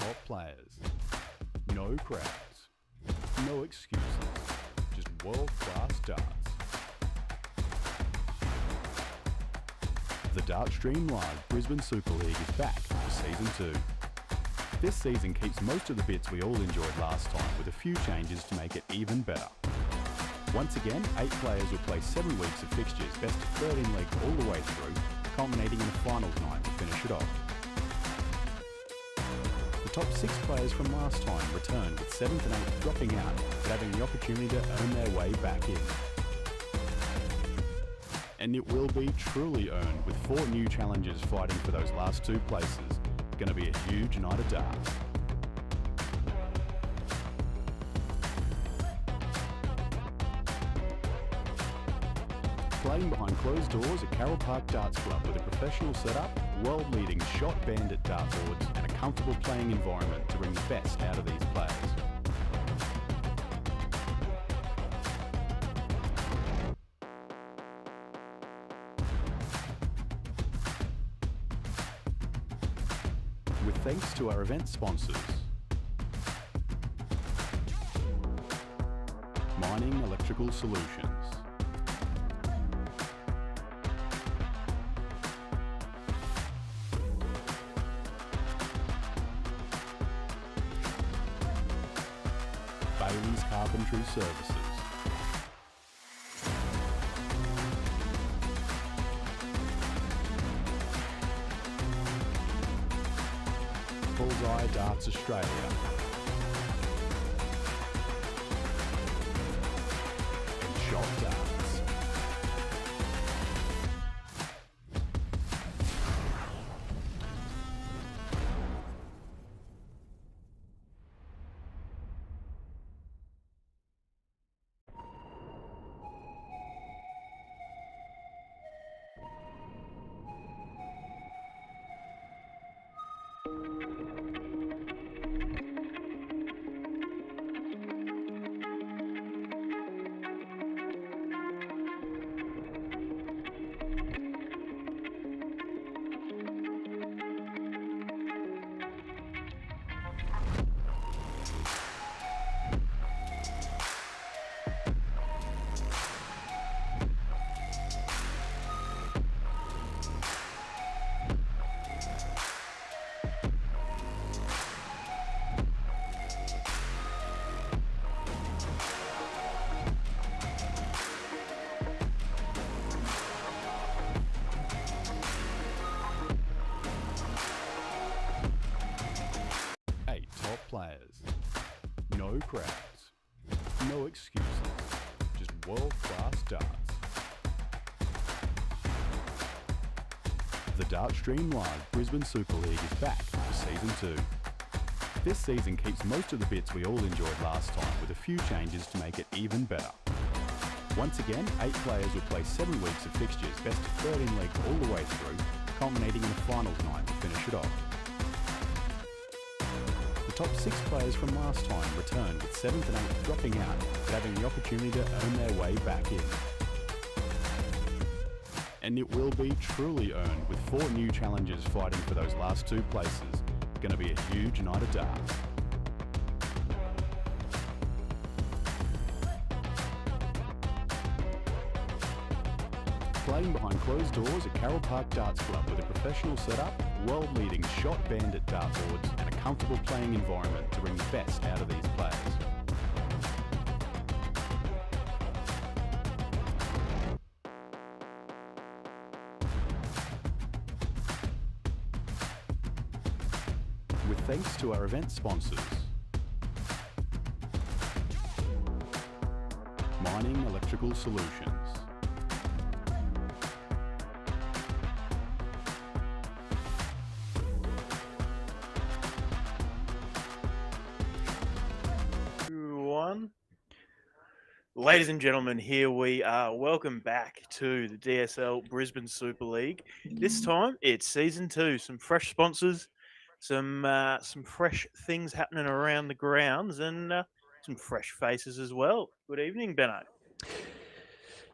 top players. No crowds. No excuses. Just world-class darts. The Dartstream Live Brisbane Super League is back for Season 2. This season keeps most of the bits we all enjoyed last time with a few changes to make it even better. Once again, 8 players will play 7 weeks of fixtures, best of 13 leagues all the way through, culminating in a finals night to finish it off. The top 6 players from last time return, with 7th and 8th dropping out, but having the opportunity to earn their way back in. And it will be truly earned, with 4 new challengers fighting for those last 2 places. Going to be a huge night of darts. Playing behind closed doors at Carroll Park Darts Club with a professional setup, world-leading shot bandit dartboards and a comfortable playing environment to bring the best out of these players. With thanks to our event sponsors, Mining Electrical Solutions, Bailey's Carpentry Services, Bullseye Darts Australia, and Shot Darts. Players. No crowds. No excuses. Just world-class darts. The Dartstream Live Brisbane Super League is back for Season 2. This season keeps most of the bits we all enjoyed last time with a few changes to make it even better. Once again, 8 players will play 7 weeks of fixtures, best of 13 leagues all the way through, culminating in a finals night to finish it off. The top 6 players from last time return, with 7th and 8th dropping out, but having the opportunity to earn their way back in. And it will be truly earned, with 4 new challengers fighting for those last 2 places. Going to be a huge night of darts. Playing behind closed doors at Carroll Park Darts Club with a professional setup, world-leading shot bandit dartboards and a comfortable playing environment to bring the best out of these players. With thanks to our event sponsors, Mining Electrical Solutions, Ladies and gentlemen, here we are. Welcome back to the DSL Brisbane Super League. This time it's Season 2. Some fresh sponsors, some fresh things happening around the grounds, and some fresh faces as well. Good evening, Benno.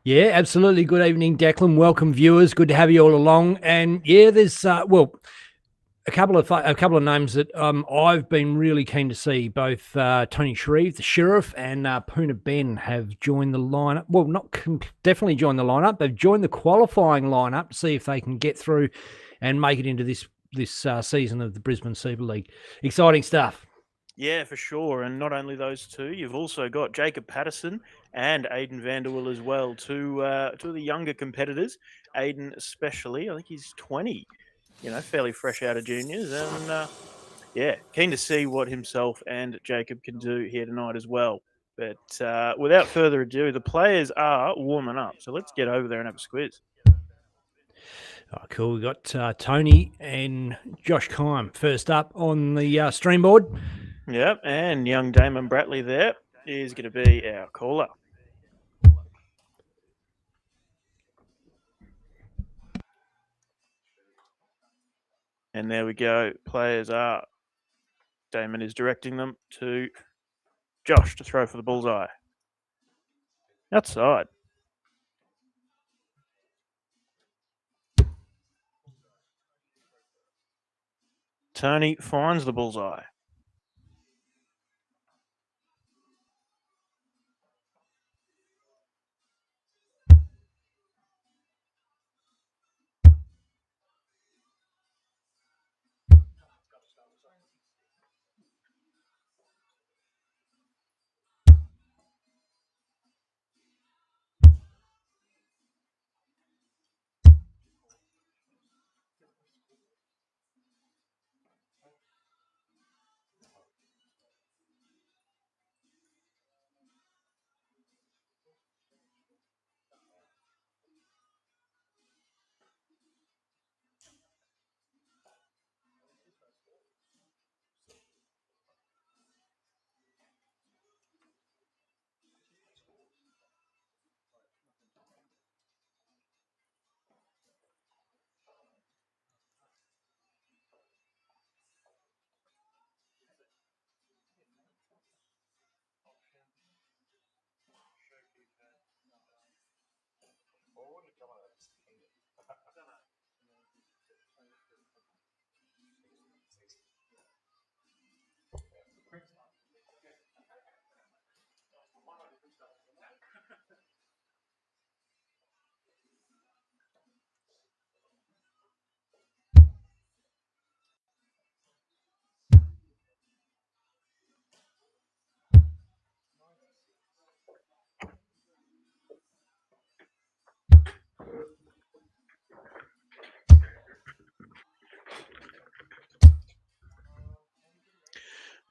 Yeah, absolutely. Good evening, Declan. Welcome, viewers. Good to have you all along. And yeah, there's a couple of names that I've been really keen to see. Both Tony Shreve, the Sheriff, and Puna Ben have joined the lineup. Well, definitely joined the lineup. They've joined the qualifying lineup to see if they can get through and make it into this season of the Brisbane Super League. Exciting stuff. Yeah, for sure. And not only those two, you've also got Jacob Patterson and Aiden Vanderwill as well, two of the younger competitors. Aiden especially, I think he's 20, fairly fresh out of juniors. And keen to see what himself and Jacob can do here tonight as well. But without further ado, the players are warming up. So let's get over there and have a squiz. Oh, cool. We've got Tony and Josh Kime first up on the stream board. Yep, and young Damon Bratley there is going to be our caller. And there we go. Players are. Damon is directing them to Josh to throw for the bullseye. Outside. Tony finds the bullseye.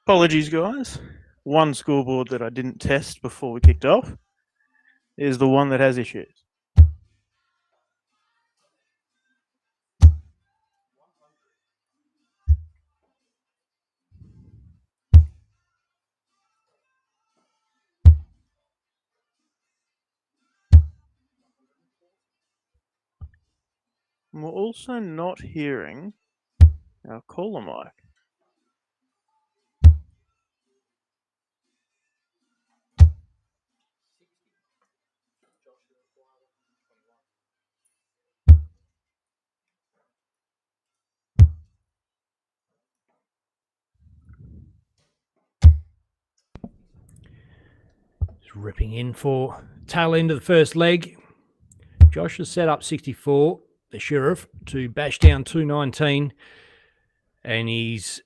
Apologies, guys. One scoreboard that I didn't test before we kicked off is the one that has issues. And we're also not hearing our caller mic. Just ripping in for tail end of the first leg. Josh has set up 64, the Sheriff, to bash down 219. And he's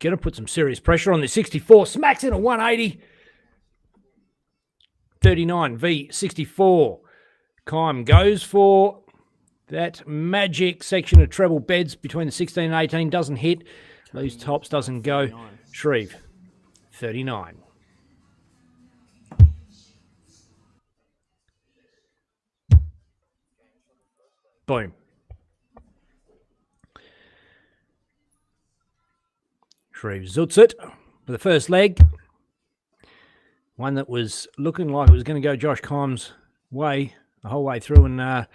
going to put some serious pressure on the 64. Smacks in a 180. 39 v 64. Kime goes for that magic section of treble beds between the 16 and 18. Doesn't hit. Those tops doesn't go. Shreve, 39. Boom. Shreve zoots it for the first leg. One that was looking like it was going to go Josh Kime's way the whole way through, and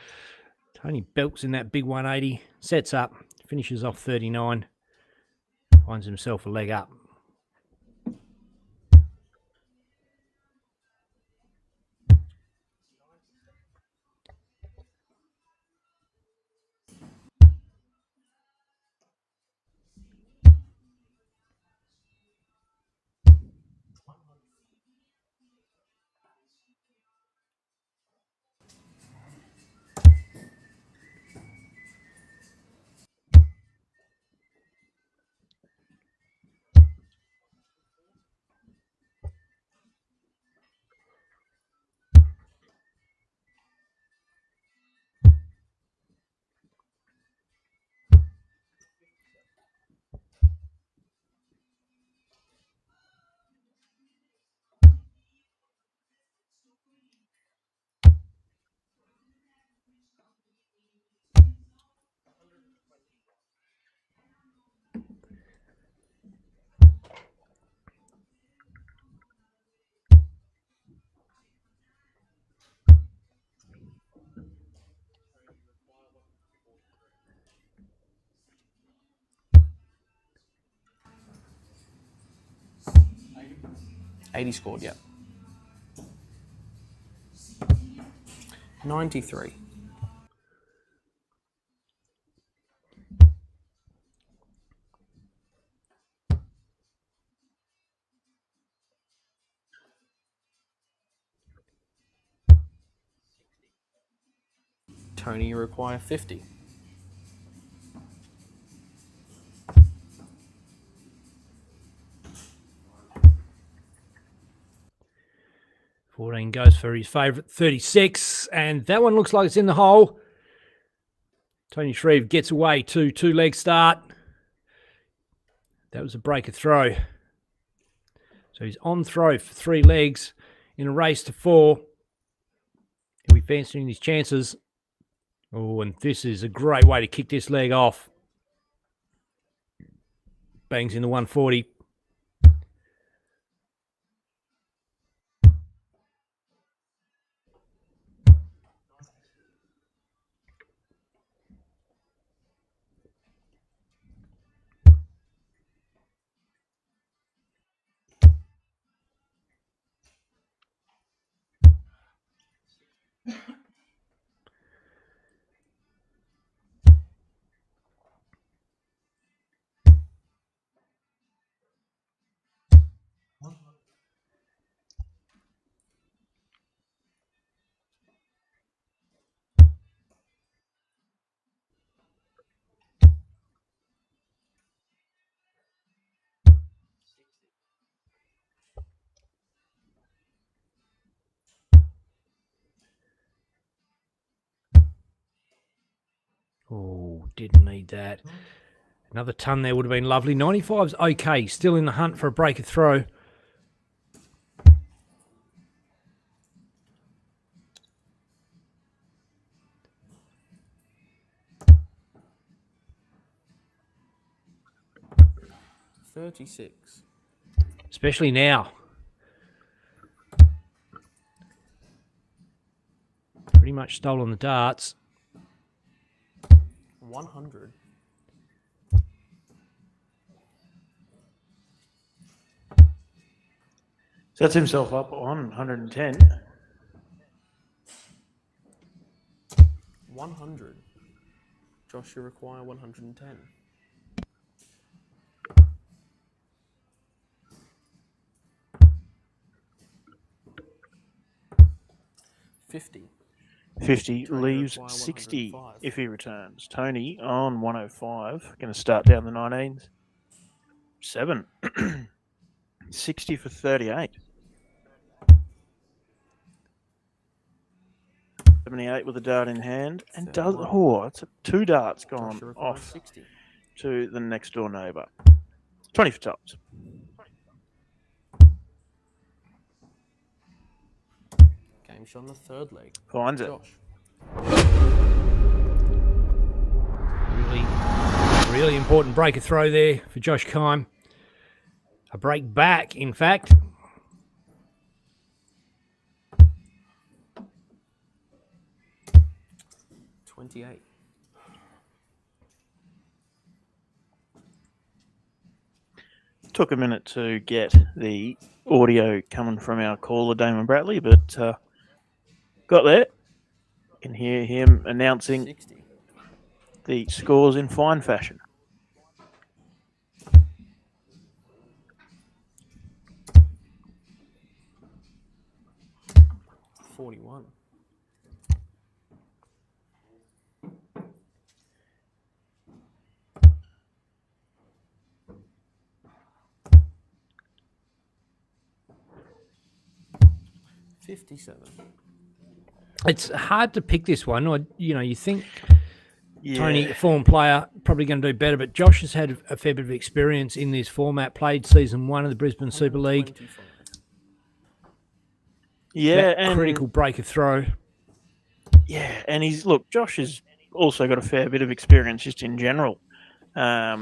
Tony belts in that big 180, sets up, finishes off 39, finds himself a leg up. 80 scored, yeah. 93. Tony, you require 50. $14 goes for his favourite 36, and that one looks like it's in the hole. Tony Shreve gets away to 2-leg start. That was a breaker throw. So he's on throw for 3 legs in a race to 4. He'll be fancying his chances. Oh, and this is a great way to kick this leg off. Bangs in the 140. Oh, didn't need that. Another ton there would have been lovely. 95's okay. Still in the hunt for a breaker throw. $36. Especially now. Pretty much stolen the darts. 100. Sets himself up on 110. 100. Josh, you require 110. $50. 50 Tony leaves require 60 105. if he returns. Tony on 105. Going to start down the 19s. 7. 60 for 38. 78 with a dart in hand. And does, it's 2 darts Josh, gone you require off 60. to the next door neighbour. 20 for tops. Game shot on the 3rd leg. Finds it. Josh. Really important breaker throw there for Josh Kime. A break back, in fact. $28. Took a minute to get the audio coming from our caller, Damon Bradley, but got there. You can hear him announcing 60. the scores in fine fashion. $41. $57. It's hard to pick this one. Or, you think Yeah. Tony, a former player, probably going to do better. But Josh has had a fair bit of experience in this format, played season 1 of the Brisbane Super League. 125. Yeah, That and critical breaker throw. yeah, and Josh has also got a fair bit of experience just in general.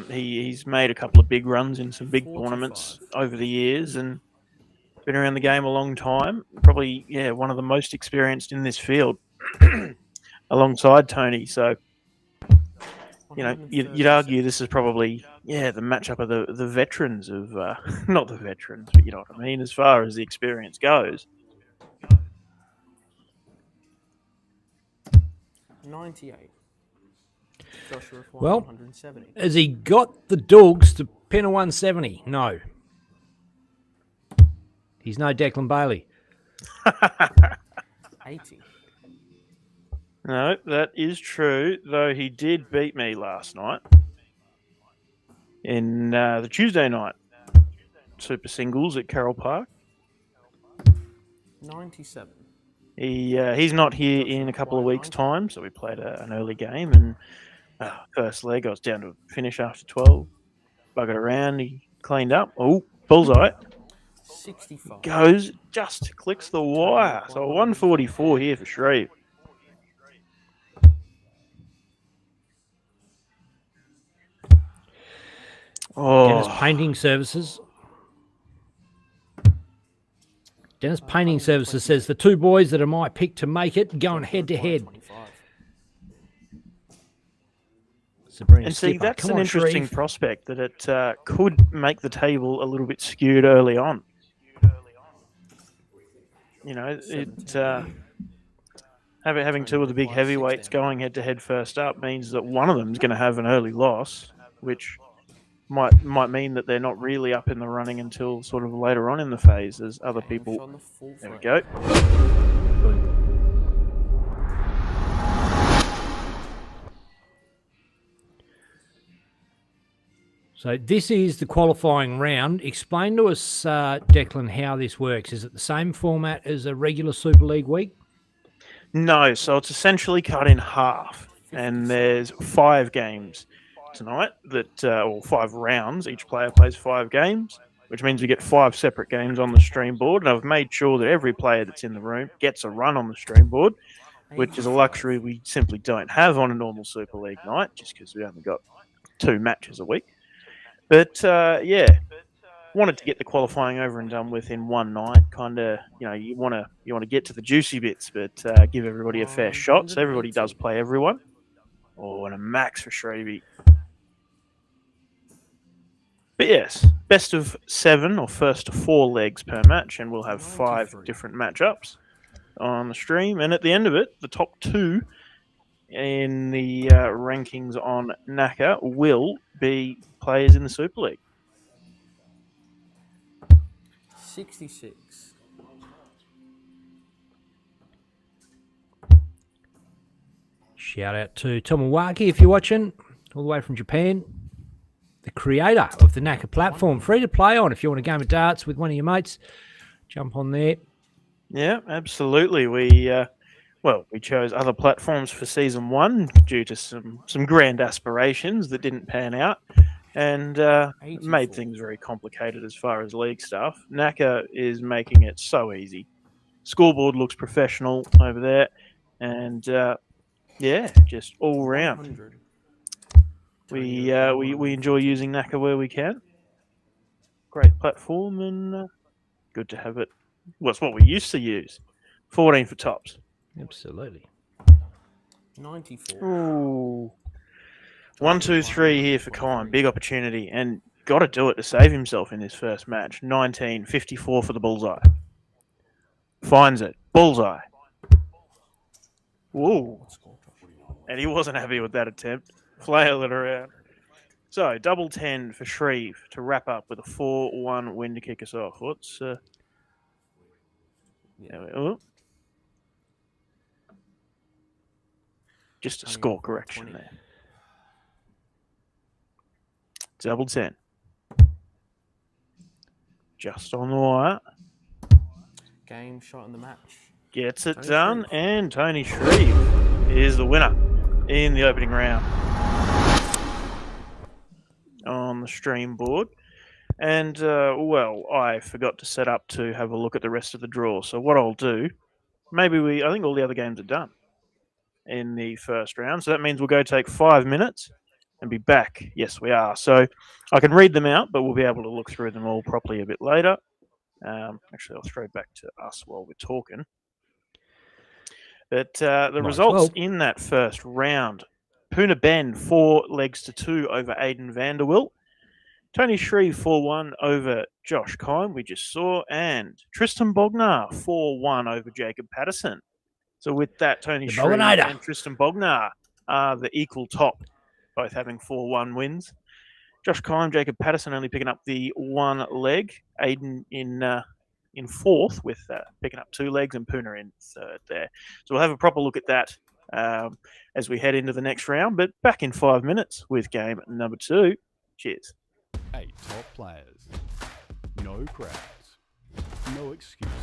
He's made a couple of big runs in some big 45. tournaments over the years and been around the game a long time. Probably, one of the most experienced in this field alongside Tony. So you know, you'd argue this is probably, the matchup of the veterans of, not the veterans, but you know what I mean, as far as the experience goes. 98. Joshua require Well, 170. Has he got the dogs to pin a 170? No. He's no Declan Bailey. 80. No, that is true, though he did beat me last night in the Tuesday night Super Singles at Carroll Park. 97. He's not here in a couple of weeks' time, so we played an early game, and first leg I was down to finish after 12. Buggered around, he cleaned up. Oh, bullseye. 65. Goes, just clicks the wire. So 144 here for Shreve. Dennis Oh, Painting Services. Dennis Painting Services says the two boys that are my pick to make it going head to head. 25. Sabrina and see, Skipper. that's Come an on, interesting Shreve. prospect that it could make the table a little bit skewed early on. You know, having two of the big heavyweights going head to head first up means that one of them is going to have an early loss, which might mean that they're not really up in the running until sort of later on in the phase as other people. On the full There we front. go. So this is the qualifying round. Explain to us, Declan, how this works. Is it the same format as a regular Super League week? No, so it's essentially cut in half, and there's 5 games tonight or 5 rounds. Each player plays 5 games, which means we get 5 separate games on the stream board. And I've made sure that every player that's in the room gets a run on the stream board, which is a luxury we simply don't have on a normal Super League night, just because we only got 2 matches a week. But wanted to get the qualifying over and done with in one night. Kind of, you want to get to the juicy bits, but give everybody a fair shot. So everybody does play everyone. Oh, and a max for Shrevey. But yes, best of 7 or first to 4 legs per match, and we'll have 5 different matchups on the stream. And at the end of it, the top 2 in the rankings on NACA will be players in the Super League. 66. Shout out to Tomawaki if you're watching, all the way from Japan. The creator of the NACA platform, free to play on. If you want a game of darts with one of your mates, jump on there. Yeah, absolutely. We chose other platforms for season 1 due to some grand aspirations that didn't pan out, and made things very complicated as far as league stuff. NACA is making it so easy. Scoreboard looks professional over there, and just all round. 100. We enjoy using NACA where we can. Great platform, and good to have it. Well, it's what we used to use. 14 for tops. Absolutely. 94. Ooh. 1, 2, 3 here for Kine. Big opportunity, and got to do it to save himself in his first match. 19, 54 for the bullseye. Finds it. Bullseye. Whoa. And he wasn't happy with that attempt. Flail it around. So, double 10 for Shreve to wrap up with a 4-1 win to kick us off. What's... Just a score correction 20. there. Double 10. Just on the wire. Game shot in the match. Gets it Tony done, Shreve. and Tony Shreve is the winner in the opening round on the stream board. And, I forgot to set up to have a look at the rest of the draw. So what I'll do, I think all the other games are done in the first round. So that means we'll go take 5 minutes and be back. Yes, we are. So I can read them out, but we'll be able to look through them all properly a bit later. Actually, I'll throw back to us while we're talking. But the results in that first round, Poona Ben 4 legs to 2 over Aidan Vanderwilt. Tony Shreve 4-1 over Josh Kime, we just saw, and Tristan Bognar 4-1 over Jacob Patterson. So with that, Tony The Shreve Boganator. and Tristan Bognar are the equal top, both having 4-1 wins. Josh Kime, Jacob Patterson only picking up the 1 leg. Aidan in fourth with picking up 2 legs, and Poona in third there. So we'll have a proper look at that as we head into the next round. But back in 5 minutes with game number 2. Cheers. 8 top players. No crowds. No excuses.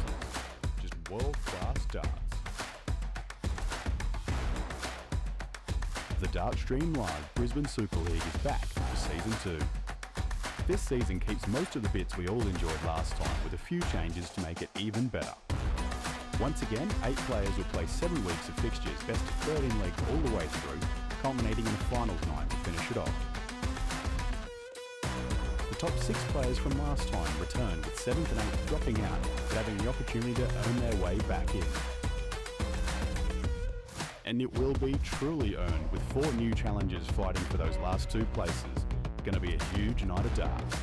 Just world-class darts. The Dartstream Live Brisbane Super League is back for Season 2. This season keeps most of the bits we all enjoyed last time, with a few changes to make it even better. Once again, 8 players will play 7 weeks of fixtures, best of 13 legs all the way through, culminating in a finals night to finish it off. The top 6 players from last time return, with 7th and 8th dropping out, but having the opportunity to earn their way back in. And it will be truly earned, with 4 new challengers fighting for those last 2 places. Going to be a huge night of darts.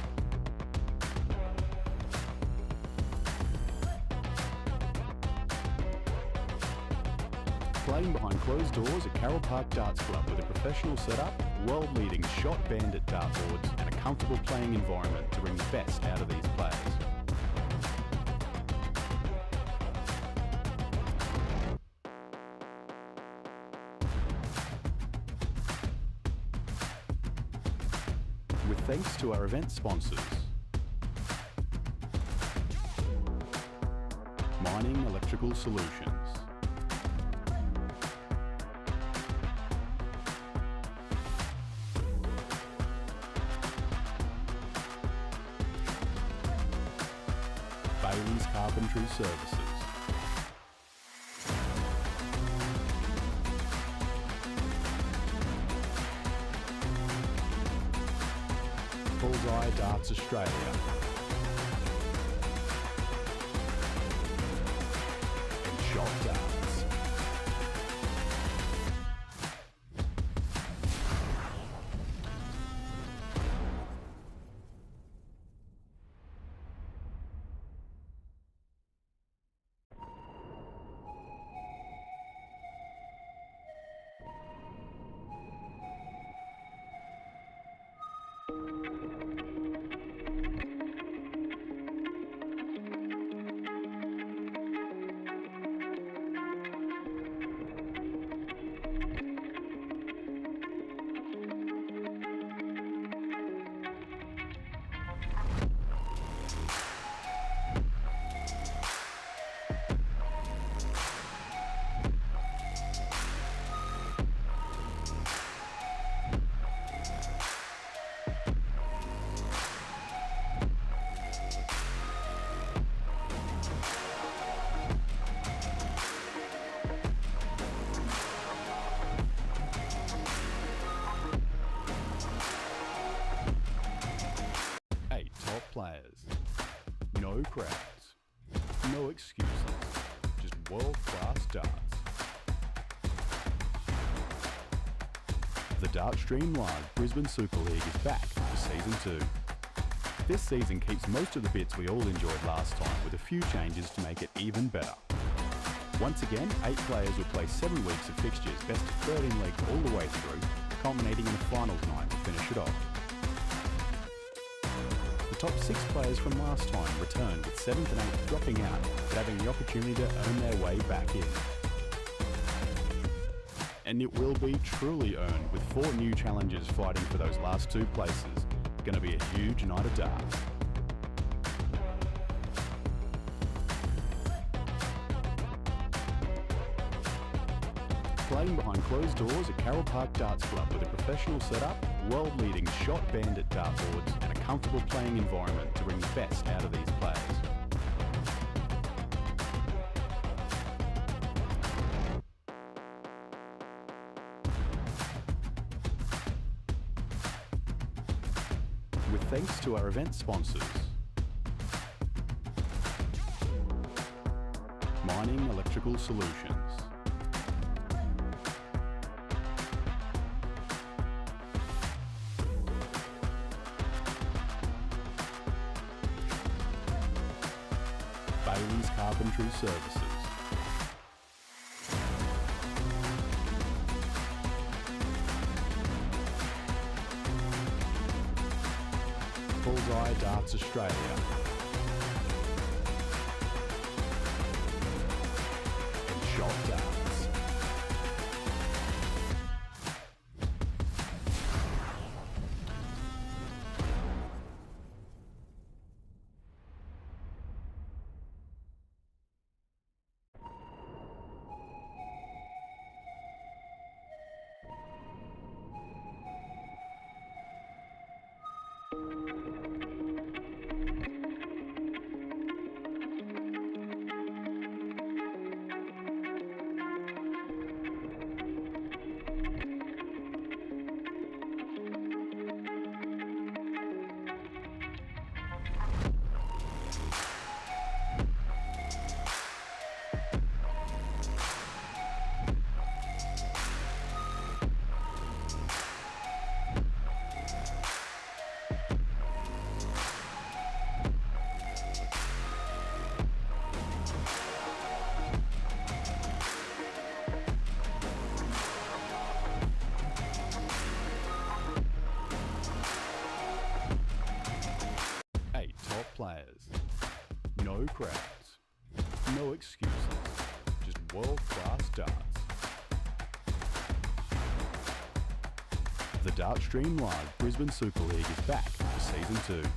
Playing behind closed doors at Carroll Park Darts Club with a professional setup, world-leading shot bandit dartboards, and a comfortable playing environment to bring the best out of these players. With thanks to our event sponsors, Mining Electrical Solutions, Bailey's Carpentry Services, Bullseye Darts Australia, and Shot Darts. Players. No crowds. No excuses. Just world-class darts. The Dartstream Live Brisbane Super League is back for Season 2. This season keeps most of the bits we all enjoyed last time, with a few changes to make it even better. Once again, 8 players will play 7 weeks of fixtures, best of 13 legs all the way through, culminating in a finals night to finish it off. The top 6 players from last time return, with 7th and 8th dropping out, but having the opportunity to earn their way back in. And it will be truly earned, with 4 new challengers fighting for those last 2 places. Going to be a huge night of darts. Playing behind closed doors at Carroll Park Darts Club with a professional setup, world-leading shot bandit dartboards, and a comfortable playing environment to bring the best out of these players. With thanks to our event sponsors, Mining Electrical Solutions, Bailey's Carpentry Services. Bullseye Darts Australia. And Shot Darts. Players. No crowds. No excuses. Just world-class darts. The Dartstream Live Brisbane Super League is back for Season 2.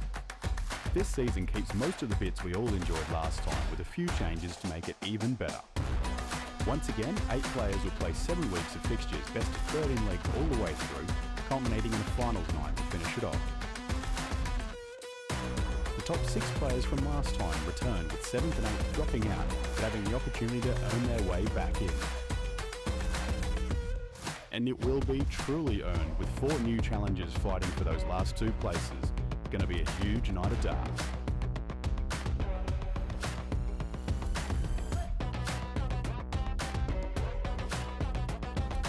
This season keeps most of the bits we all enjoyed last time with a few changes to make it even better. Once again, 8 players will play 7 weeks of fixtures, best of 13 legs all the way through, culminating in a finals night to finish it off. The top 6 players from last time return, with 7th and 8th dropping out, but having the opportunity to earn their way back in. And it will be truly earned, with 4 new challengers fighting for those last 2 places. Going to be a huge night of darts.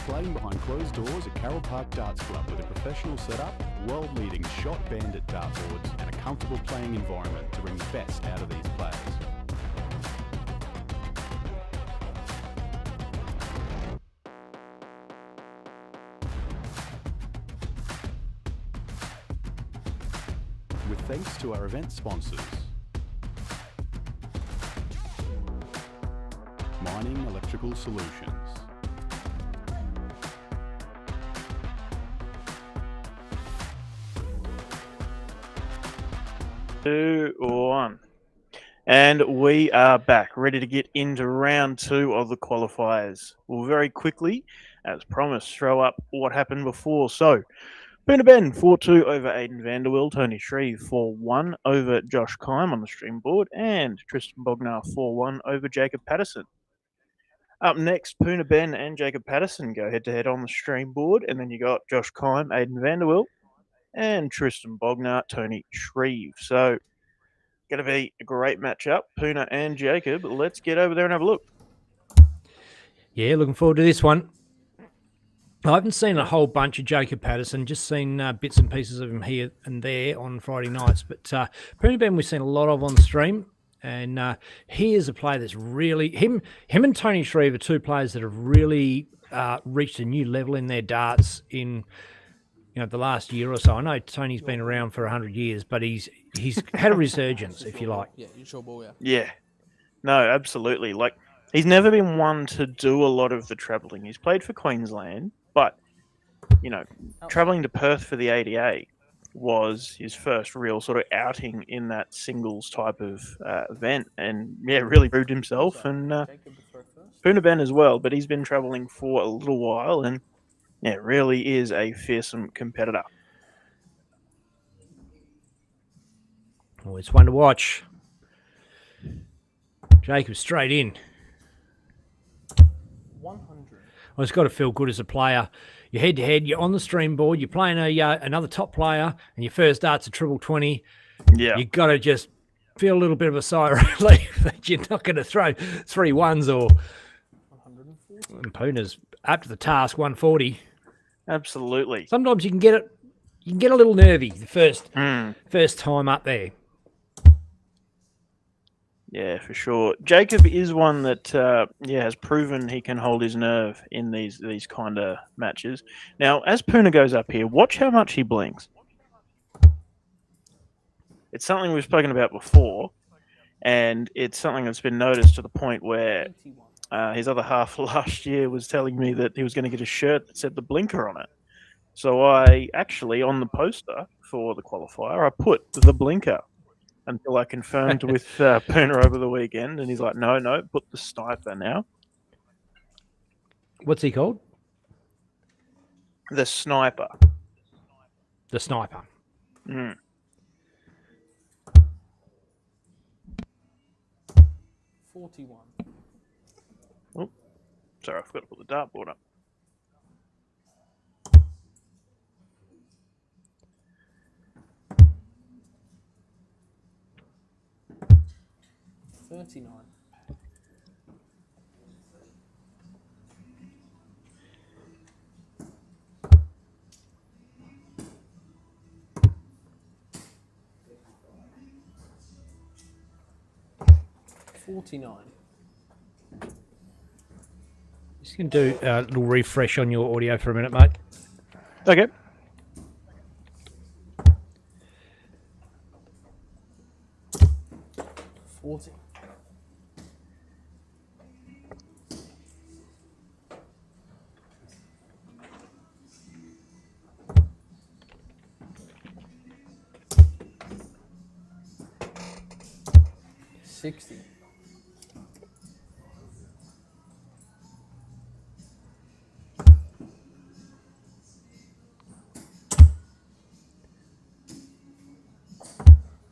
Playing behind closed doors at Carroll Park Darts Club with a professional setup, world-leading shot bandit dartboards and a comfortable playing environment to bring the best out of these players. With thanks to our event sponsors, Mining Electrical Solutions, Two, one. And we are back, ready to get into round 2 of the qualifiers. We'll very quickly, as promised, throw up what happened before. So, Poona Ben 4-2 over Aiden Vanderwill, Tony Shreve 4-1 over Josh Kime on the stream board, and Tristan Bognar 4-1 over Jacob Patterson. Up next, Poona Ben and Jacob Patterson go head-to-head on the stream board, and then you got Josh Kime, Aiden Vanderwill, and Tristan Bognar, Tony Shreve. So, going to be a great matchup. Poona and Jacob, let's get over there and have a look. Yeah, looking forward to this one. I haven't seen a whole bunch of Jacob Patterson, just seen bits and pieces of him here and there on Friday nights. But Poona Ben we've seen a lot of on the stream. And he is a player that's really... Him and Tony Shreve are 2 players that have really reached a new level in their darts in... the last year or so. I know Tony's been around for 100 years, but he's had a resurgence, if you like. Yeah, you sure ball, yeah. Yeah. No, absolutely. Like, he's never been one to do a lot of the travelling. He's played for Queensland, but, travelling to Perth for the ADA was his first real sort of outing in that singles type of event. And, yeah, really proved himself. And Poona Ben as well, but he's been travelling for a little while and yeah, really is a fearsome competitor. Always one to watch. Jacob straight in. 100. Well, it's got to feel good as a player. You're head-to-head, you're on the stream board, you're playing another top player, and your first dart's a triple 20. Yeah. You've got to just feel a little bit of a sigh of relief that you're not going to throw 3 1s or... 140. And Poona's up to the task, 140. Absolutely. Sometimes you can get a little nervy the first time up there. Yeah, for sure. Jacob is one that has proven he can hold his nerve in these kind of matches. Now, as Puna goes up here, watch how much he blinks. It's something we've spoken about before, and it's something that's been noticed to the point where 81. his other half last year was telling me that he was going to get a shirt that said the blinker on it. So I actually, on the poster for the qualifier, I put the blinker until I confirmed with Puna over the weekend, and he's like, no, put the sniper now. What's he called? The sniper. The sniper. Mm. 41. Oh, sorry, I forgot to put the dartboard up. $39. $49. Just going to do a little refresh on your audio for a minute, mate. Okay. $40. $60.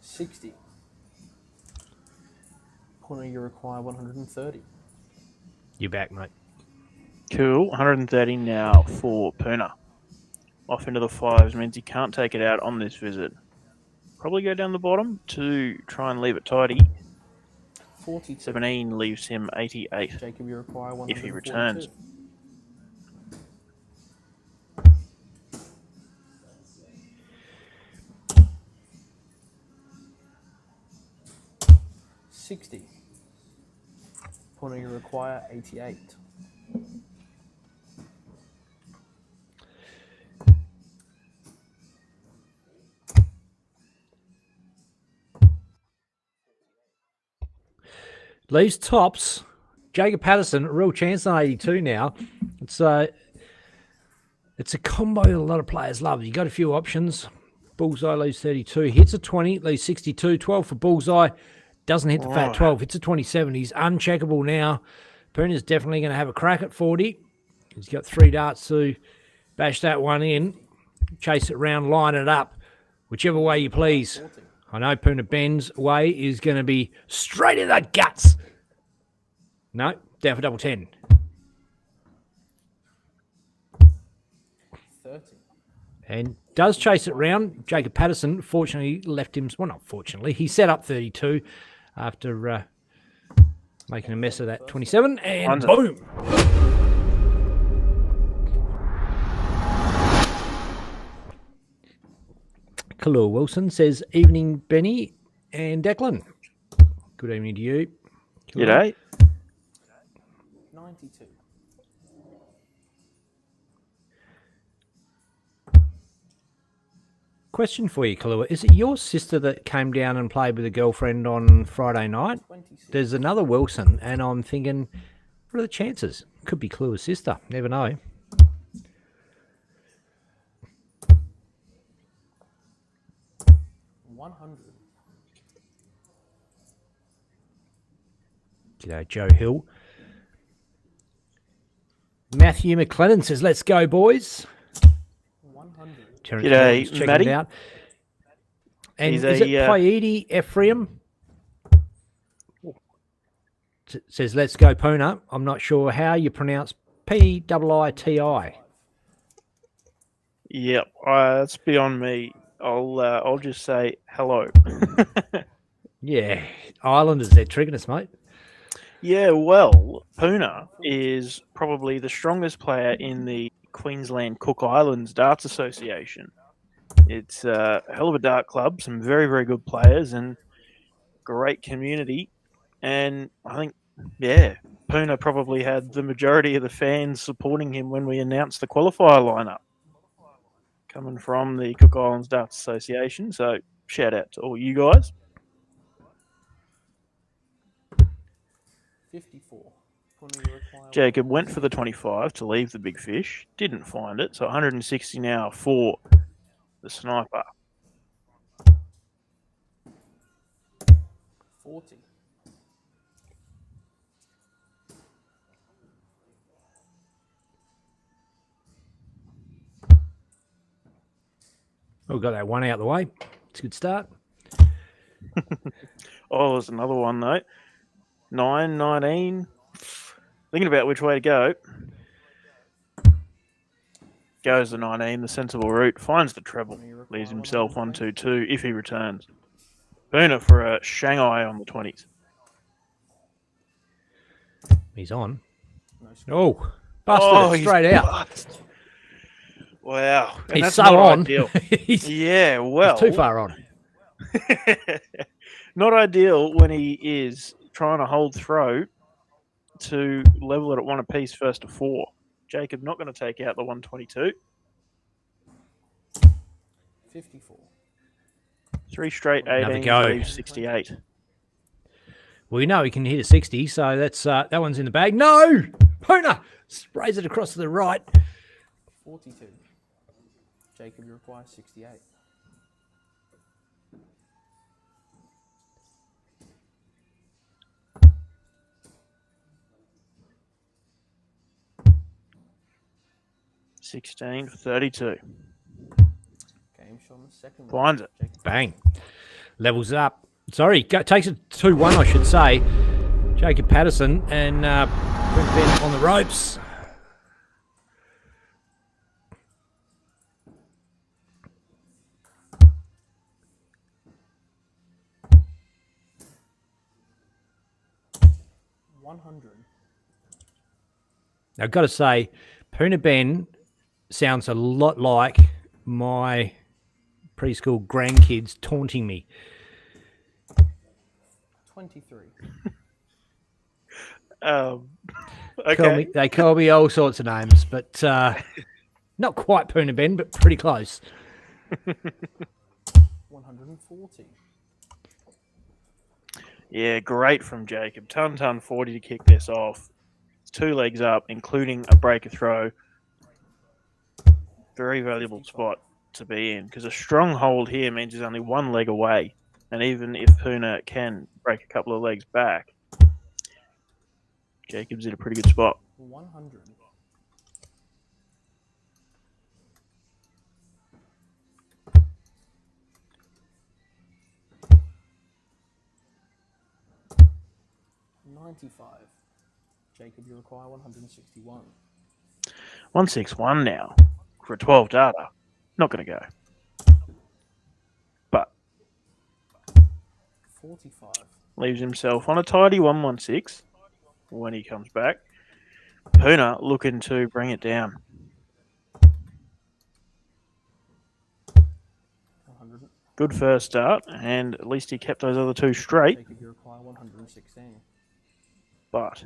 $60. Corner, you require 130. You're back, mate. Cool. 130 now for Puna. Off into the fives means he can't take it out on this visit. Probably go down the bottom to try and leave it tidy. 42. 17 leaves him 88 Jacob, you require 142. if he returns. $60. Corner, you require 88. Leaves tops. Jacob Patterson, a real chance on 82 now. It's a combo that a lot of players love. You got a few options. Bullseye leaves 32. Hits a 20, leaves 62. 12 for Bullseye. Doesn't hit the fat 12. Hits a 27. He's uncheckable now. Puna's definitely going to have a crack at 40. He's got 3 darts to bash that one in. Chase it round, line it up. Whichever way you please. 40. I know Puna Ben's way is going to be straight in the guts. No, down for double 10. 30. And does chase it round. Jacob Patterson, fortunately, left him. Well, not fortunately. He set up 32 after making a mess of that 27. And boom. Kalua Wilson says, evening, Benny and Declan. Good evening to you. G'day. 92. Question for you, Kalua. Is it your sister that came down and played with a girlfriend on Friday night? 26. There's another Wilson, and I'm thinking, what are the chances? Could be Kalua's sister. Never know. $100. G'day, Joe Hill. Matthew McLennan says, let's go, boys. 100. Terrence G'day, Morton's checking Matty. it out. And He's is a, it Piedi Ephraim? Says, let's go, Puna. I'm not sure how you pronounce P-I-I-T-I. Yep, that's beyond me. I'll just say hello. Yeah, Islanders, they're tricking us, mate. Yeah, well, Puna is probably the strongest player in the Queensland Cook Islands Darts Association. It's a hell of a dart club, some very, very good players, and great community. And I think, yeah, Puna probably had the majority of the fans supporting him when we announced the qualifier lineup, coming from the Cook Islands Darts Association. So shout out to all you guys. 54. Puna, you require Jacob went for the 25 to leave the big fish, didn't find it, so 160 now for the sniper. 40. We've got that one out of the way. It's a good start. Oh, there's another one though. 9, 19. Thinking about which way to go. Goes the 19, the sensible route, finds the treble, leaves himself 1-2-2 if he returns. Puna for a Shanghai on the 20s. He's on. No score. Oh, busted it he's straight out. busted. Wow. And He's that's so not on. Ideal. he's, Yeah, well. he's too far on. Not ideal when he is trying to hold throw to level it at 1 apiece first to 4. Jacob not going to take out the 122. 54. 3 straight Another 18 go. leaves 68. Well, we know he can hit a 60, so that's that one's in the bag. No! Puna sprays it across to the right. 42. Jacob, you require 68. $16 for 32. Game shot on the second one. Finds it. Jacob, Bang. Levels it up. Sorry, takes it 2-1, I should say. Jacob Patterson and Ben on the ropes. Now, I've got to say, Puna Ben sounds a lot like my preschool grandkids taunting me. 23. Okay. They call me all sorts of names, but not quite Puna Ben, but pretty close. 140. Yeah, great from Jacob. Ton 40 to kick this off. It's 2 legs up, including a breaker throw. Very valuable spot to be in because a strong hold here means he's only 1 leg away. And even if Puna can break a couple of legs back, Jacob's in a pretty good spot. 100. $95. Jacob, you require 161. 161 now for a 12 data. Not going to go. But 45. leaves himself on a tidy 116 when he comes back. Puna looking to bring it down. 100. Good first start, and at least he kept those other 2 straight. Jacob, you require 116. But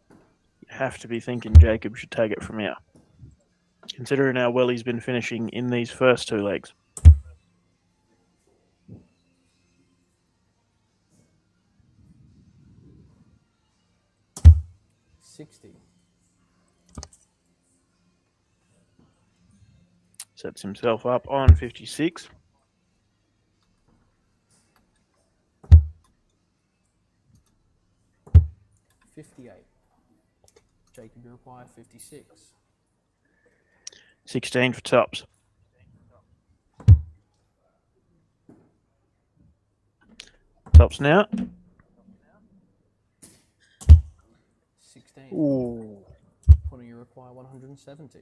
you have to be thinking Jacob should take it from here, considering how well he's been finishing in these first 2 legs. $60. Sets himself up on 56. $58. Jacob, you require 56. 16 for tops. Tops now. 16. Ooh. Puna, you require 170.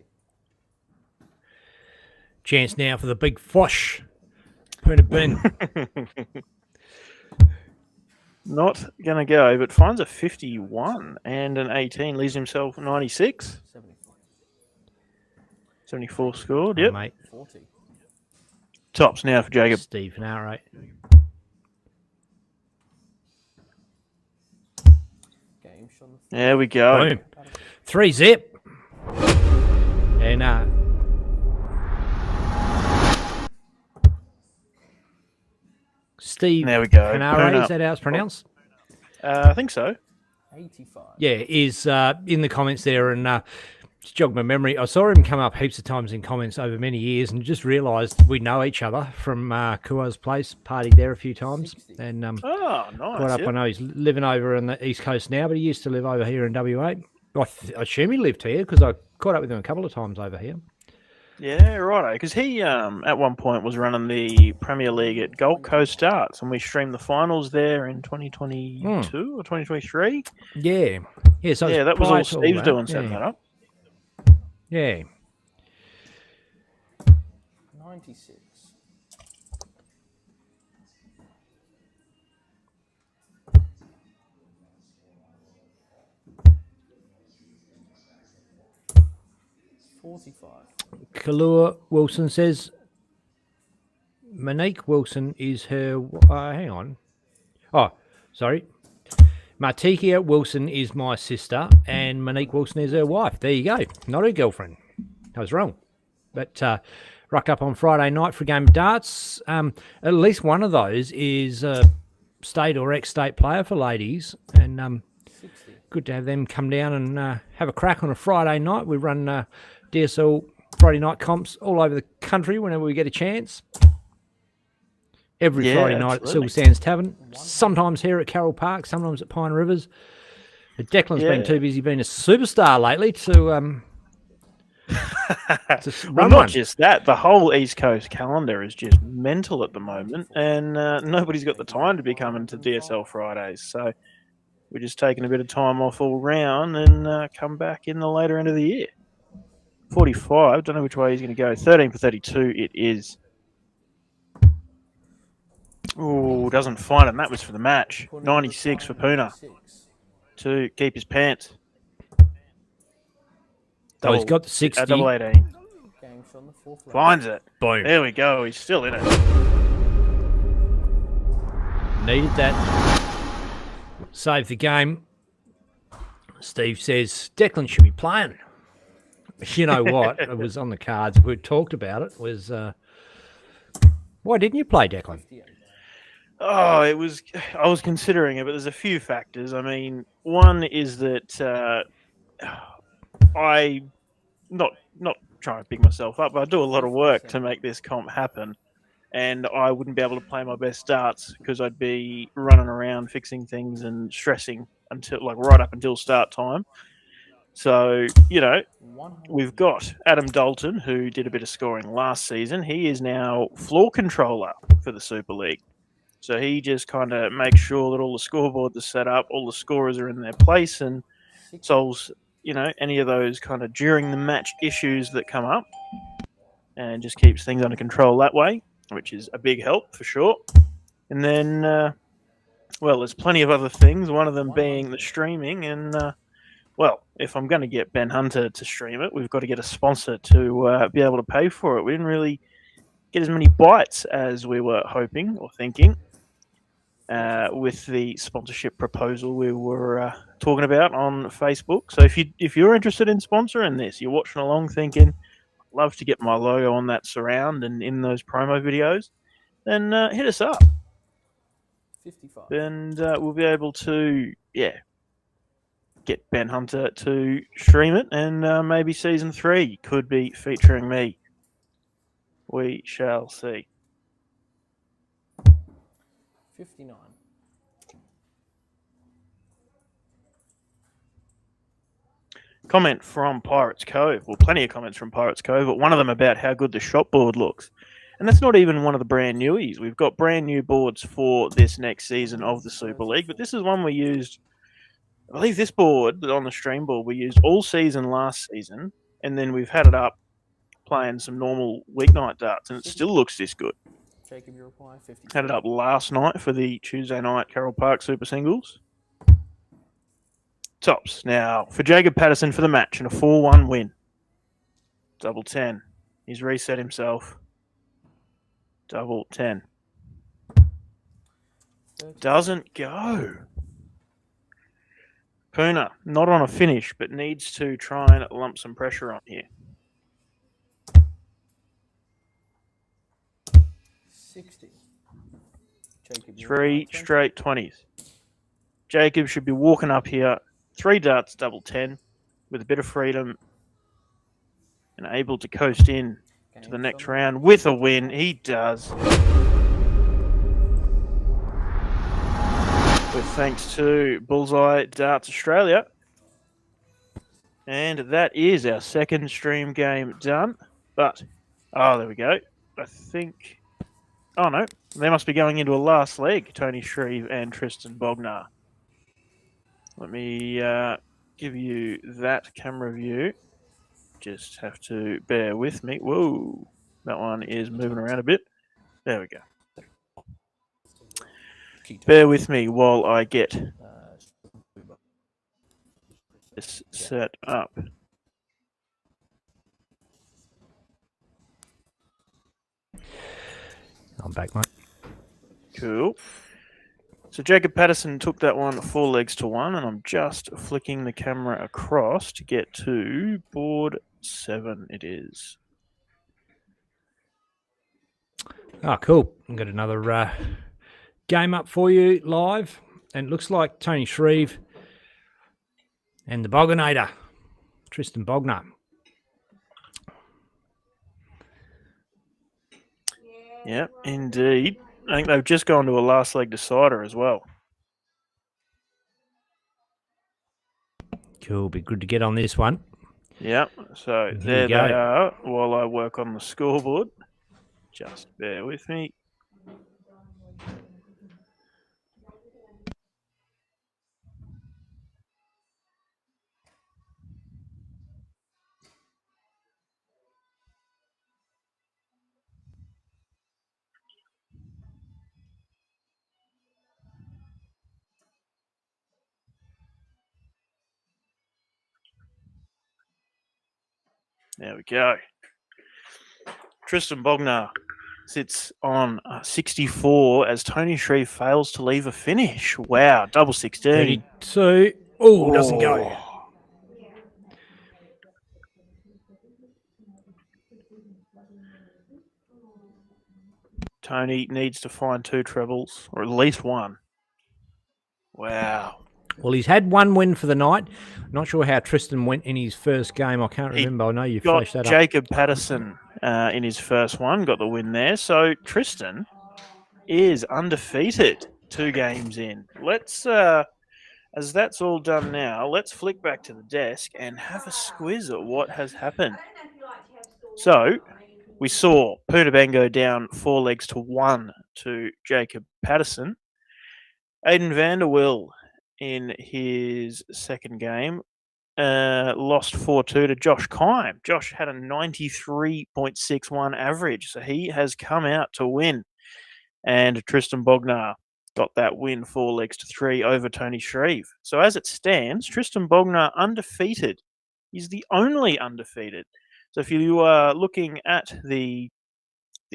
Chance now for the big fosh. Puna Ben. Not going to go, but finds a 51 and an 18. Leaves himself 96. 74. 74 scored, Oh, yep. mate. 40. Tops now for Jacob. Steve Narrate. shot on the There we go. Boom. 3-zip. And Steve There we go. Canare, Puna. is that how it's pronounced? I think so. 85. Yeah, is in the comments there, and just jogged my memory. I saw him come up heaps of times in comments over many years, and just realised we know each other from Kua's place. Partied there a few times, and Oh, caught nice. up. Yep. I know he's living over on the East Coast now, but he used to live over here in WA. I assume he lived here because I caught up with him a couple of times over here. Yeah, righto. Because he, at one point, was running the Premier League at Gold Coast Darts, and we streamed the finals there in 2022 or 2023. Yeah, yeah. So Yeah, it's that was prior all to Steve's that. doing, setting that up. Yeah. 96.45. Kalua Wilson says Monique Wilson is her. Hang on. Oh, sorry. Martikia Wilson is my sister, and Monique Wilson is her wife. There you go. Not her girlfriend. I was wrong. But rocked up on Friday night for a game of darts. At least one of those is a state or ex-state player for ladies, and 60. good to have them come down and have a crack on a Friday night. We run DSL Friday night comps all over the country whenever we get a chance. Every Yeah, Friday night absolutely. at Silver Sands Tavern. Sometimes here at Carroll Park, sometimes at Pine Rivers. But Declan's been Yeah. too busy being a superstar lately to Well, run not one. just that. The whole East Coast calendar is just mental at the moment, and nobody's got the time to be coming to DSL Fridays. So we're just taking a bit of time off all round and come back in the later end of the year. 45. Don't know which way he's going to go. 13 for 32. It is. Oh, doesn't find it. And that was for the match. 96 for Puna 96. to keep his pants. Oh, he's got the 60. Double 18. Game shot on the fourth round. Finds it. Boom. There we go. He's still in it. Needed that. Save the game. Steve says Declan should be playing. You know what? It was on the cards. We talked about it. Was why didn't you play, Declan? 58. Oh, it was. I was considering it, but there's a few factors. I mean, one is that I not trying to pick myself up, but I do a lot of work to make this comp happen, and I wouldn't be able to play my best darts because I'd be running around fixing things and stressing until right up until start time. So, we've got Adam Dalton, who did a bit of scoring last season. He is now floor controller for the Super League. So he just kind of makes sure that all the scoreboards are set up, all the scorers are in their place, and solves, any of those kind of during the match issues that come up, and just keeps things under control that way, which is a big help for sure. And then, there's plenty of other things, one of them being the streaming, and if I'm going to get Ben Hunter to stream it, we've got to get a sponsor to be able to pay for it. We didn't really get as many bites as we were hoping or thinking with the sponsorship proposal we were talking about on Facebook. So if you're interested in sponsoring this, you're watching along thinking, I'd love to get my logo on that surround and in those promo videos, then hit us up. 55. And we'll be able to, get Ben Hunter to stream it, and maybe season 3 could be featuring me. We shall see. 59. Comment from Pirates Cove. Well, plenty of comments from Pirates Cove, but one of them about how good the shop board looks. And that's not even one of the brand newies. We've got brand new boards for this next season of the Super League, but this is one we used. I believe this board on the stream board we used all season last season, and then we've had it up playing some normal weeknight darts, and it still looks this good. Jacob, you reply 50. Had it up last night for the Tuesday night Carroll Park Super Singles. Tops. Now, for Jacob Patterson for the match and a 4-1 win. Double 10. He's reset himself. Double 10. Doesn't go. Puna, not on a finish, but needs to try and lump some pressure on here. 60. Jacob, you 3 want 20? straight 20s. Jacob should be walking up here. 3 darts, double 10, with a bit of freedom and able to coast in to the next round with a win. He does. With thanks to Bullseye Darts Australia. And that is our second stream game done. But, there we go. I think... Oh, no. They must be going into a last leg, Tony Shreve and Tristan Bognar. Let me give you that camera view. Just have to bear with me. Whoa. That one is moving around a bit. There we go. Bear with me while I get this set up. I'm back, mate. Cool. So Jacob Patterson took that one 4 legs to 1, and I'm just flicking the camera across to get to board 7 it is. Oh, cool. I've got another game up for you live. And it looks like Tony Shreve and the Bogginator, Tristan Bognar. Yeah, indeed. I think they've just gone to a last leg decider as well. Cool. Be good to get on this one. Yeah, so Here there we they go. are while I work on the scoreboard. Just bear with me. There we go. Tristan Bognar sits on 64 as Tony Shreve fails to leave a finish. Wow, double 16. 32. Oh, doesn't go. Tony needs to find 2 trebles, or at least 1. Wow. Well, he's had 1 win for the night. Not sure how Tristan went in his first game. I can't remember. I know you Got flashed that up. Jacob Patterson in his first one, got the win there. So Tristan is undefeated 2 games in. Let's, as that's all done now, let's flick back to the desk and have a squiz at what has happened. So we saw Puna go down 4 legs to 1 to Jacob Patterson. Aidan Vanderwill in his second game lost 4-2 to Josh Kime. Josh had a 93.61 average, so he has come out to win. And Tristan Bognar got that win 4 legs to 3 over Tony Shreve. So as it stands, Tristan Bognar undefeated. He's the only undefeated. So if you are looking at the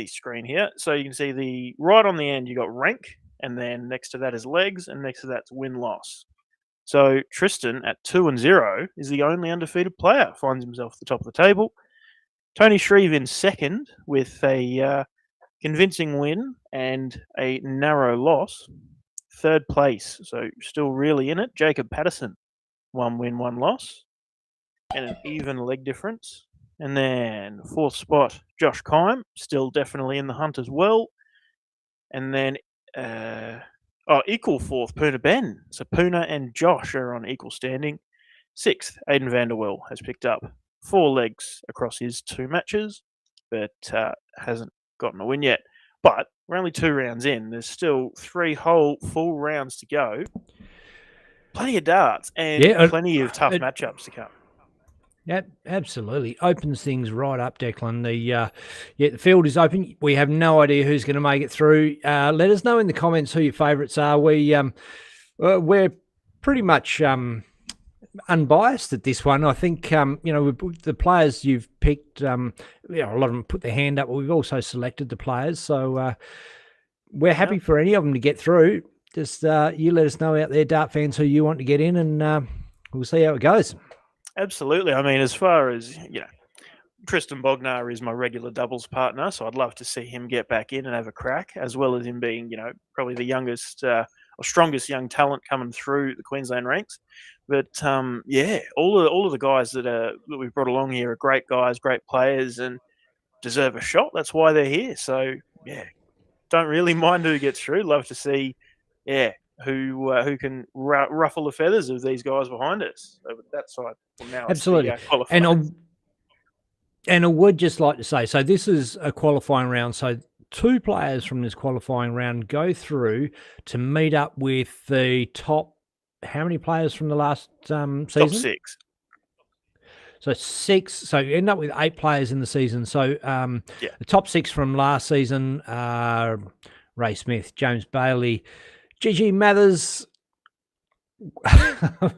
screen here, so you can see the right on the end, you got rank, and then next to that is legs, and next to that's win-loss. So Tristan at 2-0 is the only undefeated player, finds himself at the top of the table. Tony Shreve in second with a convincing win and a narrow loss. Third place, so still really in it. Jacob Patterson, 1 win, 1 loss, and an even leg difference. And then 4th spot, Josh Kime, still definitely in the hunt as well. And then equal 4th, Puna Ben. So Puna and Josh are on equal standing. 6th, Aidan Vanderwill has picked up 4 legs across his 2 matches, but hasn't gotten a win yet. But we're only 2 rounds in. There's still 3 whole full rounds to go. Plenty of darts and plenty of tough matchups to come. Yeah, absolutely. Opens things right up, Declan. The field is open. We have no idea who's going to make it through. Let us know in the comments who your favourites are. We're pretty much unbiased at this one. I think the players you've picked. A lot of them put their hand up, but we've also selected the players. So we're happy for any of them to get through. Just you let us know out there, dart fans, who you want to get in, and we'll see how it goes. Absolutely. I mean, as far as, Tristan Bognar is my regular doubles partner, so I'd love to see him get back in and have a crack, as well as him being, probably the youngest or strongest young talent coming through the Queensland ranks. But all of the guys that we've brought along here are great guys, great players, and deserve a shot. That's why they're here. So don't really mind who gets through. Love to see, who can ruffle the feathers of these guys behind us over that side. Well, now Absolutely. it's the, qualifiers. And I would just like to say, so this is a qualifying round. So 2 players from this qualifying round go through to meet up with the top. How many players from the last season? Top 6. So 6. So you end up with 8 players in the season. So the top 6 from last season are Ray Smith, James Bailey, Gigi Mathers,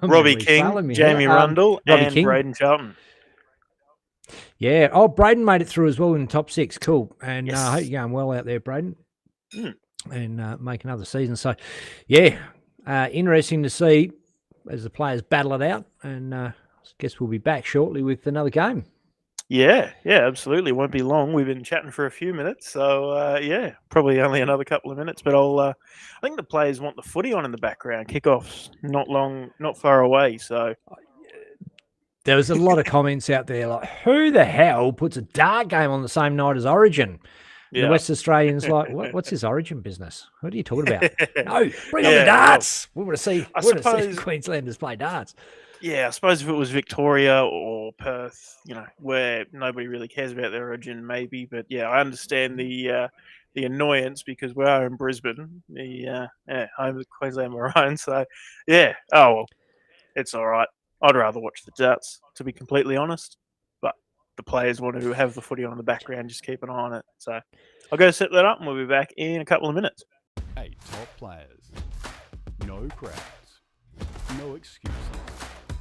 Robbie King, Jamie Rundle, and Braden Charlton. Yeah. Oh, Braden made it through as well in the top 6. Cool. And Yes. I hope you're going well out there, Braden, and make another season. So, interesting to see as the players battle it out. And I guess we'll be back shortly with another game. Yeah, absolutely. Won't be long. We've been chatting for a few minutes, so probably only another couple of minutes. But I think the players want the footy on in the background. Kickoff's not far away. So there was a lot of comments out there like, who the hell puts a dart game on the same night as Origin? Yeah. The West Australians like, what's this Origin business? What are you talking about? No, bring on the darts. We want to see Queenslanders play darts. Yeah, I suppose if it was Victoria or Perth, where nobody really cares about their Origin, maybe. But I understand the annoyance because we are in Brisbane, the home of Queensland Maroons. So oh well, it's all right. I'd rather watch the darts, to be completely honest. But the players want to have the footy on in the background, just keep an eye on it. So I'll go set that up, and we'll be back in a couple of minutes. 8 top players. No crowds. No excuses.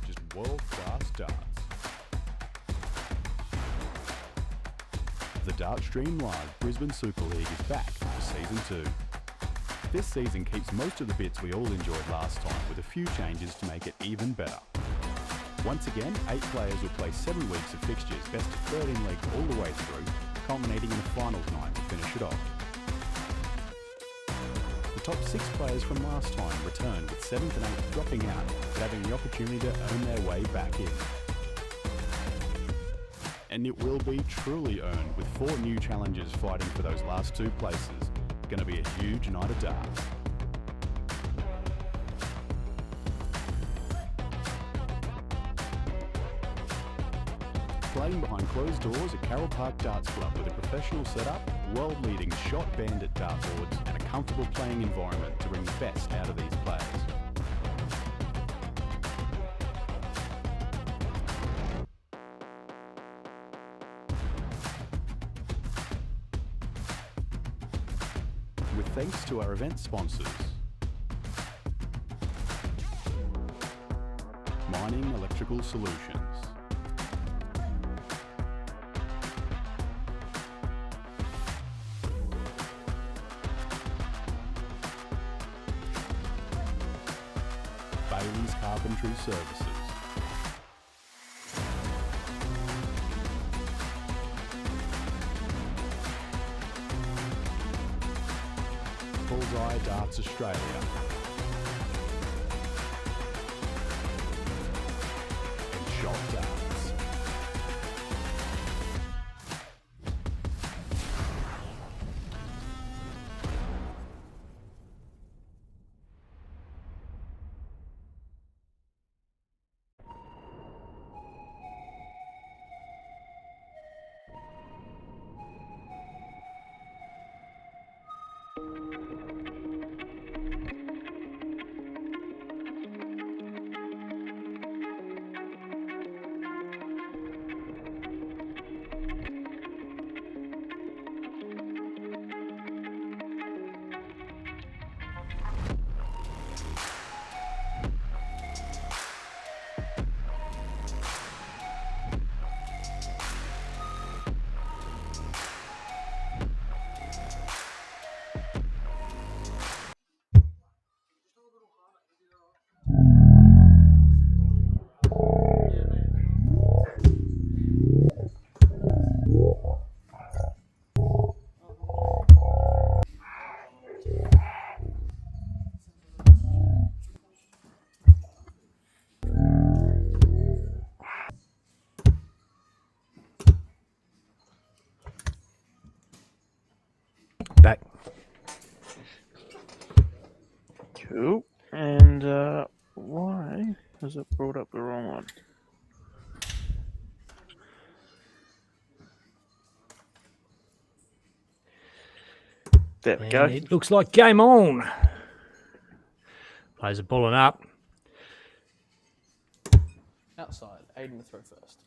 Just world-class darts. The Dartstream Live Brisbane Super League is back for Season 2. This season keeps most of the bits we all enjoyed last time, with a few changes to make it even better. Once again, 8 players will play 7 weeks of fixtures, best of 13 leagues all the way through, culminating in a finals night to finish it off. The top 6 players from last time returned, with 7th and 8th dropping out, but having the opportunity to earn their way back in. And it will be truly earned, with 4 new challengers fighting for those last 2 places. Going to be a huge night of darts. Playing behind closed doors at Carroll Park Darts Club with a professional setup, world-leading shot bandit dartboards, and a comfortable playing environment to bring the best out of these players. With thanks to our event sponsors, Mining Electrical Solutions, Bailey's Carpentry Services, Bullseye Darts Australia, and Shot Darts. Cool. And why has it brought up the wrong one? There we go. And it looks like game on. Players are bulling up. Outside. Aiden to throw first.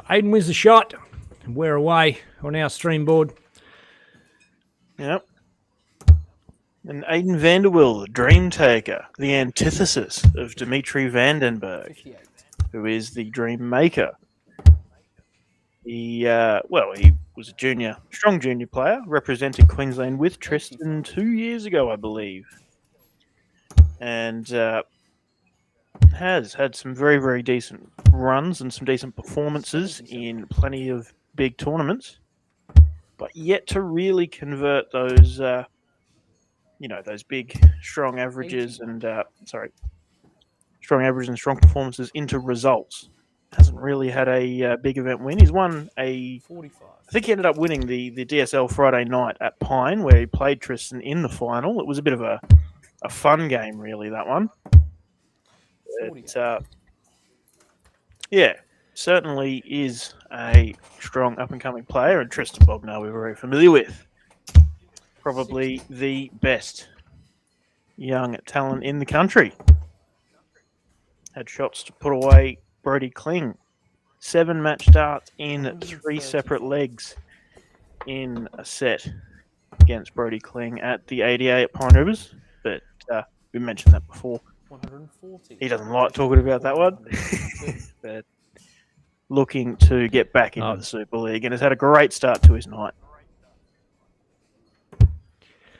Aiden wins the shot. And we're away on our stream board. Yep. And Aiden Vanderwill, the dream taker, the antithesis of Dimitri Vandenberg, 58. who is the dream maker. He was a strong junior player, represented Queensland with Tristan 2 years ago, I believe. And has had some very, very decent runs and some decent performances in plenty of big tournaments, but yet to really convert those, those big, strong averages and strong performances into results. Hasn't really had a big event win. He's won 45. I think he ended up winning the DSL Friday night at Pine, where he played Tristan in the final. It was a bit of a fun game, really, that one. But, certainly is a strong up-and-coming player, and Tristan Bognar we're very familiar with. Probably the best young talent in the country. Had shots to put away Brody Kling. 7 match starts in 3 separate legs in a set against Brody Kling at the ADA at Pine Rivers. But we mentioned that before. 140. He doesn't like talking about that one. But looking to get back into the Super League and has had a great start to his night.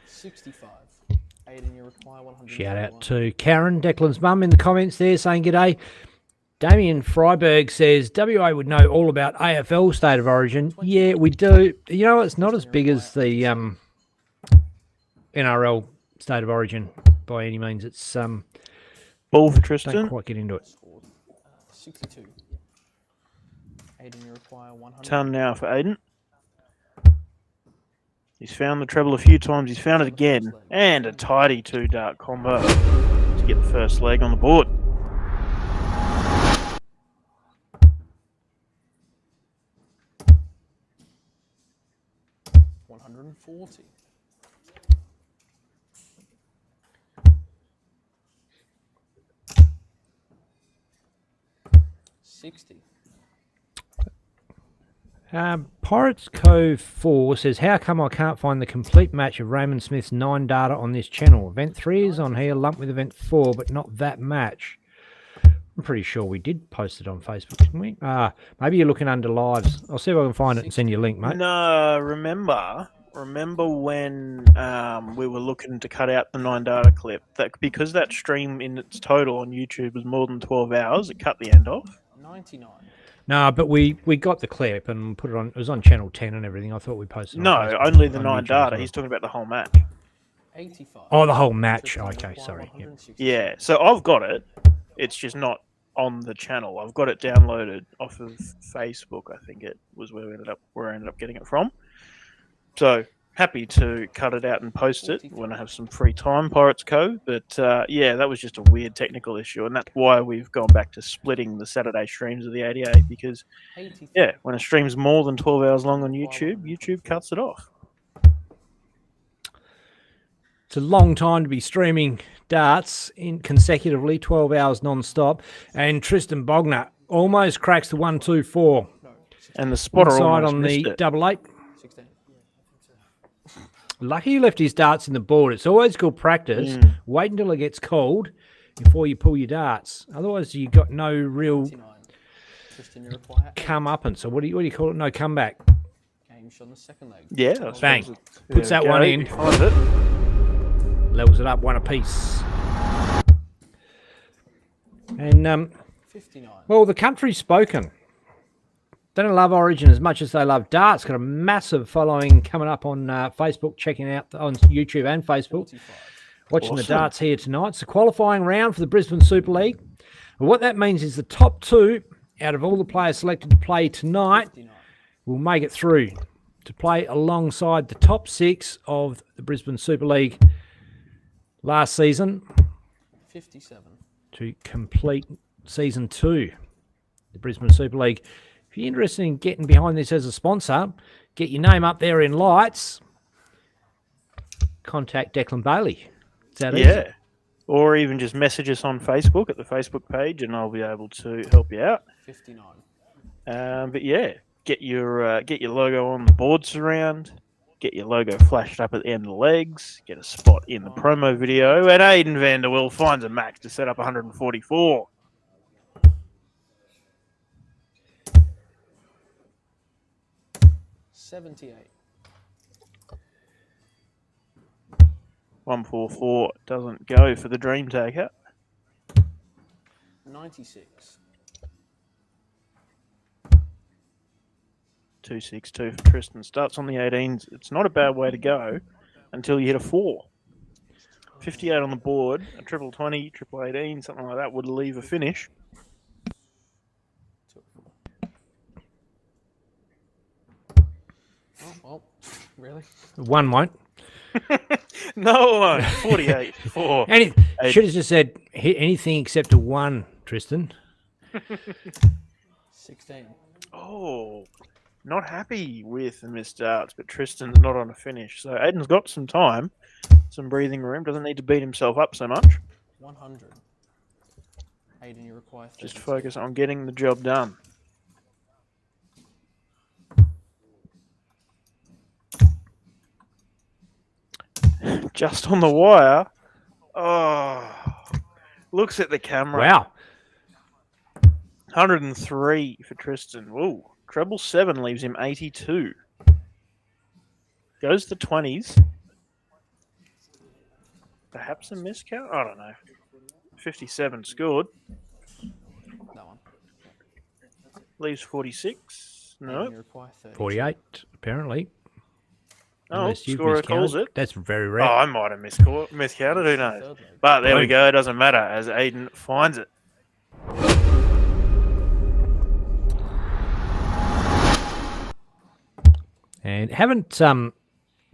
65. Aiden, you require 100. Shout out to Karen, Declan's mum, in the comments there saying g'day. Damien Freiberg says, WA would know all about AFL State of Origin. Yeah, we do. You know, it's not as big as the NRL State of Origin by any means. It's ball for Tristan. Don't quite get into it. 62. Aiden, you require 100. Ton now for Aiden. He's found the treble a few times. He's found it again. And a tidy 2-dart combo to get the first leg on the board. $140. 60. Pirates Cove 4 says, how come I can't find the complete match of Raymond Smith's 9 data on this channel? Event 3 is on here, lumped with Event 4, but not that match. I'm pretty sure we did post it on Facebook, didn't we? Maybe you're looking under lives. I'll see if I can find it and send you a link, mate. No, remember when we were looking to cut out the 9 data clip, that because that stream in its total on YouTube was more than 12 hours, it cut the end off. 99. No, but we got the clip and put it on. It was on Channel 10 and everything. I thought we posted it. No, on Facebook, only the on 9 YouTube data. as well. He's talking about the whole match. 85. Oh, the whole match. Tristan, you Okay, require sorry. Yep. 160. Yeah, so I've got it. It's just not on the channel. I've got it downloaded off of Facebook. I think it was where I ended up getting it from. So happy to cut it out and post it when I have some free time, Pirates Co. But that was just a weird technical issue, and that's why we've gone back to splitting the Saturday streams of the 88, because 83. when a stream's more than 12 hours long on YouTube cuts it off. It's a long time to be streaming darts in consecutively, 12 hours non-stop. And Tristan Bognar almost cracks the 1-2-4. And the spotter Inside almost on missed the it. 8-8. 16. Lucky he left his darts in the board. It's always good practice. Wait until it gets cold before you pull your darts. Otherwise, you've got no real 89. Tristan, you require 8. come up. And so what do you call it? No comeback. Game shot on the second leg. Yeah. Bang. There Puts that we one go. in. Find it. Levels it up one apiece. And, 59. well, the country's spoken. They don't love Origin as much as they love darts. Got a massive following coming up on Facebook, checking out on YouTube and Facebook. 45. Watching the Awesome. darts here tonight. It's a qualifying round for the Brisbane Super League. And what that means is the top 2 out of all the players selected to play tonight 59. will make it through to play alongside the top 6 of the Brisbane Super League last season 57. to complete season 2, the Brisbane Super League. If you're interested in getting behind this as a sponsor, get your name up there in lights. Contact Declan Bailey. It's that easy. Or even just message us on Facebook at the Facebook page, and I'll be able to help you out. 59. But yeah, get your logo on the board surround, get your logo flashed up at the end of the legs, get a spot in the promo video, and Aiden Vanderwill finds a max to set up 144. $78. 144 doesn't go for the Dream Taker. 96. 262 for Tristan. Starts on the 18s. It's not a bad way to go until you hit a 4. 58 on the board, a triple 20, triple 18, something like that would leave a finish. Oh, well, really? One won't. No one. 48 for. Should have just said hit anything except a 1, Tristan. 16. Oh, not happy with the missed starts, but Tristan's not on a finish. So Aiden's got some time, some breathing room. Doesn't need to beat himself up so much. 100. Aiden, you require 32. Just focus on getting the job done. Just on the wire. Oh, looks at the camera. Wow. 103 for Tristan. Whoa. Treble 7 leaves him 82. Goes to 20s. Perhaps a miscount? I don't know. 57 scored. That one. Leaves 46. Aiden, No. you require 30. 48, apparently. Oh, Unless you've scorer calls miscounted. it. That's very Oh, rare. I might have miscounted. Who knows? Third leg. But there we Boom. go. It doesn't matter as Aiden finds it. And haven't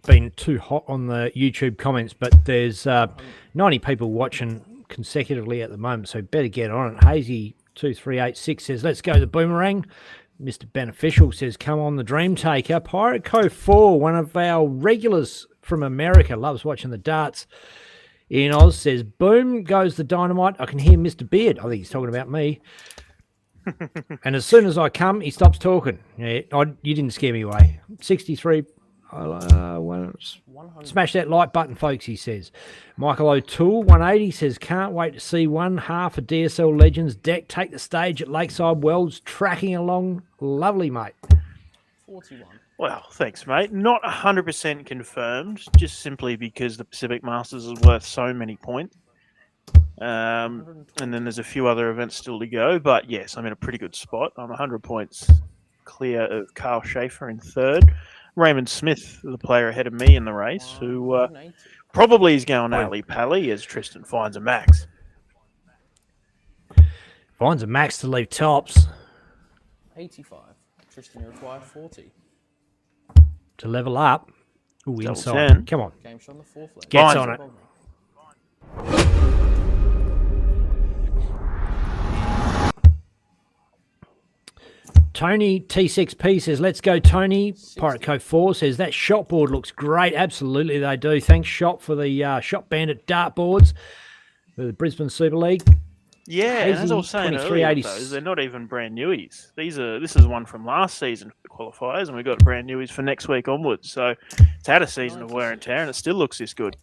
been too hot on the YouTube comments, but there's 90 people watching consecutively at the moment, so better get on it. Hazy2386 says, let's go the boomerang. Mr. Beneficial says, come on the Dream Taker. Pirate Co 4, one of our regulars from America, loves watching the darts in Oz, says, boom goes the dynamite. I can hear Mr. Beard. I think he's talking about me. And as soon as I come, he stops talking. Yeah, you didn't scare me away. 63. Smash that like button, folks, he says. Michael O'Toole, 180, says, can't wait to see one half of DSL Legends deck take the stage at Lakeside Wells, tracking along. Lovely, mate. 41. Well, thanks, mate. Not 100% confirmed, just simply because the Pacific Masters is worth so many points. And then there's a few other events still to go. But yes, I'm in a pretty good spot. I'm 100 points clear of Carl Schaefer in third. Raymond Smith, the player ahead of me in the race, who 180. probably is going alley-pally as Tristan finds a max. Finds a max to leave tops 85. Tristan, you require 40. to level up. Ooh, Double inside. 10. Come on. Game shot on the fourth leg. Gets Finds on it. it. Tony T6P says, let's go, Tony. Pirate Co 4 says, that shot board looks great. Absolutely, they do. Thanks, Shot, for the Shot Bandit dartboards for the Brisbane Super League. Yeah, and as I was saying earlier, 2380. those, they're not even brand newies. This is one from last season for the qualifiers, and we've got brand newies for next week onwards. So it's had a season of wear and tear, and it still looks this good.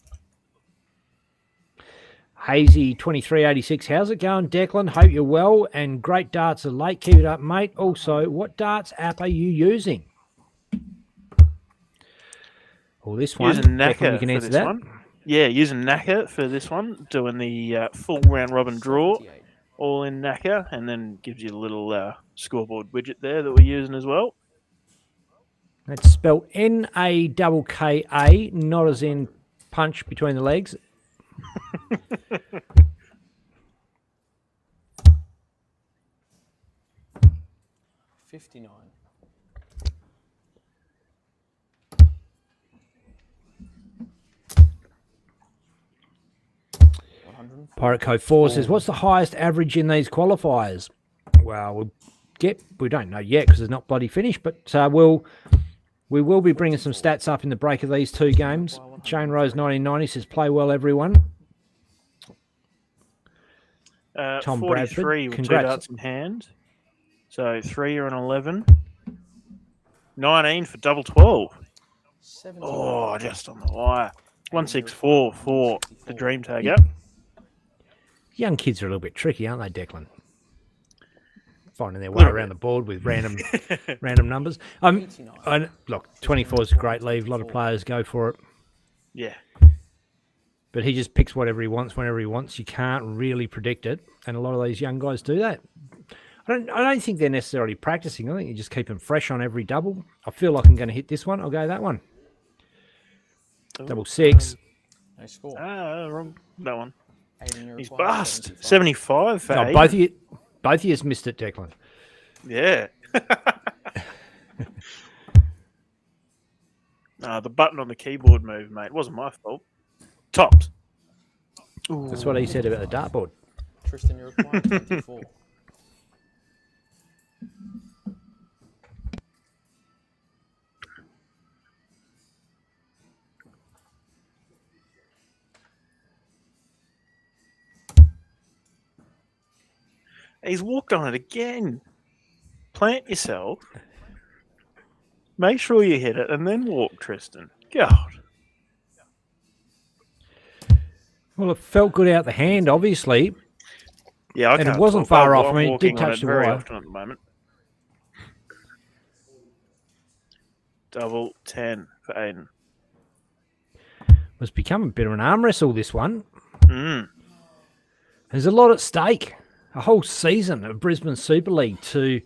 Hazy 2386, how's it going, Declan? Hope you're well, and great darts are late. Keep it up, mate. Also, what darts app are you using? Well, this one. Using Declan, Naka you can for answer this that. one. Yeah, using Naka for this one, doing the full round robin draw, 78. all in Naka, and then gives you a little scoreboard widget there that we're using as well. That's spelled N-A-K-K-A, not as in punch between the legs. 59. 104. Pirate Code 4 says, what's the highest average in these qualifiers? Well, we don't know yet because it's not bloody finished, but we will be bringing some stats up in the break of these two games. Shane Rose 1990 says, play well, everyone. Tom 43 Bradford, with congrats. 2 darts in hand. So 3 are an 11. 19 for double 12. 70. Oh, just on the wire. 164 for the Dream Tagger. Young kids are a little bit tricky, aren't they, Declan? Finding their way Little around bit. the board with random numbers. Look, 24 is a great leave. A lot of players go for it. Yeah. But he just picks whatever he wants whenever he wants. You can't really predict it, and a lot of these young guys do that. I don't think they're necessarily practicing. I think you just keep them fresh on every double. I feel like I'm going to hit this one. I'll go that one. Ooh, Double 6. No score. Wrong. That one. Aiden, He's required bust. 75. 75 for Oh, Aiden. both of you missed it, Declan. Yeah. The button on the keyboard moved, mate. It wasn't my fault. Topped. Ooh. That's what he said about the dartboard. Tristan, you require 24. He's walked on it again. Plant yourself. Make sure you hit it and then walk, Tristan. God. Well, it felt good out the hand, obviously. Yeah, I And it can't wasn't talk. far I'm off. I mean, it did walking on touch the very wire. often at the moment. Double 10 for Aiden. It's become a bit of an arm wrestle, this one. Mm. There's a lot at stake. A whole season of Brisbane Super League to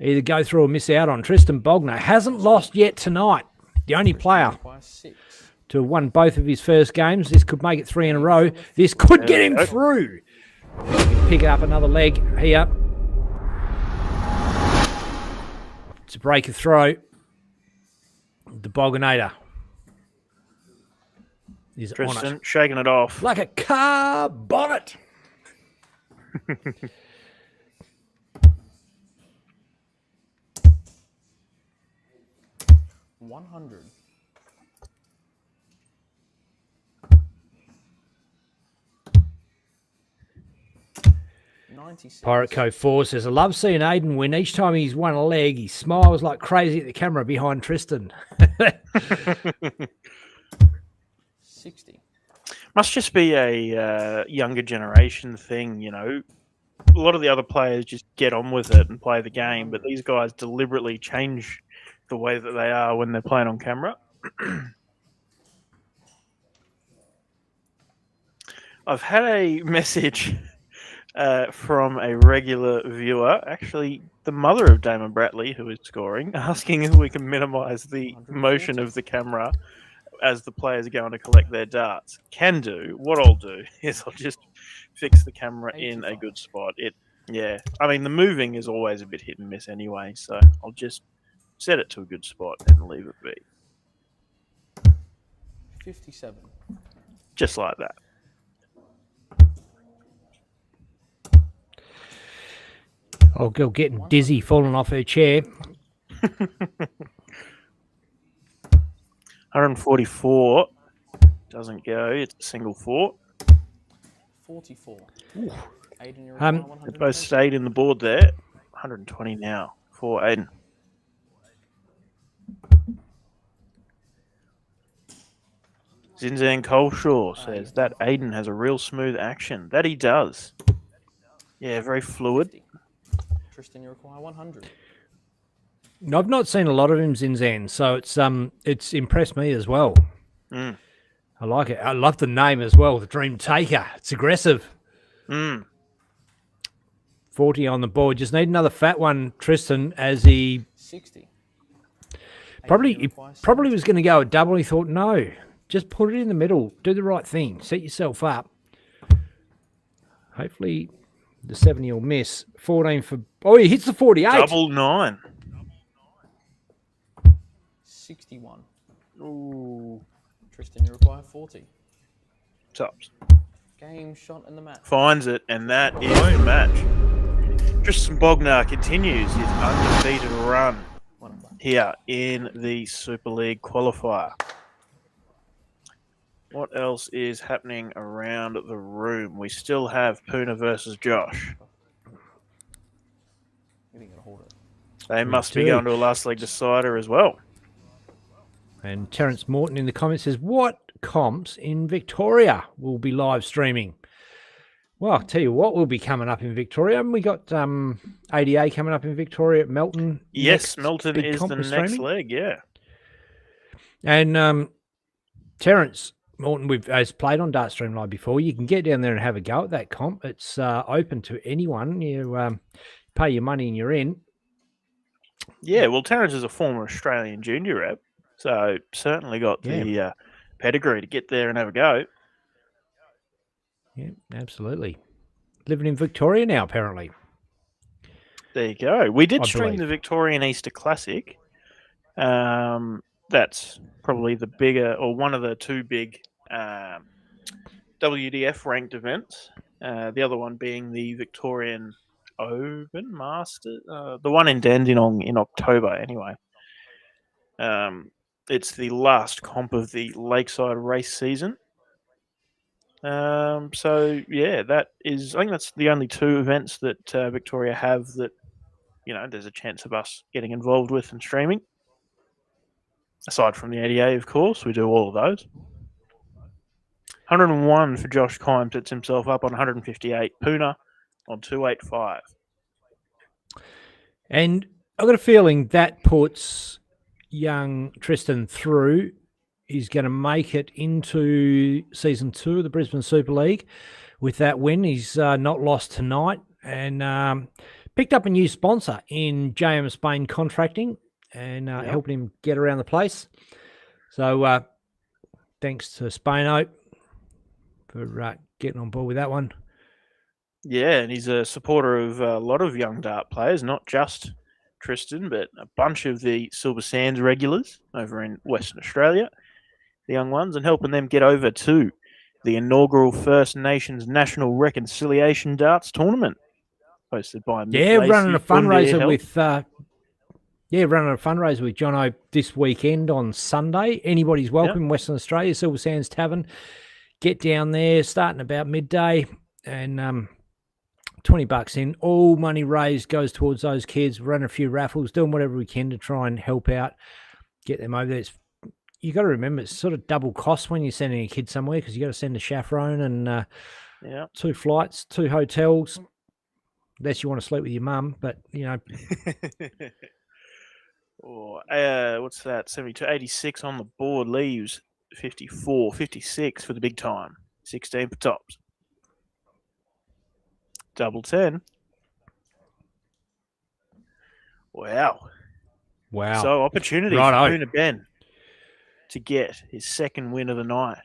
either go through or miss out on. Tristan Bogner hasn't lost yet tonight. The only player Require 6. to have won both of his first games. This could make it 3 in a row. This could get him through. Pick up another leg here. To break a throw. The Boganator is on Tristan it. shaking it off. Like a car bonnet. 100. Pirate Code 4 says, I love seeing Aiden win. Each time he's won a leg, he smiles like crazy at the camera behind Tristan. 60. Must just be a younger generation thing, you know. A lot of the other players just get on with it and play the game, but these guys deliberately change the way that they are when they're playing on camera. I've had a message from a regular viewer, actually the mother of Damon Bratley, who is scoring, asking if we can minimise the motion of the camera as the players are going to collect their darts. Can do. What I'll do is I'll just fix the camera in a good spot. I mean, the moving is always a bit hit and miss anyway, so I'll just set it to a good spot and leave it be. 57. Just like that. Oh, girl getting dizzy, falling off her chair. 144 doesn't go. It's a single 4. 44. Ooh. Aiden, you Um, require They both 120. stayed in the board there. 120 now for Aiden. Zinzan Coleshaw says that Aiden has a real smooth action. That he does. Yeah, very fluid. 50. Tristan, you require 100. I've not seen a lot of him, Zinzan, so it's impressed me as well. Mm. I like it. I love the name as well, the Dream Taker. It's aggressive. Mm. 40 on the board. Just need another fat one, Tristan, as he 60. probably was going to go a double. He thought, no, just put it in the middle. Do the right thing. Set yourself up. Hopefully the 70 will miss. 14 for... Oh, he hits the 48. Double 9. 61. Ooh. Tristan, you require 40. Tops. Game shot in the match. finds it, and that is the match. Tristan Bognar continues his undefeated run here in the Super League qualifier. What else is happening around the room? We still have Puna versus Josh. They must be going to a last leg decider as well. And Terence Morton in the comments says, what comps in Victoria will be live streaming? Well, I'll tell you what will be coming up in Victoria. And we got ADA coming up in Victoria at Melton. Yes, Melton is the next leg, yeah. And Terence Morton has played on Dartstream Live before. You can get down there and have a go at that comp. It's open to anyone. You pay your money and you're in. Yeah, well, Terence is a former Australian junior rep, so certainly got the pedigree to get there and have a go. Yeah, absolutely. Living in Victoria now, apparently. There you go. We did stream the Victorian Easter Classic. That's probably the bigger, or one of the two big WDF ranked events. The other one being the Victorian Open Master, the one in Dandenong in October, anyway. It's the last comp of the Lakeside race season. So yeah, I think that's the only two events that Victoria have that, there's a chance of us getting involved with and streaming. Aside from the ADA, of course, we do all of those. 101 for Josh Kime, sets himself up on 158. Puna on 285. And I've got a feeling that puts young Tristan through. He's going to make it into season 2 of the Brisbane Super League with that win. He's not lost tonight, and picked up a new sponsor in JM Spain Contracting and helping him get around the place. So thanks to Spaino for getting on board with that one. Yeah, and he's a supporter of a lot of young dart players, not just Tristan, but a bunch of the Silver Sands regulars over in Western Australia, the young ones, and helping them get over to the inaugural First Nations National Reconciliation Darts Tournament, hosted by Mick running a fundraiser with running a fundraiser with Jono this weekend on Sunday. Anybody's welcome in Western Australia, Silver Sands Tavern. Get down there, starting about midday, and $20 in. All money raised goes towards those kids. Run a few raffles, doing whatever we can to try and help out, get them over there. You got to remember, it's sort of double cost when you're sending a kid somewhere, because you got to send a chaperone and 2 flights, 2 hotels, unless you want to sleep with your mum. But what's that? 72, 86 on the board leaves 54, 56 for the big time. 16 for tops. Double 10. Wow. So opportunity for Puna Ben to get his second win of the night.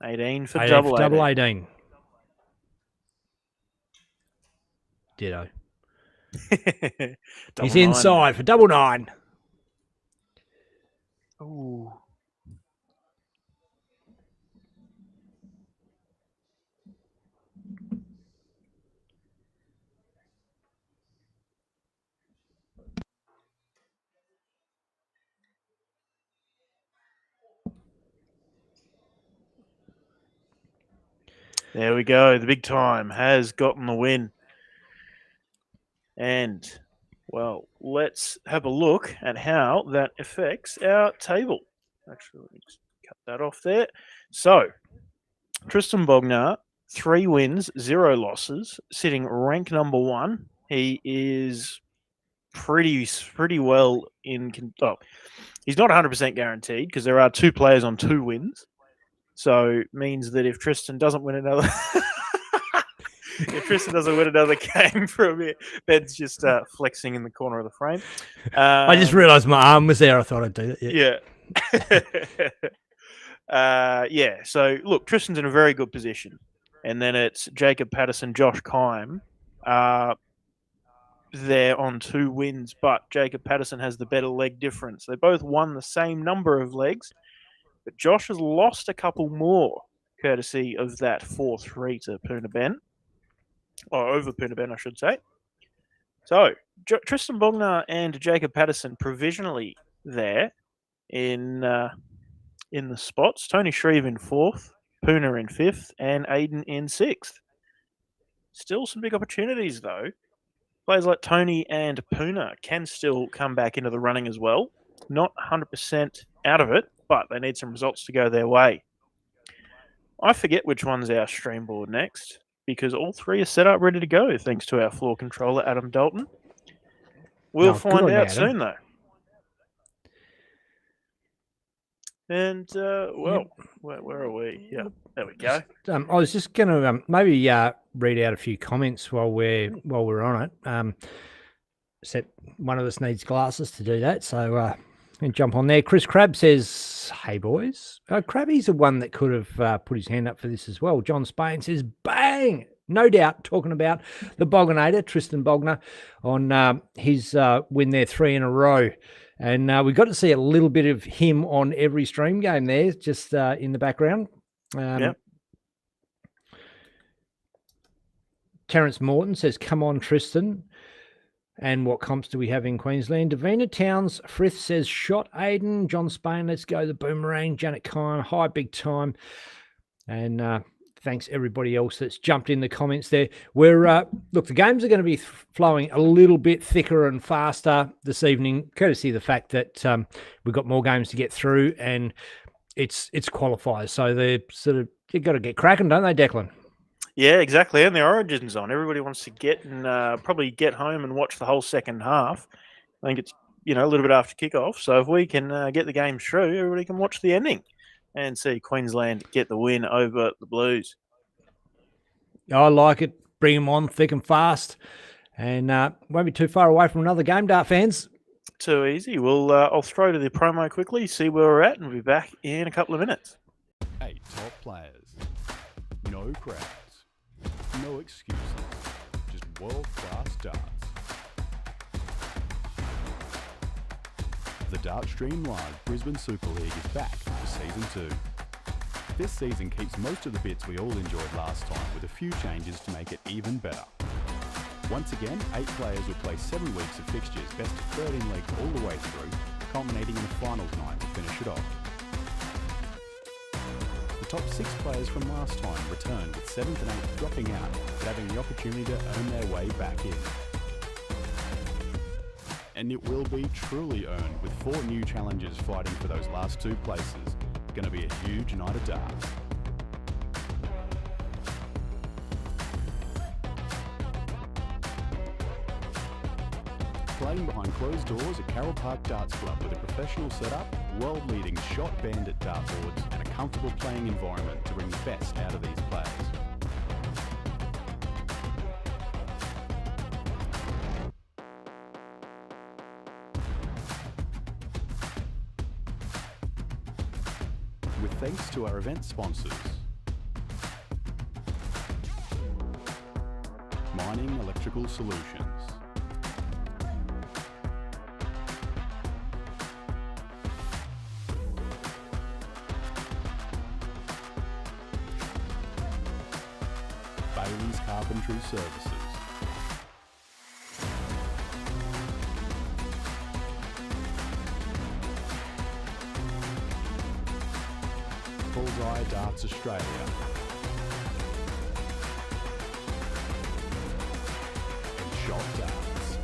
18 for double 18. Ditto. He's inside for double 9. Ooh. There we go. The big time has gotten the win. And, well, let's have a look at how that affects our table. Actually, let me just cut that off there. So, Tristan Bognar, 3 wins, 0 losses, sitting rank number 1. He is pretty well in... he's not 100% guaranteed, because there are 2 players on 2 wins. So means that if Tristan doesn't win another, game from here, Ben's just flexing in the corner of the frame. I just realised my arm was there. I thought I'd do that. Yeah. So look, Tristan's in a very good position, and then it's Jacob Patterson, Josh Kime, there on 2 wins, but Jacob Patterson has the better leg difference. They both won the same number of legs. But Josh has lost a couple more, courtesy of that 4-3 to Puna Ben. Or over Puna Ben, I should say. So, Tristan Bogner and Jacob Patterson provisionally there in the spots. Tony Shreve in 4th, Puna in 5th, and Aiden in 6th. Still some big opportunities, though. Players like Tony and Puna can still come back into the running as well. Not 100% out of it, but they need some results to go their way. I forget which one's our stream board next, because all 3 are set up ready to go, thanks to our floor controller, Adam Dalton. We'll find out soon, though. And, where are we? Yeah, there we go. I was just going to maybe read out a few comments while we're on it. Except one of us needs glasses to do that, so and jump on there. Chris Crabb says, "Hey boys." Crabby's the one that could have put his hand up for this as well. John Spain says, "Bang!" No doubt, talking about the Boganator, Tristan Bogner, on his win there 3 in a row. And we got to see a little bit of him on every stream game there, just in the background. Yep. Terence Morton says, "Come on, Tristan." And what comps do we have in Queensland? Davina Towns Frith says, "Shot Aiden." John Spain, "Let's go the Boomerang." Janet Kine, "Hi, big time." And thanks everybody else that's jumped in the comments there. We're look, the games are going to be flowing a little bit thicker and faster this evening, courtesy of the fact that we've got more games to get through, and it's qualifiers, so they're sort of, you've got to get cracking, don't they, Declan? Yeah, exactly. And the Origin's on. Everybody wants to get and probably get home and watch the whole second half. I think it's a little bit after kickoff. So if we can get the game through, everybody can watch the ending and see Queensland get the win over the Blues. I like it. Bring them on thick and fast, and won't be too far away from another game, Dart fans. Too easy. Well, I'll throw to the promo quickly, see where we're at, and we'll be back in a couple of minutes. 8 top players. No crowds. No excuses. Just world-class darts. The Dartstream Live Brisbane Super League is back for Season 2. This season keeps most of the bits we all enjoyed last time, with a few changes to make it even better. Once again, 8 players will play 7 weeks of fixtures, best of 13 leagues all the way through, culminating in a finals night to finish it off. The top 6 players from last time return, with 7th and 8th dropping out, but having the opportunity to earn their way back in. And it will be truly earned, with 4 new challengers fighting for those last 2 places. Going to be a huge night of darts. Playing behind closed doors at Carroll Park Darts Club with a professional setup, world-leading shot bandit dartboards, and a comfortable playing environment to bring the best out of these players. With thanks to our event sponsors: Mining Electrical Solutions, Bailey's Carpentry Services, Bullseye Darts Australia, and Shot Darts.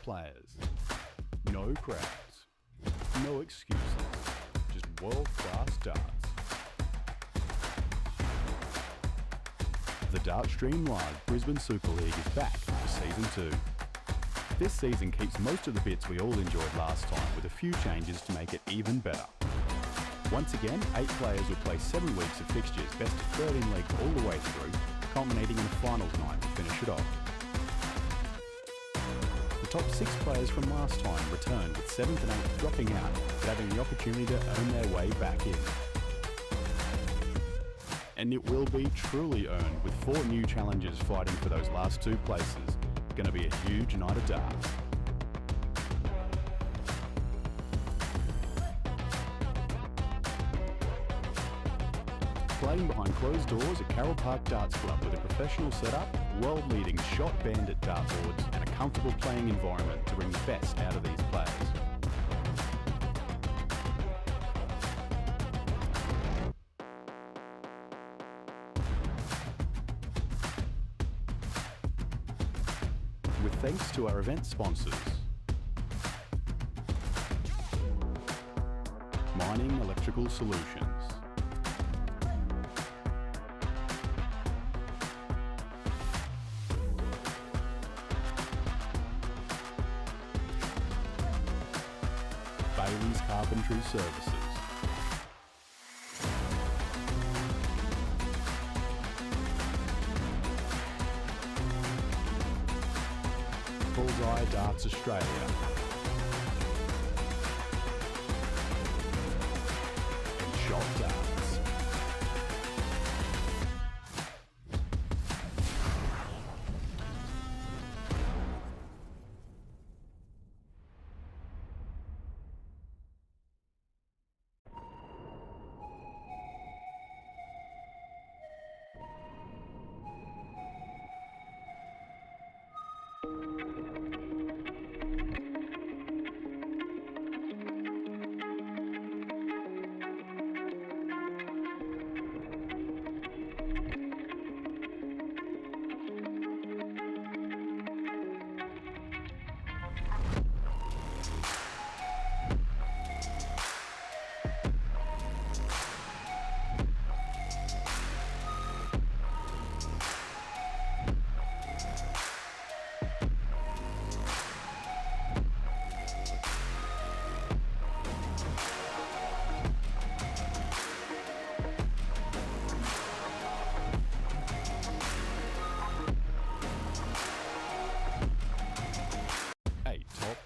players. No crowds. No excuses. Just world-class darts. The Dartstream Live Brisbane Super League is back for Season 2. This season keeps most of the bits we all enjoyed last time with a few changes to make it even better. Once again, 8 players will play 7 weeks of fixtures, best of 13 legs all the way through, culminating in a finals night to finish it off. The top 6 players from last time return, with 7th and 8th dropping out, but having the opportunity to earn their way back in. And it will be truly earned, with 4 new challengers fighting for those last 2 places. Going to be a huge night of darts. Playing behind closed doors at Carroll Park Darts Club with a professional setup, world-leading shot bandit dartboards and a comfortable playing environment to bring the best out of these players. With thanks to our event sponsors: Mining Electrical Solutions, Bailey's Carpentry Services, Bullseye Darts Australia, and Shot Darts.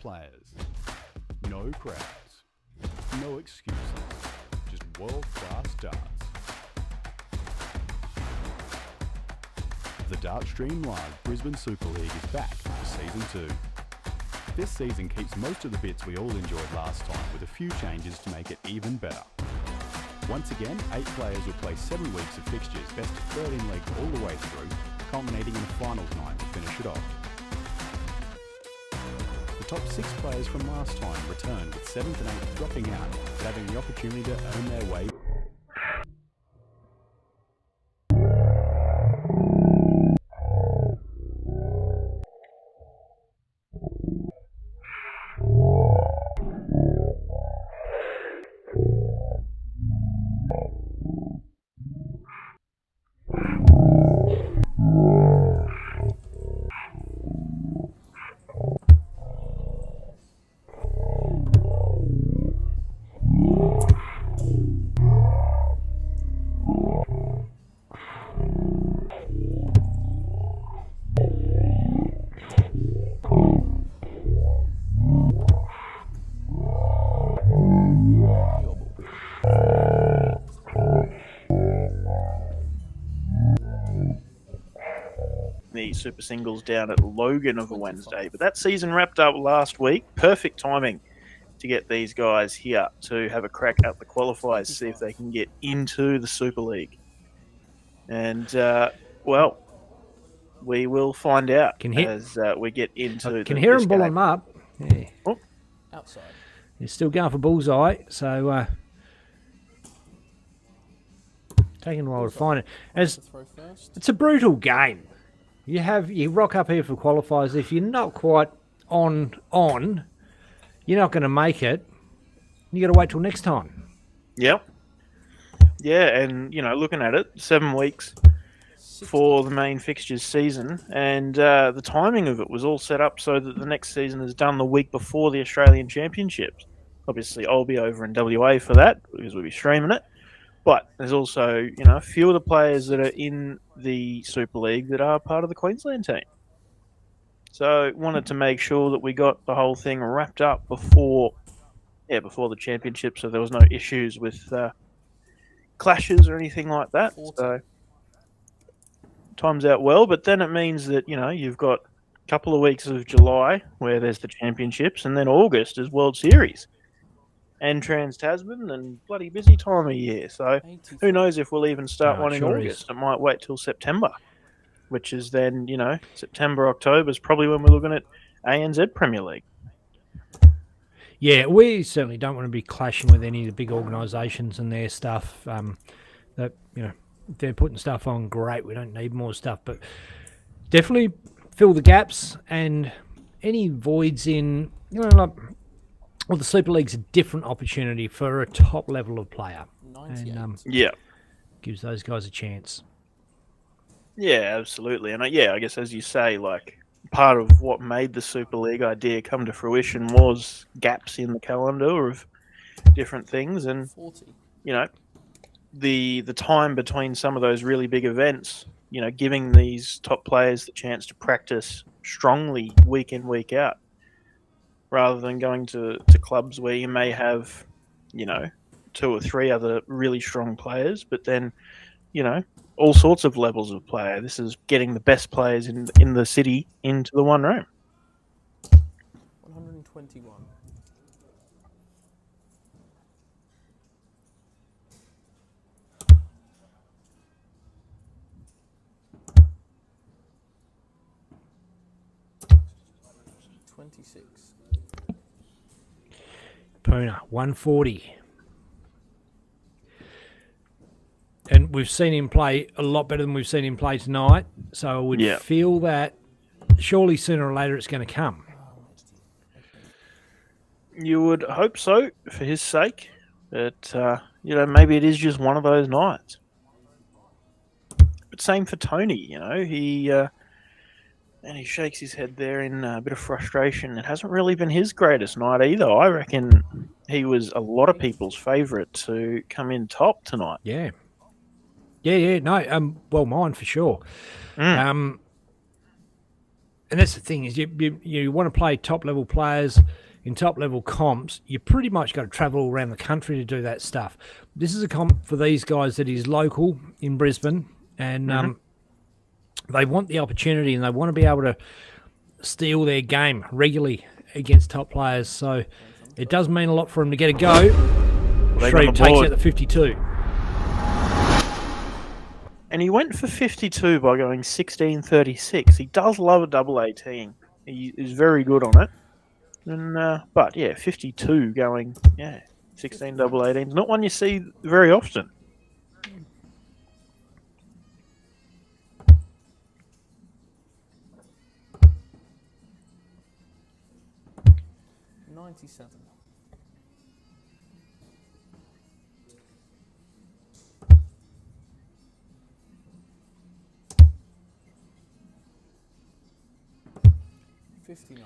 Players. No crowds. No excuses. Just world-class darts. The Dartstream Live Brisbane Super League is back for Season 2. This season keeps most of the bits we all enjoyed last time, with a few changes to make it even better. Once again, 8 players will play 7 weeks of fixtures, best of 13 legs all the way through, culminating in a finals night to finish it off. The top 6 players from last time return, with 7th and 8th dropping out, but having the opportunity to earn their way. The Super Singles down at Logan of a Wednesday. But that season wrapped up last week. Perfect timing to get these guys here to have a crack at the qualifiers, see if they can get into the Super League. And, well, we will find out as we get into can hear them bulling them up. Yeah. Oh. Outside. They're still going for bullseye, so taking a while to find it. It's a brutal game. You rock up here for qualifiers. If you're not quite on, you're not going to make it. You got to wait till next time. Yep. Yeah, and looking at it, 7 weeks for the main fixtures season, and the timing of it was all set up so that the next season is done the week before the Australian Championships. Obviously, I'll be over in WA for that because we'll be streaming it. But there's also, a few of the players that are in the Super League that are part of the Queensland team. So wanted to make sure that we got the whole thing wrapped up before the championship, so there was no issues with clashes or anything like that. So times out well, but then it means that you've got a couple of weeks of July where there's the championships, and then August is World Series and Trans-Tasman, and bloody busy time of year. So who knows if we'll even start one in August. It might wait till September, which is then, September, October is probably when we're looking at ANZ Premier League. Yeah, we certainly don't want to be clashing with any of the big organisations and their stuff. That if they're putting stuff on, great. We don't need more stuff, but definitely fill the gaps and any voids in. The Super League's a different opportunity for a top level of player, and gives those guys a chance. Yeah, absolutely, and I guess as you say, part of what made the Super League idea come to fruition was gaps in the calendar of different things, and the time between some of those really big events, giving these top players the chance to practice strongly week in, week out, rather than going to clubs where you may have 2 or 3 other really strong players, but then all sorts of levels of player. This is getting the best players in the city into the one room. 121. Puna, 140. And we've seen him play a lot better than we've seen him play tonight. So I would feel that surely sooner or later it's going to come. You would hope so for his sake. But, maybe it is just one of those nights. But same for Tony, he shakes his head there in a bit of frustration. It hasn't really been his greatest night either. I reckon he was a lot of people's favourite to come in top tonight. Yeah. No, well, mine for sure. And that's the thing is you want to play top level players in top level comps. You pretty much got to travel around the country to do that stuff. This is a comp for these guys that is local in Brisbane, and they want the opportunity and they want to be able to steal their game regularly against top players. So it does mean a lot for them to get a go. Shreve takes out the 52. And he went for 52 by going 16.36. He does love a double 18. He is very good on it. And 52 going, 16 double 18s. Not one you see very often. $97. $59.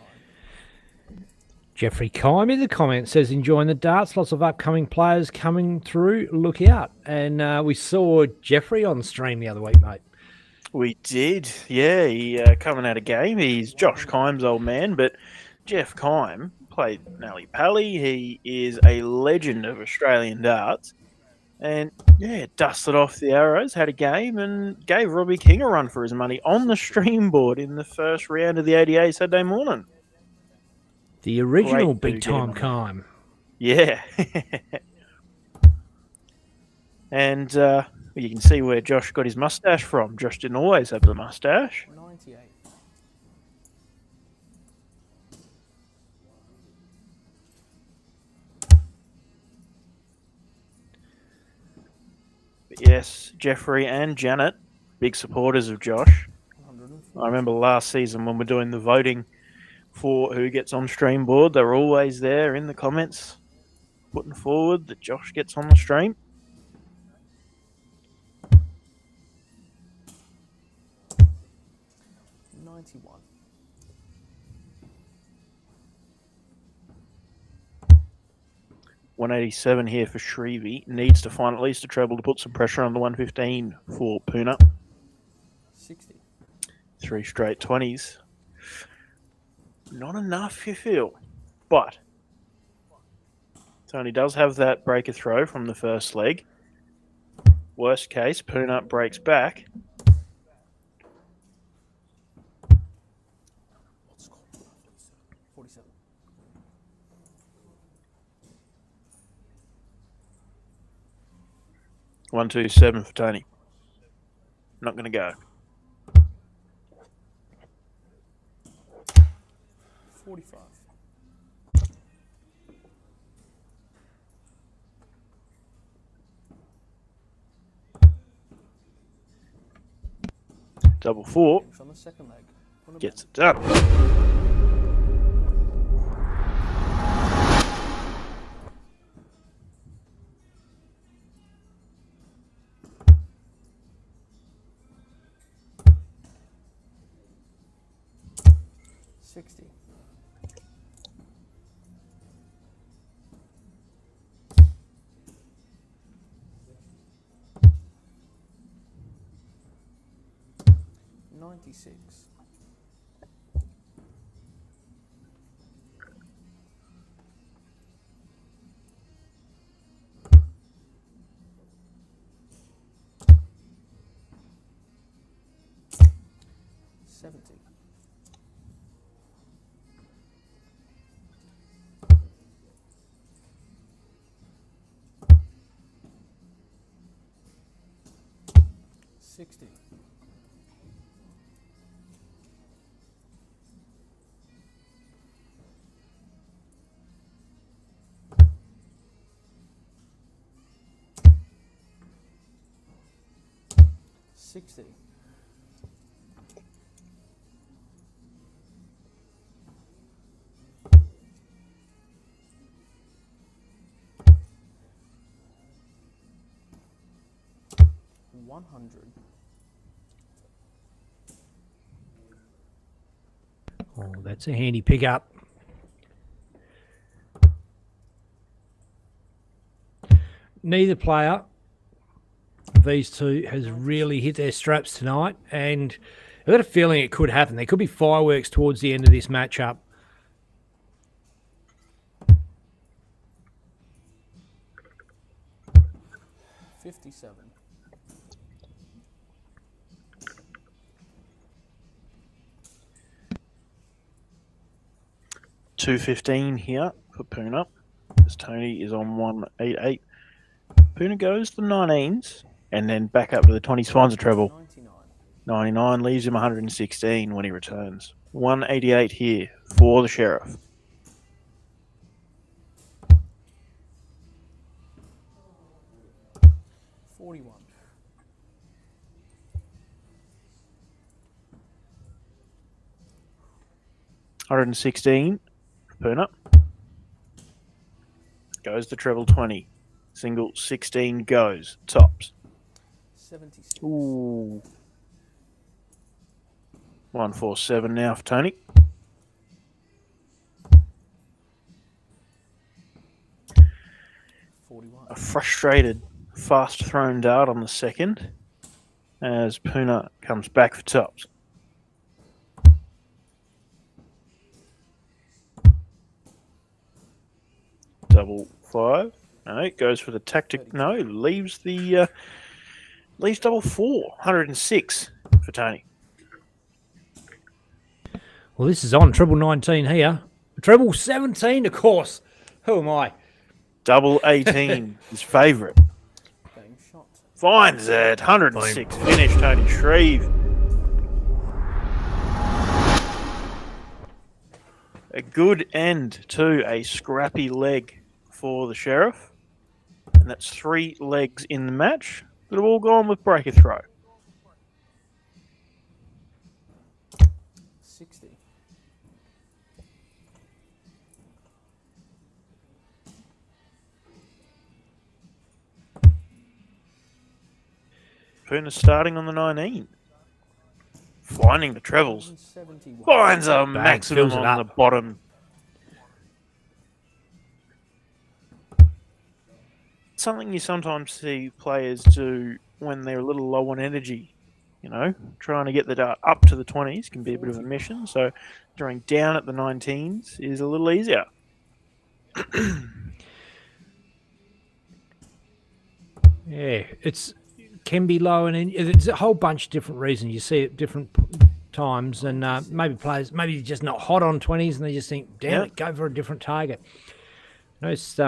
Jeffrey Kime in the comments says, enjoying the darts, lots of upcoming players coming through, look out. And we saw Jeffrey on stream the other week, mate. We did, yeah. He coming out of game. He's Josh Kime's old man, but Jeff Kime played Nally Pally. He is a legend of Australian darts. And, dusted off the arrows, had a game, and gave Robbie King a run for his money on the stream board in the first round of the ADA Saturday morning. The original big-time Kime. Yeah. And you can see where Josh got his mustache from. Josh didn't always have the mustache. 98. But yes, Jeffrey and Janet, big supporters of Josh. 104. I remember last season when we're doing the voting for who gets on stream board. They're always there in the comments, putting forward that Josh gets on the stream. $91. 187 here for Shrevey. Needs to find at least a treble to put some pressure on the 115 for Puna. 60. 3 straight 20s. Not enough, you feel. But Tony does have that breaker throw from the first leg. Worst case, Puna breaks back. What's score? 47. 127 for Tony. Not going to go. 45. Double 4 Finish on the second leg. Puna gets it done. Ben. 60. 96. 70. 60. 60. 100. Oh, that's a handy pickup. Neither player of these two has really hit their straps tonight, and I've got a feeling it could happen. There could be fireworks towards the end of this matchup. $57. 215 here for Puna, as Tony is on 188. Puna goes the 19s and then back up to the 20s, finds a treble. 99. 99 leaves him 116 when he returns. 188 here for the Sheriff. $41. 116 for Puna. Goes the treble 20. Single 16 goes. Tops. 76. Ooh. 147 now for Tony. A frustrated, fast thrown dart on the second as Puna comes back for tops. Double 5. No, it goes for the tactic. No, leaves the leaves double 4. 106 for Tony. Well, this is on treble 19 here. Treble 17, of course. Who am I? Double 18, his favourite. Game shot. Finds it. 106. Finish, Tony Shreve. A good end to a scrappy leg for the Sheriff. And that's 3 legs in the match that have all gone with breaker throw. 60. Poona's starting on the 19. Finding the trebles. 171. Finds a maximum fills it on up. the bottom. Something you sometimes see players do when they're a little low on energy. You know, trying to get the dart up to the 20s can be a bit of a mission. So drawing down at the 19s is a little easier. Yeah, can be low, and there's a whole bunch of different reasons. You see it at different times, and maybe players, maybe they're just not hot on 20s, and they just think, damn it, go for a different target. Notice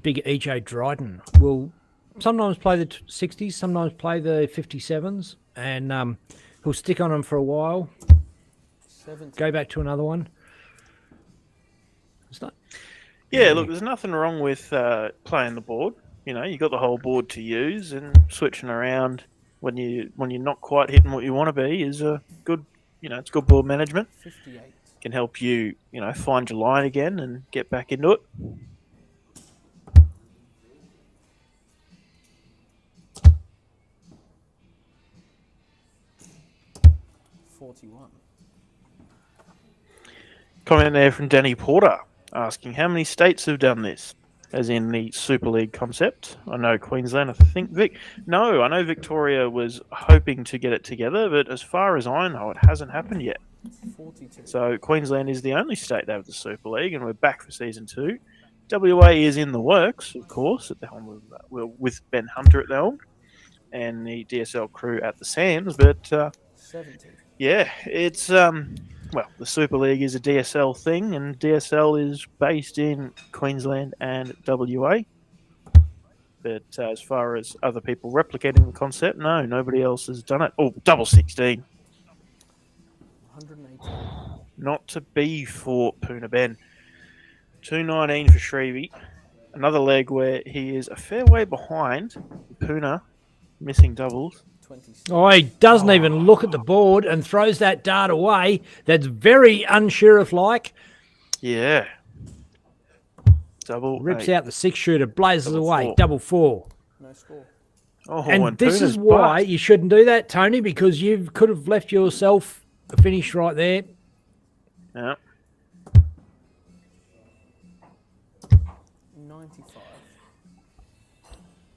big EJ Dryden will sometimes play the 60s, sometimes play the 57s, and he'll stick on them for a while, 70. go back to another one. It's not. Yeah, look, there's nothing wrong with playing the board. You know, you got the whole board to use, and switching around when you're not quite hitting what you want to be is a good. You know, it's good board management. 58. Can help you, you know, find your line again and get back into it. Comment there from Danny Porter asking how many states have done this, as in the Super League concept. I know Queensland, I think I know Victoria was hoping to get it together, but as far as I know, it hasn't happened yet. 42. So Queensland is the only state that have the Super League, and we're back for season 2. WA is in the works, of course, at the helm of, with Ben Hunter at the helm and the DSL crew at the Sands, but 70. yeah, it's well, the Super League is a DSL thing, and DSL is based in Queensland and WA. But as far as other people replicating the concept, no, nobody else has done it. Oh, double 16. 180. Not to be for Poona Ben. 219 for Shrevey. Another leg where he is a fair way behind Poona, missing doubles. 26. Oh, he doesn't even look at the board and throws that dart away. That's very un-sheriff-like. Yeah. Double Rips 8. out the 6-shooter, blazes Double away, 4. double 4. No score. Oh, And this Poona's is why bust. you shouldn't do that, Tony, because you could have left yourself a finish right there. Yeah. 95.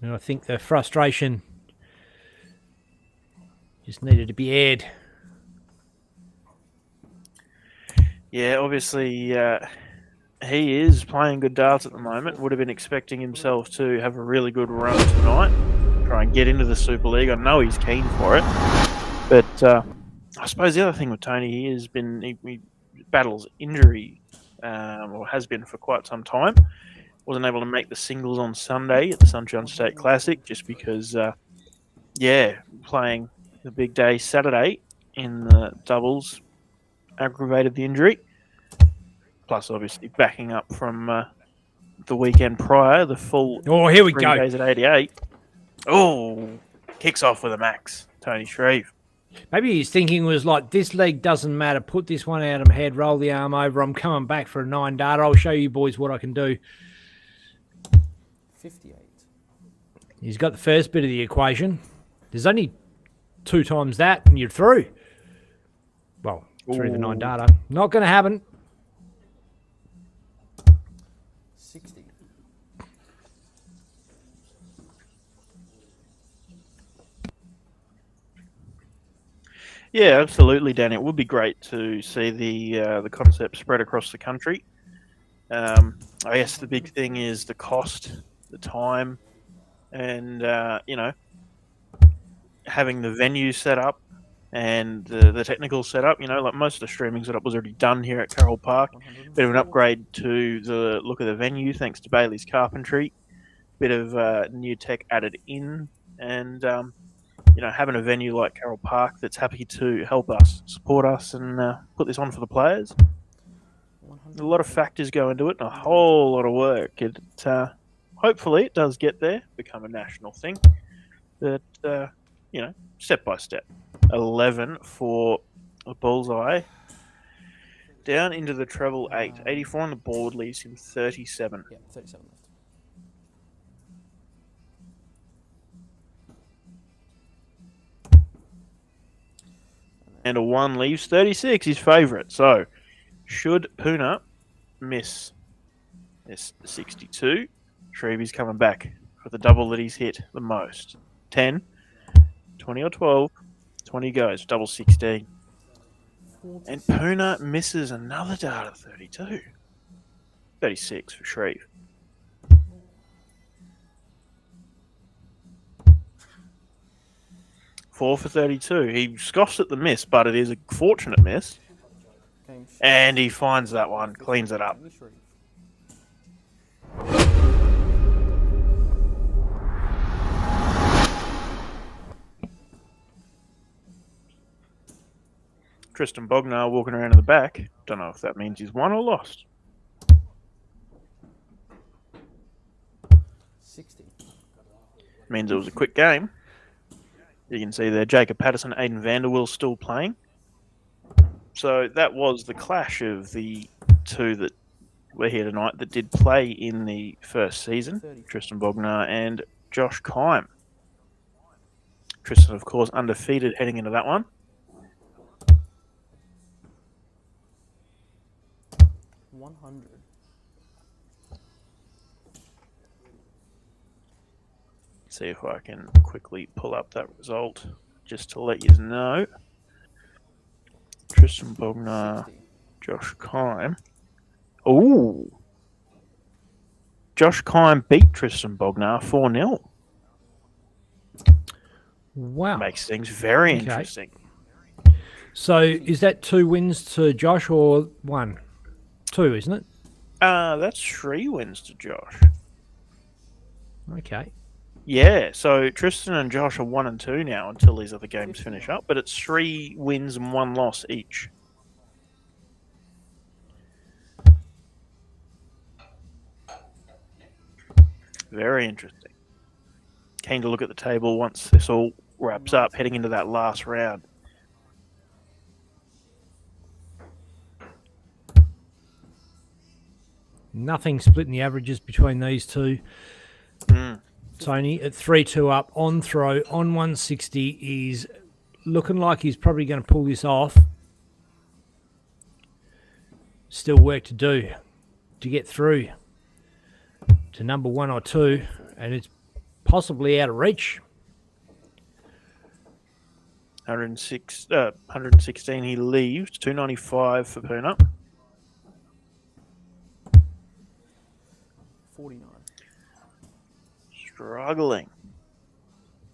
And I think the frustration just needed to be aired. Yeah, obviously he is playing good darts at the moment. Would have been expecting himself to have a really good run tonight. Try and get into the Super League. I know he's keen for it. But I suppose the other thing with Tony, he battles injury, or has been for quite some time. Wasn't able to make the singles on Sunday at the Sunshine State Classic just because, playing the big day Saturday in the doubles aggravated the injury. Plus, obviously, backing up from the weekend prior, the full Oh, here we 3 go. days at 88. Oh, kicks off with a max, Tony Shreve. Maybe his thinking was like, this leg doesn't matter. Put this one out of my head, roll the arm over. I'm coming back for a 9 dart. I'll show you boys what I can do. 58. He's got the first bit of the equation. There's only 2 times that and you're through. Well, through the 9 data. Not going to happen. 60. Yeah, absolutely, Dan. It would be great to see the concept spread across the country. I guess the big thing is the cost, the time, and having the venue set up and the technical setup. You know, like most of the streaming setup was already done here at Carroll Park. Bit of an upgrade to the look of the venue, thanks to Bailey's Carpentry. Bit of new tech added in, and having a venue like Carroll Park that's happy to help us, support us, and put this on for the players. A lot of factors go into it, and a whole lot of work. Hopefully, it does get there, become a national thing. But step by step. 11 for a bullseye. Down into the treble 8. 84 on the board leaves him 37. Yeah, 37 left. And a 1 leaves 36, his favourite. So, should Poona miss this 62, Shreevy's coming back for the double that he's hit the most. 10, 20 or 12, 20 goes, double 16. And Poona misses another dart at 32. 36 for Shreve. Four for 32. He scoffs at the miss, but it is a fortunate miss. And he finds that one, cleans it up. Tristan Bognar walking around in the back. Don't know if that means he's won or lost. 60. Means it was a quick game. You can see there Jacob Patterson, Aiden Vanderwill still playing. So that was the clash of the two that were here tonight that did play in the first season. Tristan Bognar and Josh Kime. Tristan, of course, undefeated heading into that one. 100. See if I can quickly pull up that result just to let you know. Tristan Bognar, 60. Josh Kime. Ooh. Josh Kime beat Tristan Bognar 4-0. Wow. Makes things very Okay. interesting. So is that 2 wins to Josh or 1? 2, isn't it? That's 3 wins to Josh. Okay. Yeah, so Tristan and Josh are 1 and 2 now until these other games finish up, but it's 3 wins and 1 loss each. Very interesting. Keen to look at the table once this all wraps up, heading into that last round. Nothing splitting the averages between these two. Mm. Tony at 3-2 up on throw on 160 is looking like he's probably going to pull this off. Still work to do to get through to number 1 or 2, and it's possibly out of reach. 116 he leaves, 295 for Poona. 49. Struggling.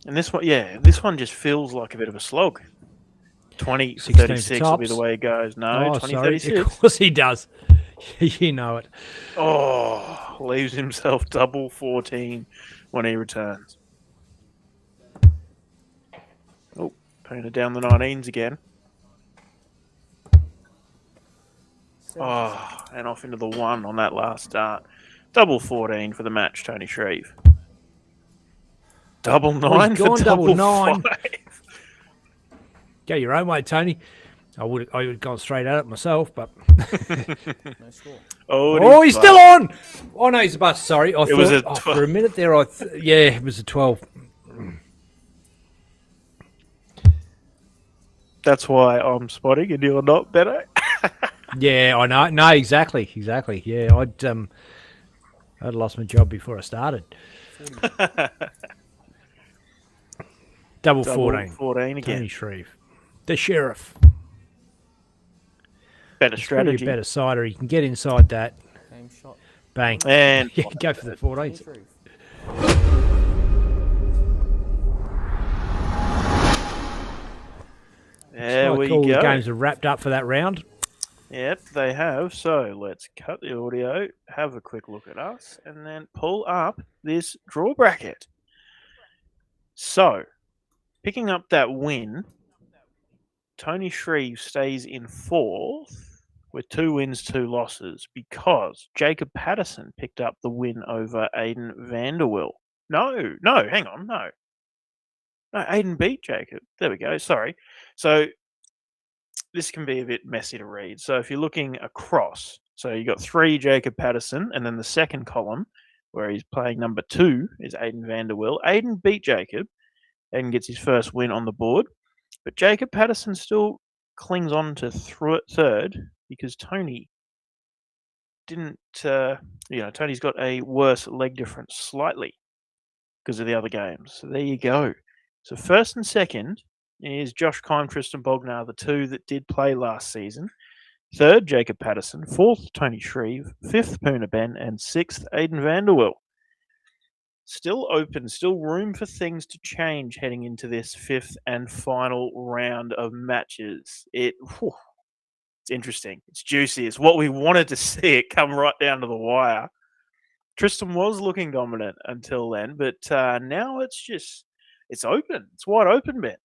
And this one, yeah, this one just feels like a bit of a slog. 20 16 for 36 will be the tops. way it goes. No, 20 sorry. 36. Of course he does. You know it. Oh, leaves himself double 14 when he returns. Oh, Poona down the 19s again. Oh, and off into the 1 on that last start. Double 14 for the match, Tony Shreve. Double 9 he's for gone double double 9. 5. Go your own way, Tony. I would have gone straight at it myself, but No score. oh, he's still on. Oh no, he's a bust. Sorry, I It was thought a for a minute there. Yeah, it was a 12. That's why I'm spotting and you're not better. Yeah, I know. No, exactly. Yeah, I'd lost my job before I started. Double 14. 14 again. Tony Shreve, the sheriff. Better It's probably strategy. a better cider. You can get inside that. Game shot. Bang. And Yeah, go for the 14. Shreve. there Like we all the go. games are wrapped up for that round. Yep, they have. So let's cut the audio, have a quick look at us, and then pull up this draw bracket. So, picking up that win, Tony Shreve stays in 4th with 2 wins, 2 losses, because Jacob Patterson picked up the win over Aiden Vanderwill. No, hang on, no. No, Aiden beat Jacob. There we go, sorry. So, this can be a bit messy to read. So if you're looking across, so you got 3 Jacob Patterson, and then the second column where he's playing number 2 is Aiden Vanderwill. Aiden beat Jacob and gets his first win on the board, but Jacob Patterson still clings on to third because Tony didn't. Tony's got a worse leg difference slightly because of the other games. So there you go. So first and second is Josh Kime, Tristan Bognar, the two that did play last season. Third, Jacob Patterson. Fourth, Tony Shreve. Fifth, Poona Ben. And sixth, Aidan Vanderwill. Still open, still room for things to change heading into this fifth and final round of matches. It's interesting. It's juicy. It's what we wanted to see it come right down to the wire. Tristan was looking dominant until then, but now it's open. It's wide open, Ben.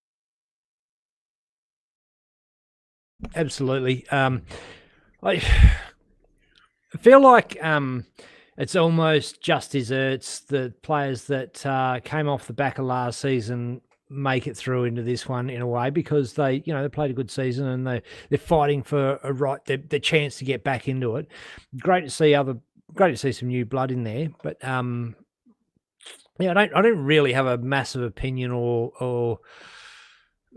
Absolutely. I feel like it's almost just desserts. The players that came off the back of last season make it through into this one in a way because they played a good season and they're fighting for the chance to get back into it. Great to see some new blood in there, but I don't really have a massive opinion or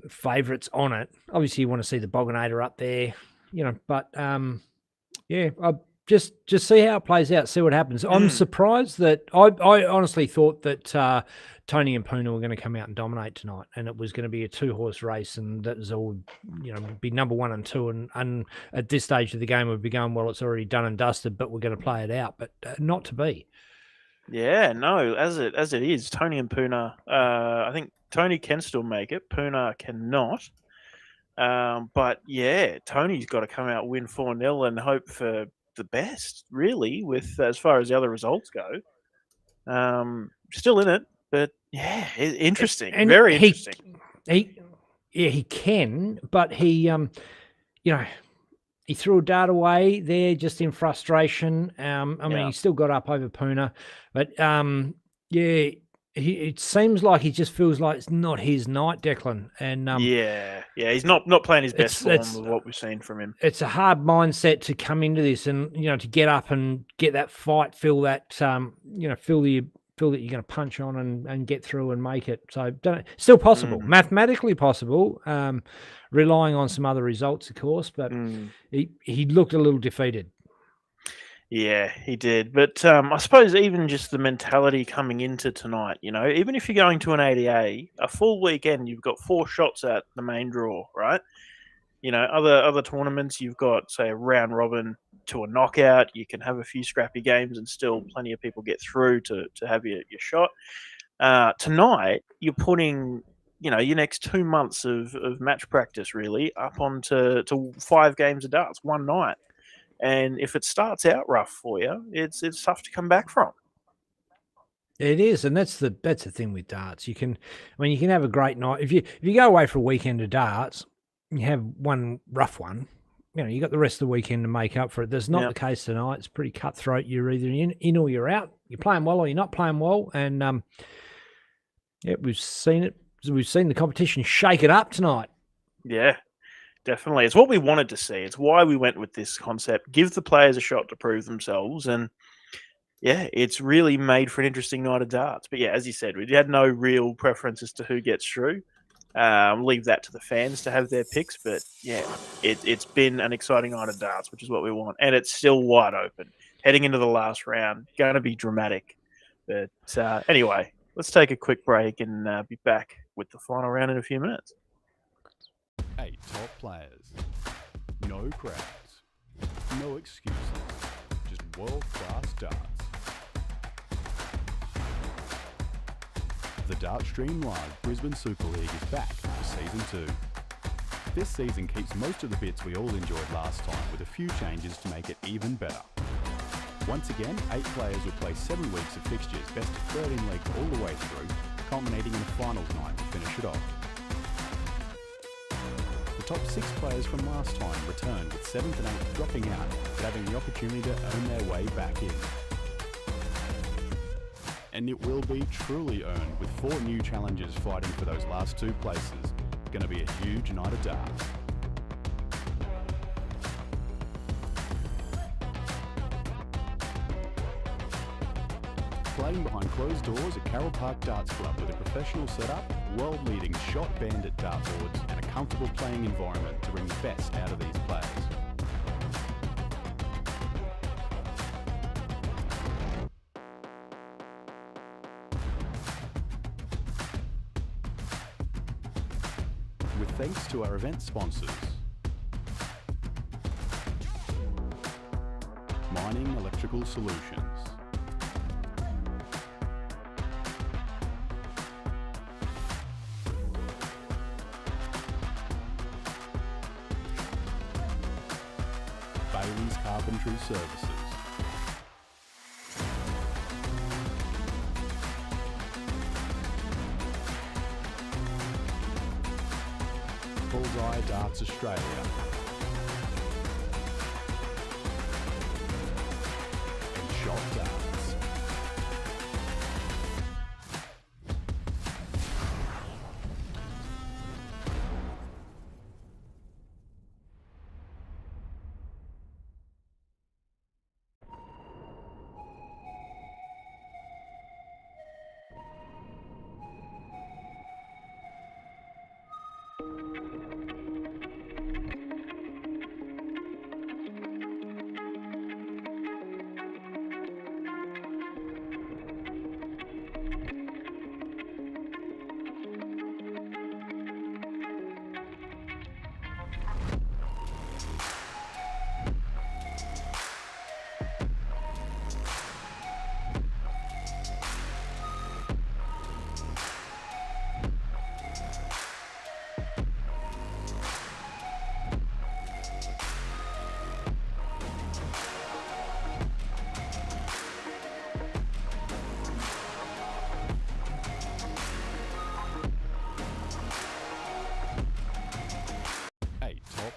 favourites on it. Obviously, you want to see the Boganator up there, but I'll just see how it plays out, see what happens. I'm surprised that I honestly thought that Tony and Poona were going to come out and dominate tonight, and it was going to be a 2-horse race, and that was all be number 1 and 2, and at this stage of the game we'd be going, well, it's already done and dusted, but we're going to play it out, but not to be. Yeah, no, as it is, Tony and Poona. I think Tony can still make it. Poona cannot. But yeah, Tony's got to come out, win 4-0, and hope for the best, really, with as far as the other results go. Still in it, but yeah, interesting. And very interesting. He can, but he threw a dart away there just in frustration. He still got up over Poona, but it seems like he just feels like it's not his night, Declan. And he's not playing his best form of what we've seen from him. It's a hard mindset to come into this and to get up and get that fight, feel that feel that you're going to punch on and get through and make it. So still possible, mathematically possible, relying on some other results, of course, but he looked a little defeated. Yeah, he did. But I suppose even just the mentality coming into tonight, even if you're going to an ADA, a full weekend, you've got 4 shots at the main draw, right? Other tournaments, you've got, say, a round robin to a knockout. You can have a few scrappy games and still plenty of people get through to have your shot. Tonight, you're putting, your next 2 months of match practice, really, up onto 5 games of darts, one night. And if it starts out rough for you, it's tough to come back from. It is, and that's the thing with darts. You can have a great night if you go away for a weekend of darts. You have one rough one. You got the rest of the weekend to make up for it. That's not the case tonight. It's pretty cutthroat. You're either in or you're out. You're playing well or you're not playing well. And we've seen it. We've seen the competition shake it up tonight. Yeah. Definitely. It's what we wanted to see. It's why we went with this concept. Give the players a shot to prove themselves. And, it's really made for an interesting night of darts. But, as you said, we had no real preference as to who gets through. Leave that to the fans to have their picks. But, it's been an exciting night of darts, which is what we want. And it's still wide open. Heading into the last round, going to be dramatic. But, anyway, let's take a quick break and be back with the final round in a few minutes. 8 top players. No crowds. No excuses. Just world-class darts. The Dartstream Live Brisbane Super League is back for Season 2. This season keeps most of the bits we all enjoyed last time with a few changes to make it even better. Once again, 8 players will play 7 weeks of fixtures, best of 13 legs all the way through, culminating in a finals night to finish it off. The top 6 players from last time return, with 7th and 8th dropping out, but having the opportunity to earn their way back in. And it will be truly earned, with 4 new challengers fighting for those last 2 places. Going to be a huge night of darts. Playing behind closed doors at Carroll Park Darts Club with a professional setup, world-leading shot bandit dartboards and a comfortable playing environment to bring the best out of these players. With thanks to our event sponsors, Mining Electrical Solutions, Bailey's Carpentry Services, Bullseye Darts Australia, and Shot Darts.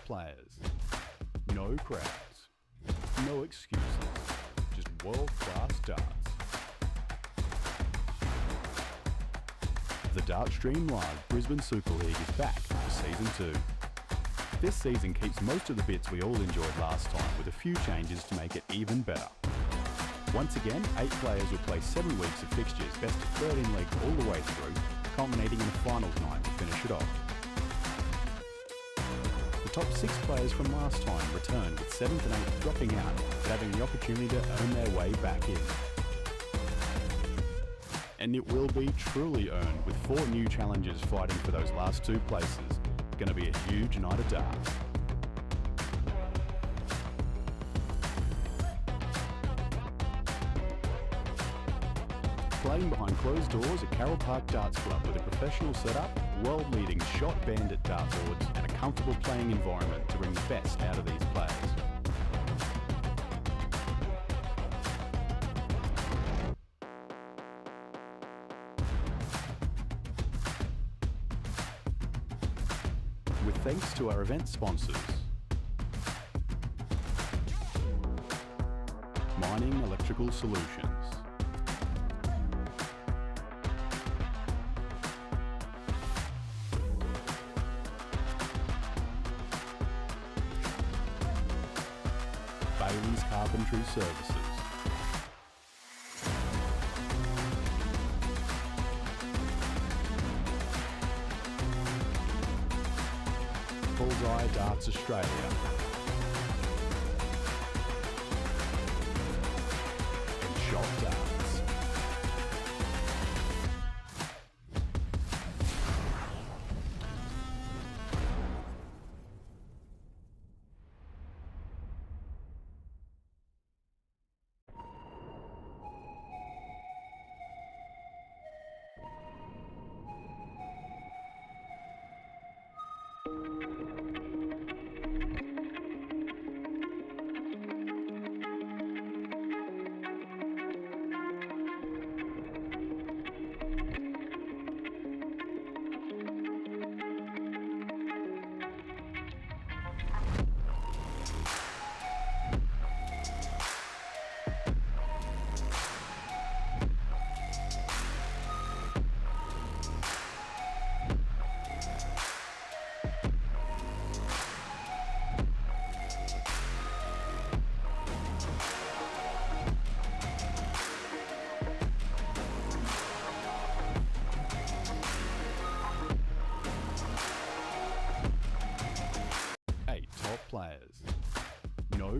Players. No crowds. No excuses. Just world-class darts. The Dartstream Live Brisbane Super League is back for Season 2. This season keeps most of the bits we all enjoyed last time with a few changes to make it even better. Once again, 8 players will play 7 weeks of fixtures, best of 13 leagues all the way through, culminating in a finals night to finish it off. The top 6 players from last time returned, with 7th and 8th dropping out, but having the opportunity to earn their way back in. And it will be truly earned, with 4 new challengers fighting for those last 2 places. Going to be a huge night of darts. Playing behind closed doors at Carroll Park Darts Club with a professional setup, world-leading shot bandit dartboards and a comfortable playing environment to bring the best out of these players. With thanks to our event sponsors, Mining Electrical Solutions, Bailey's Carpentry Services, Bullseye Darts Australia, and Shot Darts.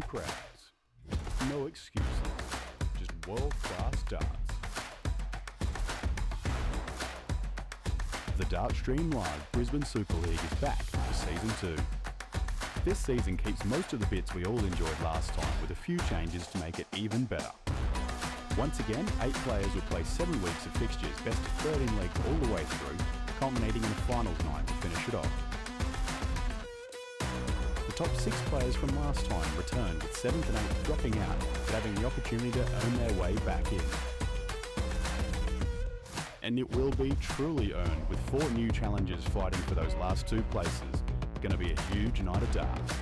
crowds. No excuses, just world-class darts. The Dartstream Live Brisbane Super League is back for Season 2. This season keeps most of the bits we all enjoyed last time with a few changes to make it even better. Once again, 8 players will play 7 weeks of fixtures, best of 13 leagues all the way through, culminating in a finals night to finish it off. The top 6 players from last time return, with 7th and 8th dropping out, but having the opportunity to earn their way back in. And it will be truly earned, with 4 new challengers fighting for those last 2 places. Going to be a huge night of darts.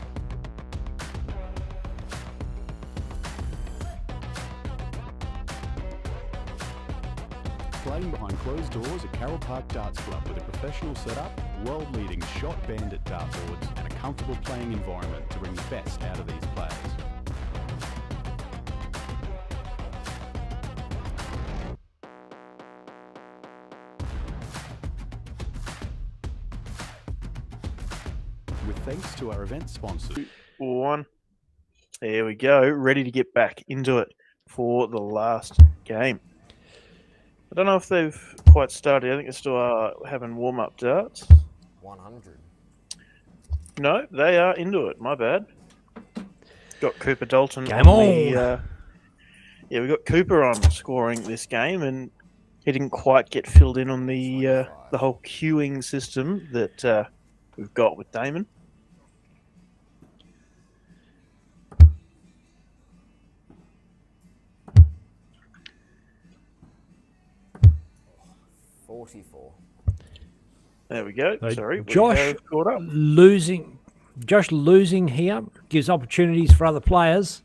Playing behind closed doors at Carroll Park Darts Club with a professional setup, world-leading shot bandit dartboards and a comfortable playing environment to bring the best out of these players. With thanks to our event sponsors. 1. There we go. Ready to get back into it for the last game. I don't know if they've quite started. I think they're still having warm-up darts. 100. No, they are into it. My bad. Got Cooper Dalton. Game on. Yeah, we got Cooper on scoring this game, and he didn't quite get filled in on the whole queuing system that we've got with Damon. There we go. So Sorry, we Josh have caught up. Josh losing here gives opportunities for other players.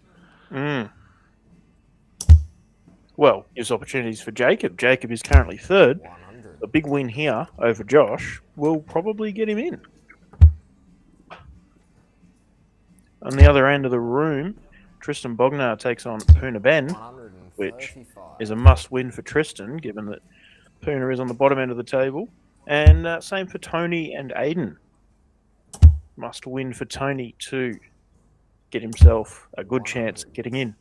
Well, gives opportunities for Jacob. Jacob is currently 3rd. 100. A big win here over Josh will probably get him in. On the other end of the room, Tristan Bognar takes on Poona Ben, which is a must-win for Tristan, given that Poona is on the bottom end of the table. And same for Tony and Aiden. Must win for Tony to get himself a good chance at getting in.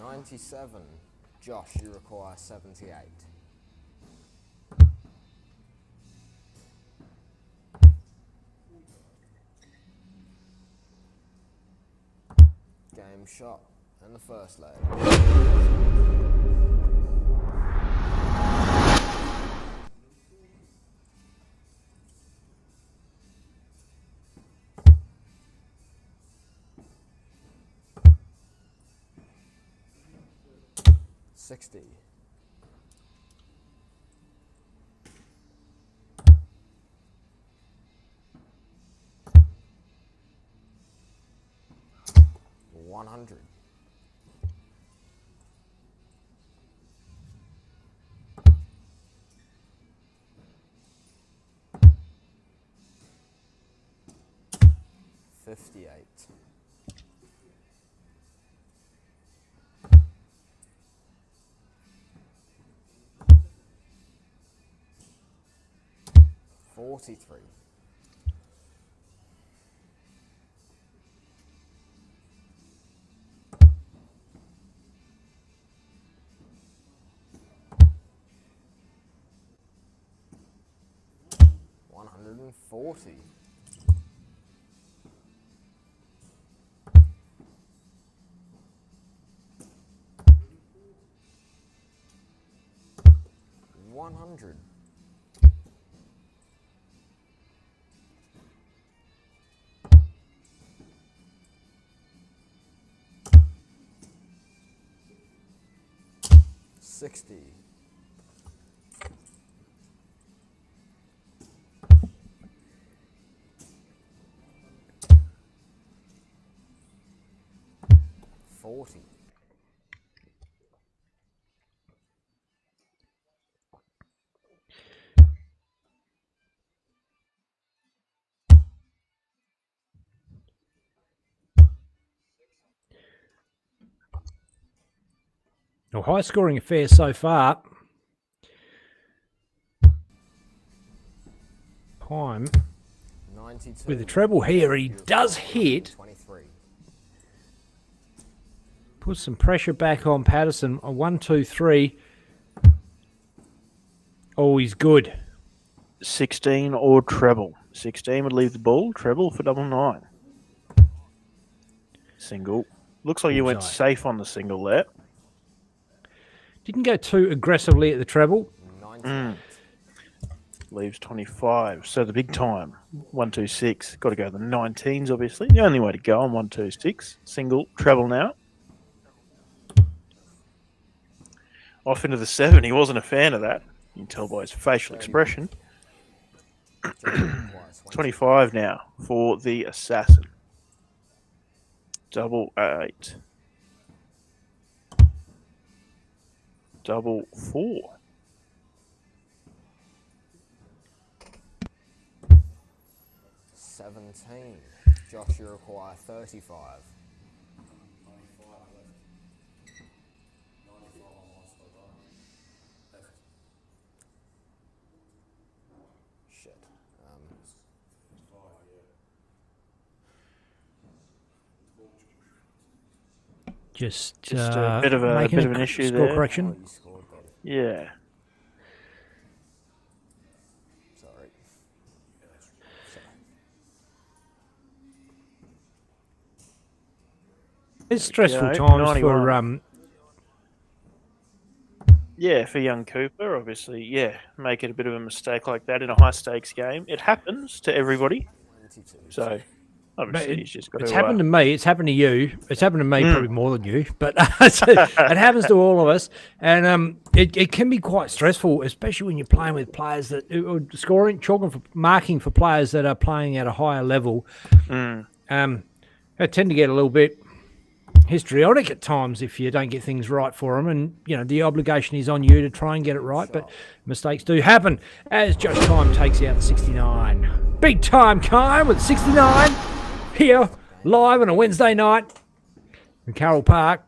$97. Josh, you require 78. Game shot and the first leg. $60. $100. $58. $43. $140. $100. $60. $40. A high-scoring affair so far. Time 92. with the treble here. He does hit. 23. Put some pressure back on Patterson. A 1, 2, 3. Oh, he's good. 16 or treble. 16 would leave the ball. Treble for double 9. Single. Looks like you went Bullseye. safe on the single there. Didn't go too aggressively at the treble. 98. Leaves 25. So the big time. 1, 2, 6. Got to go to the 19s, obviously. The only way to go on 1, 2, 6. Single. Treble now. Off into the 7. He wasn't a fan of that. You can tell by his facial expression. Jacob requires 25 now for the assassin. Double 8. Double 4. $17. Josh, you require 35. Shit. Just A bit of making an issue score there. correction. You scored, buddy. Yeah. Sorry. It's stressful go, times 91. for Yeah, for young Cooper, obviously, yeah, make it a bit of a mistake like that in a high stakes game. It happens to everybody. 22. So, obviously, he's just got it's to. happened to me. It's happened to you. It's happened to me probably more than you, but it happens to all of us. And it can be quite stressful, especially when you're playing with players that are scoring, chalking for marking for players that are playing at a higher level. They tend to get a little bit histrionic at times if you don't get things right for them, and the obligation is on you to try and get it right, but mistakes do happen. As Josh Kime takes out the 69. Big time Kime with 69 here live on a Wednesday night in Carroll Park.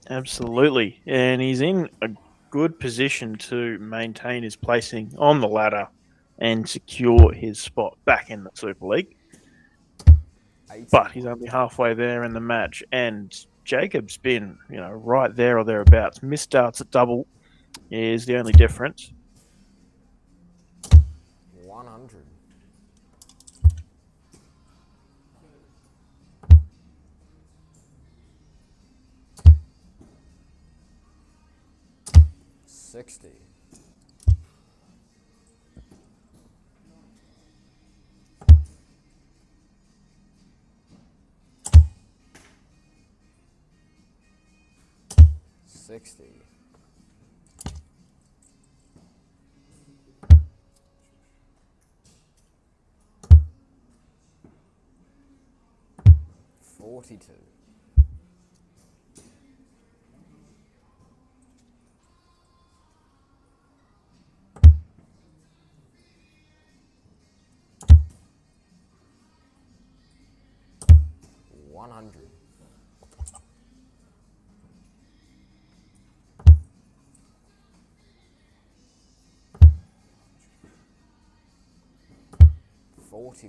Absolutely. And he's in a good position to maintain his placing on the ladder and secure his spot back in the Super League. But he's only halfway there in the match, and Jacob's been, right there or thereabouts. Missed starts at double is the only difference. 100. $60. $60. $42. $100. $41.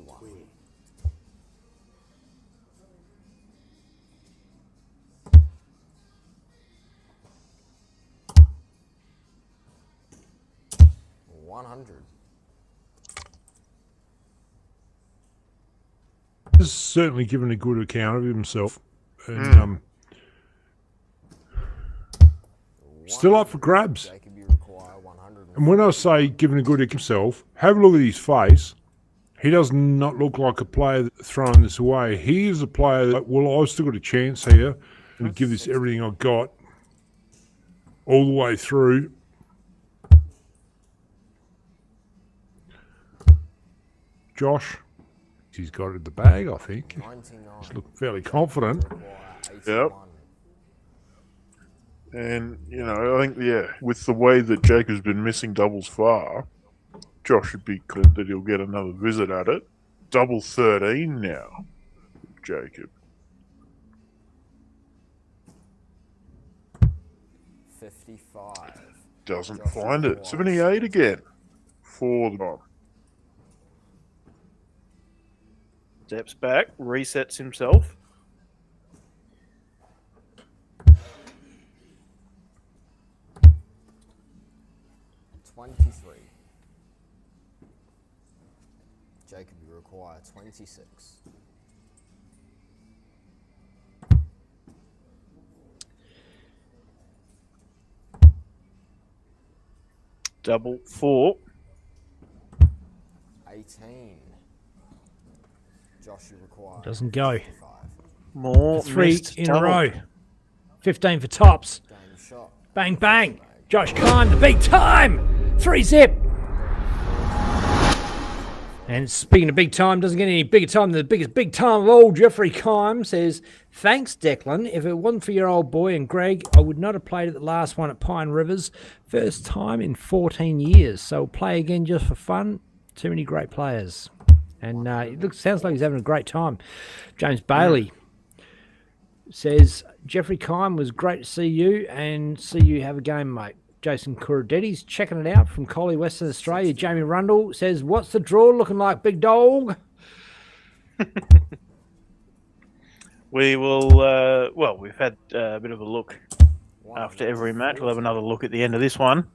$100. Has certainly given a good account of himself, and still up for grabs. Jacob, you require 100. And when I say giving a good account of himself, have a look at his face. He does not look like a player that's throwing this away. He is a player that, well, I've still got a chance here and give this everything I've got all the way through. Josh, he's got it in the bag, I think. 99. He's looking fairly confident. Require 81. And, I think, with the way that Jacob's been missing doubles far, Josh should be clear that he'll get another visit at it. Double 13 now, Jacob. Doesn't find it. 78 again for the bomb. Steps back, resets himself. Jacob, you require 26. Double 4. 18. Josh, you require Doesn't go. 55. More Three missed in double. a row. 15 for tops. Game shot. Bang, bang. Josh Kime, the big time. 3-zip. And speaking of big time, doesn't get any bigger time than the biggest big time of all. Jeffrey Kime says, thanks, Declan. If it wasn't for your old boy and Greg, I would not have played at the last one at Pine Rivers. First time in 14 years. So play again just for fun. Too many great players. And sounds like he's having a great time. James Bailey says, Jeffrey Kime, was great to see you and see you have a game, mate. Jason Kuradetti's checking it out from Collie, Western Australia. Jamie Rundle says, what's the draw looking like, big dog? We will, we've had a bit of a look after every match. We'll have another look at the end of this one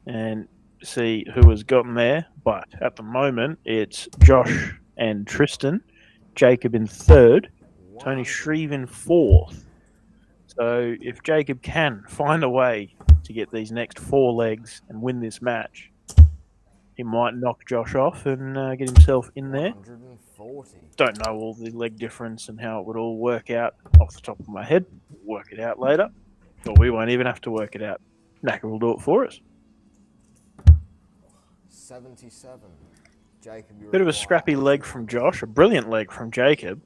and see who has gotten there. But at the moment, it's Josh and Tristan, Jacob in third, Tony Shreve in fourth. So if Jacob can find a way to get these next 4 legs and win this match, he might knock Josh off and get himself in there. 140. Don't know all the leg difference and how it would all work out off the top of my head. We'll work it out later. Or we won't even have to work it out. Naka will do it for us. 77. Jacob, you Bit of a require scrappy leg from Josh, a brilliant leg from Jacob.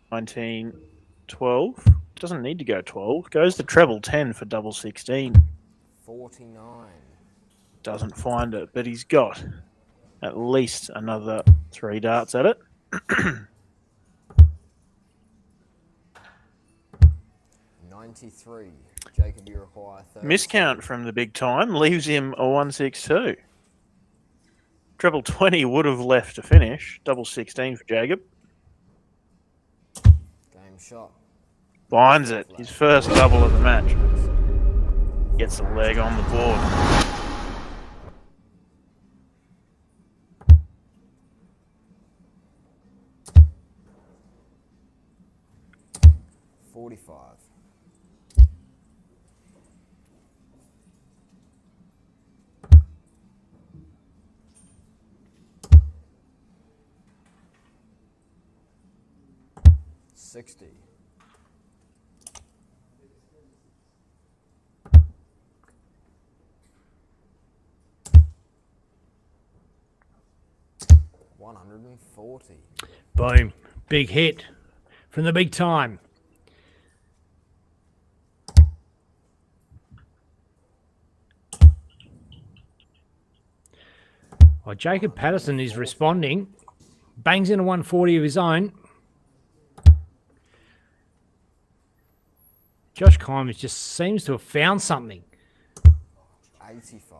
19, 12. Doesn't need to go 12. Goes to treble 10 for double 16. 49. Doesn't find it, but he's got at least another 3 darts at it. 93. Jacob, you require 30. Miscount from the big time leaves him a 162. Treble 20 would have left to finish. Double 16 for Jacob. Game shot. Finds it. His first double of the match. Gets the leg on the board. $45. 60. $140. Boom. Big hit from the big time. Well, Jacob Patterson is responding. Bangs in a 140 of his own. Josh Kime just seems to have found something. 85.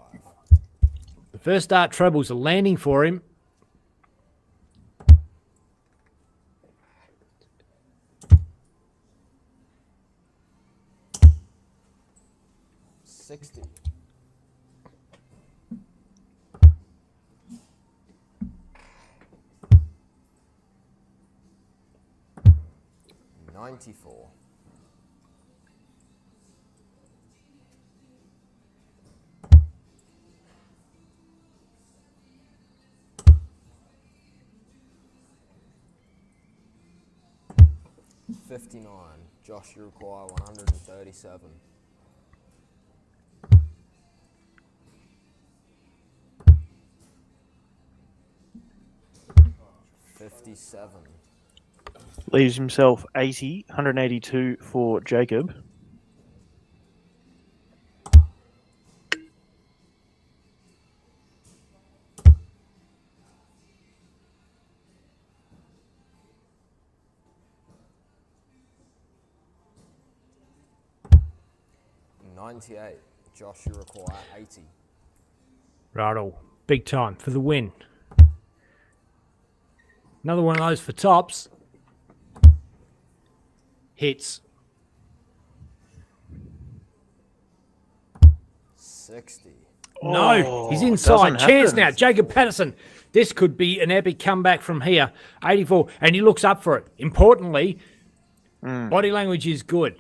The first dart trebles are landing for him. $60. 94. 59. Josh, you require 137. 57. Leaves himself 80, 182 for Jacob. 98. Josh, you require 80. Righto. Big time for the win. Another one of those for tops. Hits. 60. No, he's Oh, inside. doesn't Chance happen. now. Jacob Patterson. This could be an epic comeback from here. 84. And he looks up for it. Importantly, body language is good.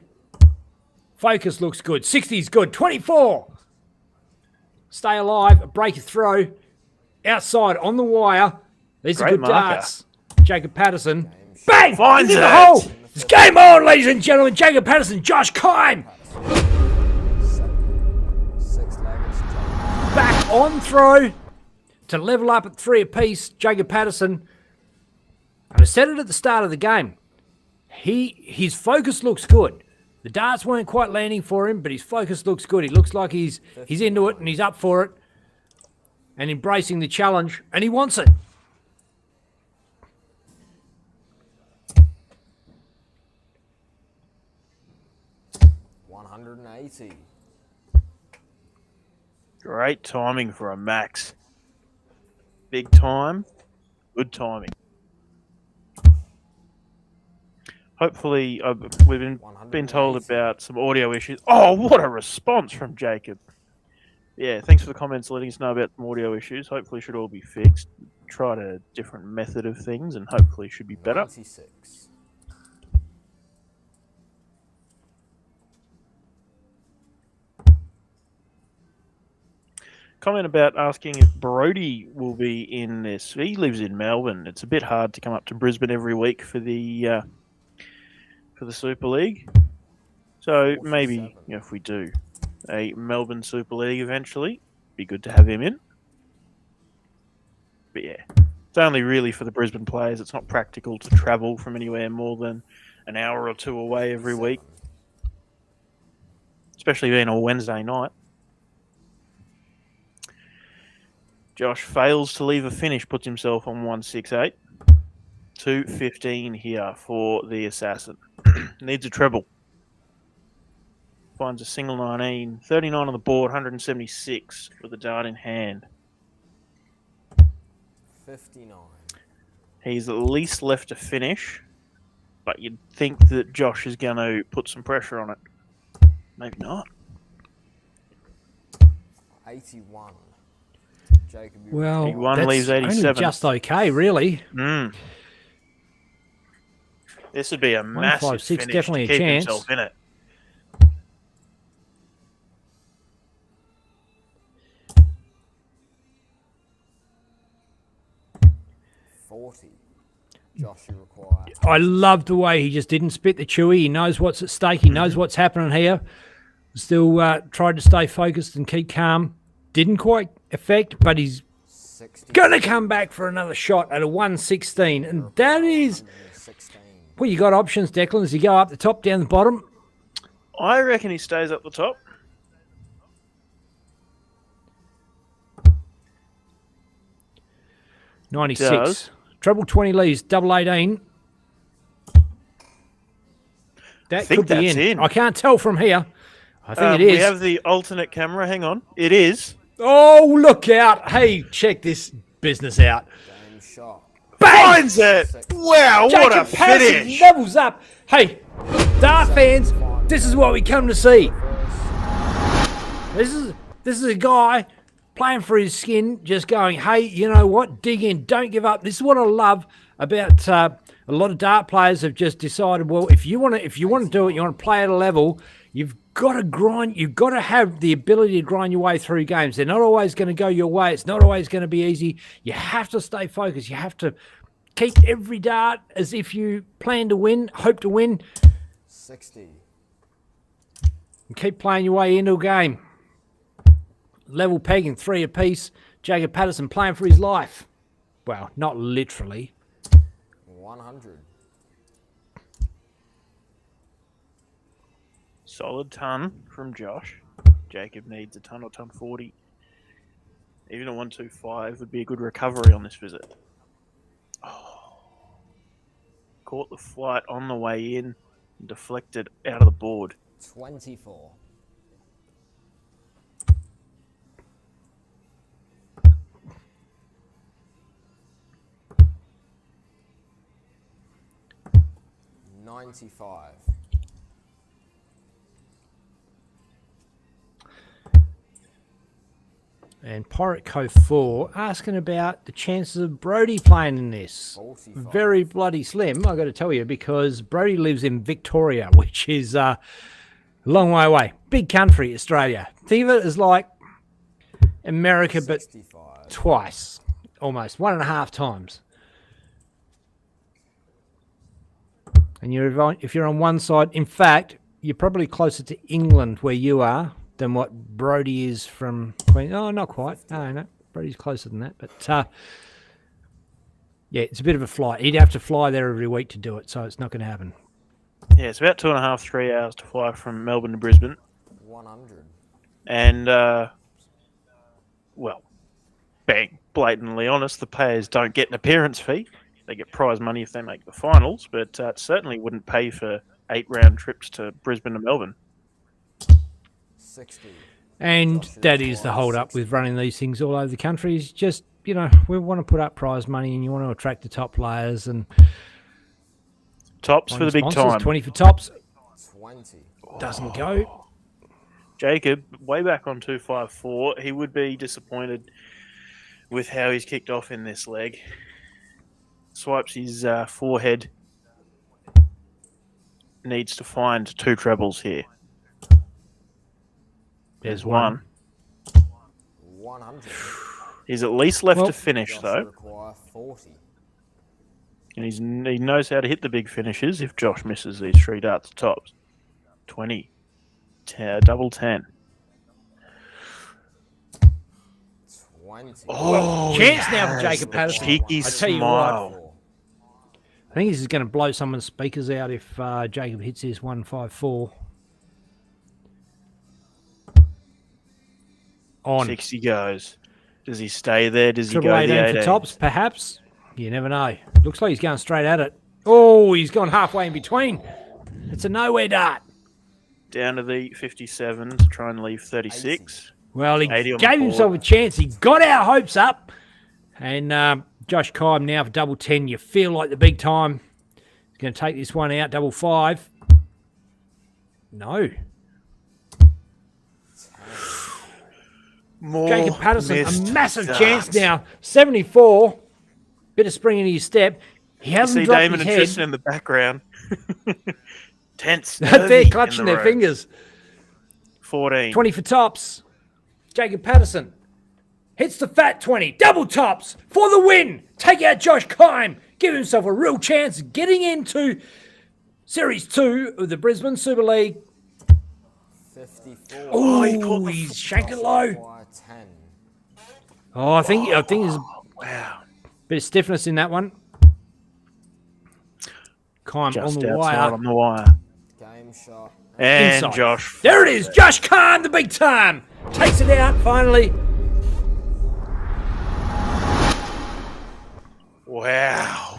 Focus looks good. 60 is good. 24. Stay alive. Break a throw. Outside on the wire. These are Great good marker. darts. Jacob Patterson. Bang! Finds He's in the it. hole. It's game on, ladies and gentlemen. Jacob Patterson. Josh Kime. 6-legged. Back on throw to level up at 3 apiece. Jacob Patterson. And I said it at the start of the game. His focus looks good. The darts weren't quite landing for him, but his focus looks good. He looks like he's into it and he's up for it and embracing the challenge, and he wants it. $180. Great timing for a max. Big time. Good timing. Hopefully, we've been told 180. about some audio issues. Oh, what a response from Jacob. Yeah, thanks for the comments letting us know about some audio issues. Hopefully should all be fixed. Tried a different method of things and hopefully should be better. 96. Comment about asking if Brody will be in this. He lives in Melbourne. It's a bit hard to come up to Brisbane every week for the Super League. So maybe if we do a Melbourne Super League eventually, be good to have him in. But yeah, it's only really for the Brisbane players. It's not practical to travel from anywhere more than an hour or two away every week, especially being a Wednesday night. Josh fails to leave a finish, puts himself on 168. 215 here for the Assassin. Needs a treble. Finds a single 19. 39 on the board, 176 for the dart in hand. 59. He's at least left to finish, but you'd think that Josh is going to put some pressure on it. Maybe not. 81. Jacob, you Well, 81 that's leaves only 87. just okay, really. This would be a massive 156, finish definitely to a keep chance. himself in it. $40. Josh, you require. I love the way he just didn't spit the chewy. He knows what's at stake. He knows what's happening here. Still tried to stay focused and keep calm. Didn't quite affect, but he's 60. going to come back for another shot at a 116. And that is... 16. Well, you got options, Declan. Does he go up the top, down the bottom? I reckon he stays up the top. $96. Does. Treble 20 leaves, double 18. That think could be that's in. I can't tell from here. I think it is. We have the alternate camera. Hang on. It is. Oh, look out. Hey, check this business out. Game shot. Bang! Finds it. Wow, what a Jacob Patterson finish. levels up. Hey, Dart fans, this is what we come to see. This is a guy playing for his skin, just going, hey, you know what? Dig in, don't give up. This is what I love about a lot of dart players have just decided, well, if you want to do it, you want to play at a level, you've got to grind. You've got to have the ability to grind your way through games. They're not always going to go your way. It's not always going to be easy. You have to stay focused. You have to keep every dart as if you plan to win, hope to win, 60. and keep playing your way into a game. Level pegging, 3 apiece. Jacob Patterson playing for his life. Well, not literally. 100. Solid ton from Josh. Jacob needs a ton or ton 40. Even a 125 would be a good recovery on this visit. Oh. Caught the flight on the way in and deflected out of the board. 24. 95. And Pirate Co 4 asking about the chances of Brody playing in this. 45. Very bloody slim, I got to tell you, because Brody lives in Victoria, which is a long way away. Big country, Australia. Think of it as like America, but 65. twice, almost 1.5 times. And if you're on one side, in fact, you're probably closer to England where you are than what Brody is from Queen. Oh, not quite. No, Brody's closer than that. But yeah, it's a bit of a flight. He'd have to fly there every week to do it, so it's not going to happen. Yeah, it's about 2.5, 3 hours to fly from Melbourne to Brisbane. 100. And, well, being blatantly honest, the players don't get an appearance fee. They get prize money if they make the finals, but it certainly wouldn't pay for 8 round trips to Brisbane and Melbourne. 60. And Josh that is is the twice, hold up 60. with running these things all over the country. Is just, we want to put up prize money and you want to attract the top players and Tops for the big sponsors. time. 20 for tops 20. doesn't go. Jacob, way back on 254, he would be disappointed with how he's kicked off in this leg. Swipes his forehead. Needs to find 2 trebles here. There's one. 100. He's at least left Well, to finish, Josh though. require 40. And he knows how to hit the big finishes if Josh misses these 3 darts tops. 20. Double 10. 20. Oh, Chance now for yes, Jacob the Patterson. cheeky I tell you smile. what, I think this is going to blow someone's speakers out if Jacob hits his 154. On. 60 goes. Does he stay there? Does he Triple go 18 the for 18? tops, perhaps. You never know. Looks like he's going straight at it. Oh, he's gone halfway in between. It's a nowhere dart. Down to the 57 to try and leave 36. Well, he 80 on the gave himself board. a chance. He got our hopes up. And Josh Kime now for double 10. You feel like the big time. He's going to take this one out. Double 5. No. More Jacob Patterson, missed a massive darts. chance now. 74. Bit of spring in his step. He You hasn't see dropped Damon his and head. Tristan in the background. Tense. They're nervy clutching in the their road. fingers. 14. 20 for tops. Jacob Patterson hits the fat 20. Double tops for the win. Take out Josh Kime. Give himself a real chance of getting into Series 2 of the Brisbane Super League. 54. Oh, he caught the he's shanked it low. Require 10. Oh, I think there's a Wow. bit of stiffness in that one. Kime Just on the outside wire. on the wire. Game shot. And Inside. Josh. There it is. Josh Kime, the big time. Takes it out finally. Wow.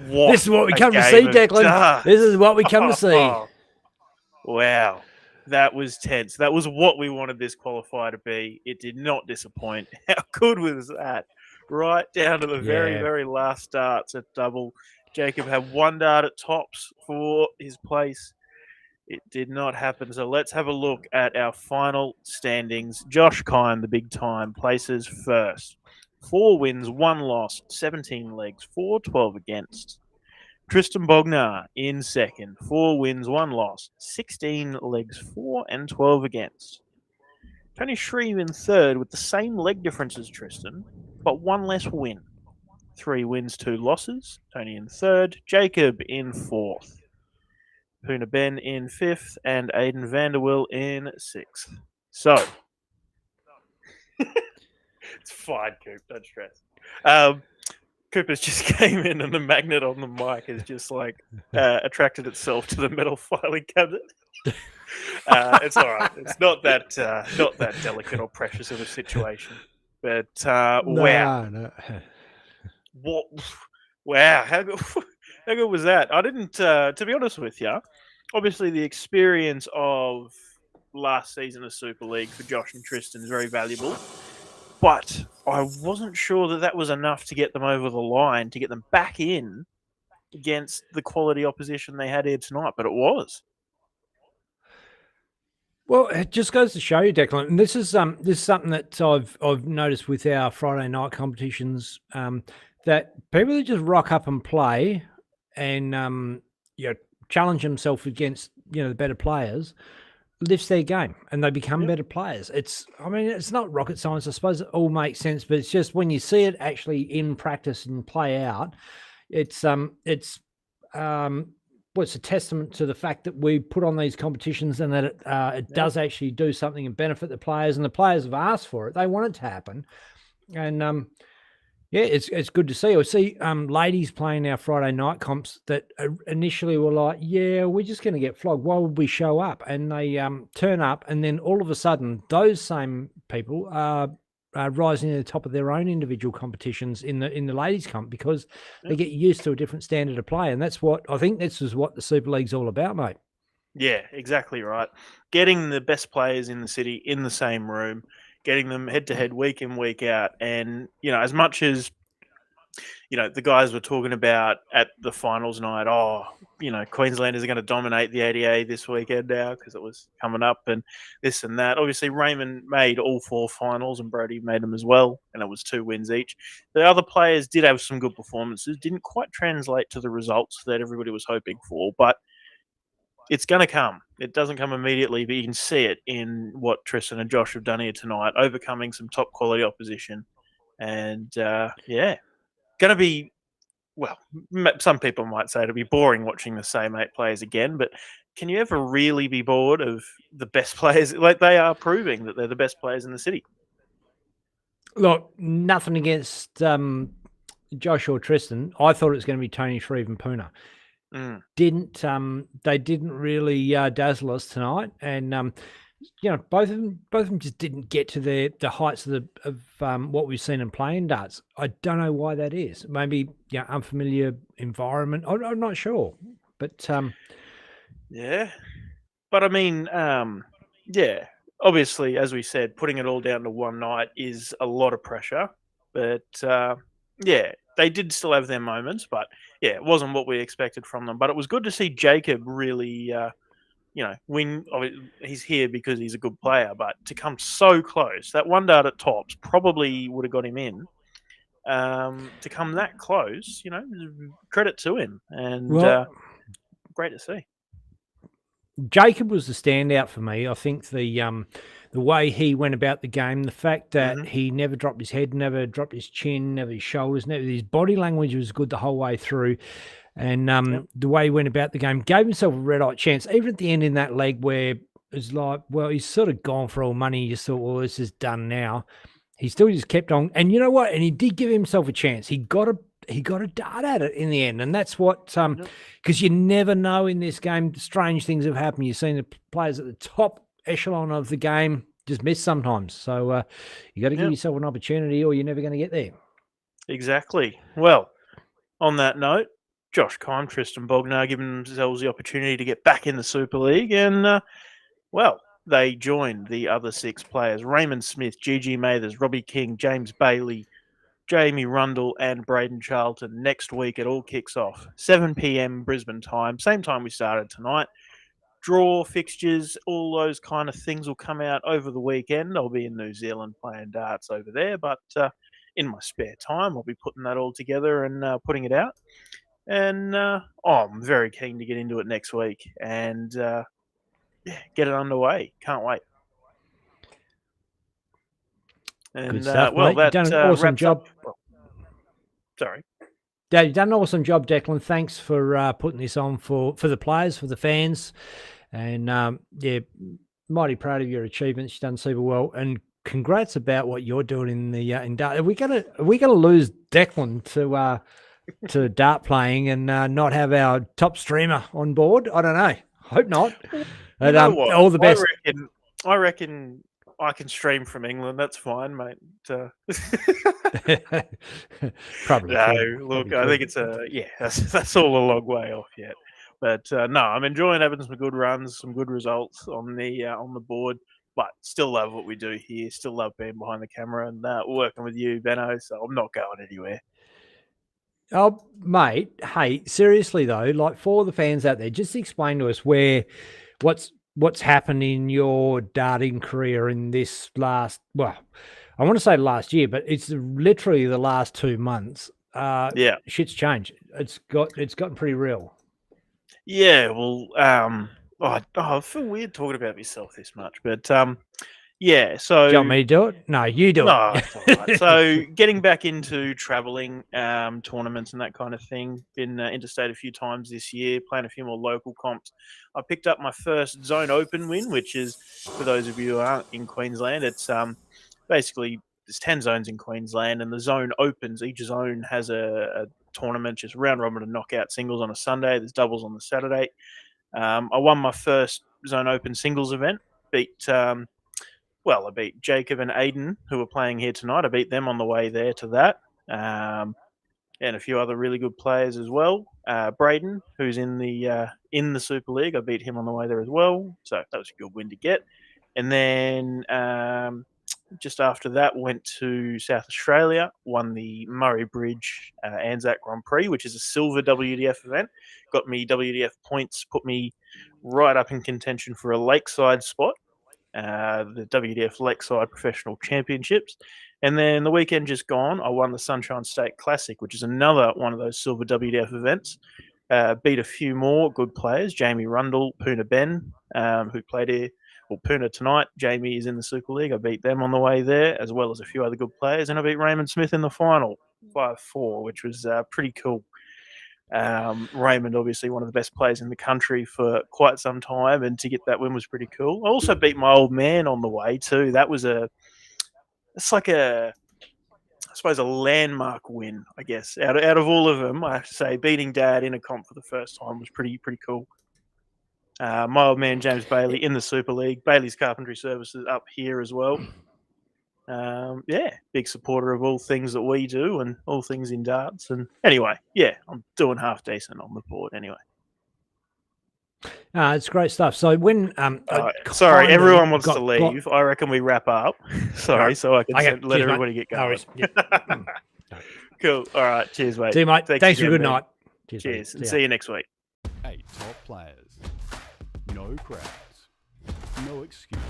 What This is what we a come to game see, of Declan. darts. This is what we come to see. Wow. That was tense. That was what we wanted this qualifier to be. It did not disappoint. How good was that? Right down to the very, Yeah. very last darts at double. Jacob had 1 dart at tops for his place. It did not happen. So let's have a look at our final standings. Josh Kime, the big time, places first. 4 wins, 1 loss, 17 legs, 4, 12 against. Tristan Bognar in second. 4 wins, 1 loss, 16 legs, 4 and 12 against. Tony Shreve in third with the same leg difference as Tristan, but 1 less win. 3 wins, 2 losses. Tony in third. Jacob in fourth. Poona Ben in fifth. And Aidan Vanderwill in sixth. So, it's fine, Coop. Don't stress. Cooper's just came in and the magnet on the mic has just like attracted itself to the metal filing cabinet. It's all right. It's not that delicate or precious of a situation. But wow, No. what? Wow, how good? How good was that? I didn't. To be honest with you, obviously the experience of last season of Super League for Josh and Tristan is very valuable. But I wasn't sure that was enough to get them over the line, to get them back in against the quality opposition they had here tonight, but it was. Well, it just goes to show you, Declan, and this is something that I've noticed with our Friday night competitions, that people that just rock up and play and challenge themselves against the better players lifts their game and they become better players. It's not rocket science. I suppose it all makes sense, but it's just when you see it actually in practice and play out, it's a testament to the fact that we put on these competitions and that it does actually do something and benefit the players, and the players have asked for it. They want it to happen. And it's good to see. I see ladies playing our Friday night comps that initially were like, yeah, we're just going to get flogged. Why would we show up? And they turn up, and then all of a sudden those same people are rising to the top of their own individual competitions in the ladies comp because they get used to a different standard of play. And that's what I think this is what the Super League's all about, mate. Yeah, exactly right. Getting the best players in the city in the same room, getting them head to head week in, week out. And, as much as, the guys were talking about at the finals night, Queenslanders are going to dominate the ADA this weekend now because it was coming up and this and that. Obviously, Raymond made all 4 finals and Brody made them as well, and it was 2 wins each. The other players did have some good performances, didn't quite translate to the results that everybody was hoping for, but it's going to come. It doesn't come immediately, but you can see it in what Tristan and Josh have done here tonight, overcoming some top quality opposition. And, going to be, well, some people might say it'll be boring watching the same 8 players again, but can you ever really be bored of the best players? Like, they are proving that they're the best players in the city. Look, nothing against Josh or Tristan. I thought it was going to be Tony, Shreve and Puna. They didn't really dazzle us tonight, and both of them just didn't get to the heights of what we've seen in playing darts. I don't know why that is. Maybe unfamiliar environment. I'm not sure, but But I mean, obviously, as we said, putting it all down to one night is a lot of pressure. But they did still have their moments. But it wasn't what we expected from them. But it was good to see Jacob really. Win. He's here because he's a good player, but to come so close, that one dart at tops probably would have got him in. To come that close, credit to him, and great to see. Jacob was the standout for me. I think the way he went about the game, the fact that he never dropped his head, never dropped his chin, never his shoulders, never his body language was good the whole way through. And the way he went about the game, gave himself a red-hot chance, even at the end in that leg where it's like, well, he's sort of gone for all money. You just thought, well, this is done now. He still just kept on. And you know what? And he did give himself a chance. He got a dart at it in the end. And that's what, because you never know in this game, strange things have happened. You've seen the players at the top echelon of the game just miss sometimes. So you got to give yourself an opportunity or you're never going to get there. Exactly. Well, on that note, Josh Kime, Tristan Bognar giving themselves the opportunity to get back in the Super League. And, they joined the other 6 players, Raymond Smith, Gigi Mathers, Robbie King, James Bailey, Jamie Rundle and Braden Charlton. Next week, it all kicks off. 7 p.m. Brisbane time, same time we started tonight. Draw, fixtures, all those kind of things will come out over the weekend. I'll be in New Zealand playing darts over there, but in my spare time, I'll be putting that all together and putting it out. And I'm very keen to get into it next week and get it underway. Can't wait. And good stuff, mate. You've done an awesome job. Sorry. Yeah, you've done an awesome job, Declan. Thanks for putting this on for the players, for the fans. And mighty proud of your achievements. You've done super well. And congrats about what you're doing in the in dart. Are we gonna lose Declan to dart playing and not have our top streamer on board? I don't know. Hope not. But, all the best. I reckon I can stream from England. That's fine, mate. Probably. No, look, I think it's that's all a long way off yet. But no, I'm enjoying having some good runs, some good results on the board. But still love what we do here. Still love being behind the camera and working with you, Benno. So I'm not going anywhere. Oh, mate. Hey, seriously though, like for the fans out there, just explain to us what's happened in your darting career in this last. Well, I want to say last year, but it's literally the last 2 months. Yeah. Shit's changed. It's gotten pretty real. Yeah, well, I feel weird talking about myself this much, but yeah. So Do you want me to do it? No, you do no, it. it's all right. So getting back into traveling, tournaments and that kind of thing. Been interstate a few times this year, playing a few more local comps. I picked up my first Zone Open win, which is, for those of you who aren't in Queensland, it's basically there's 10 zones in Queensland, and the zone opens. Each zone has a tournament, just round robin and knockout singles on a Sunday. There's doubles on the Saturday. I won my first Zone Open singles event. I beat Jacob and Aiden, who are playing here tonight. I beat them on the way there to that, and a few other really good players as well. Braden, who's in the Super League, I beat him on the way there as well. So that was a good win to get. And then just after that, went to South Australia, won the Murray Bridge Anzac Grand Prix, which is a silver WDF event. Got me WDF points, put me right up in contention for a lakeside spot. The WDF Lakeside Professional Championships. And then the weekend just gone, I won the Sunshine State Classic, which is another one of those silver WDF events. Beat a few more good players, Jamie Rundle, Poona Ben, who played here. Well, Poona tonight. Jamie is in the Super League. I beat them on the way there, as well as a few other good players. And I beat Raymond Smith in the final, 5-4, which was pretty cool. Raymond, obviously one of the best players in the country for quite some time, and to get that win was pretty cool. I also beat my old man on the way too. It's like I suppose a landmark win, I guess. Out of all of them, I have to say beating Dad in a comp for the first time was pretty cool. My old man James Bailey in the Super League. Bailey's Carpentry Services up here as well. Big supporter of all things that we do and all things in darts. And anyway, I'm doing half decent on the board anyway. It's great stuff. So when sorry, everyone wants to leave. I reckon we wrap up. Sorry, so I can let everybody get going. Cool. All right. Cheers, mate. See you, mate. Thanks for a good night. Cheers. And see you next week. 8 top players. No crowds. No excuses.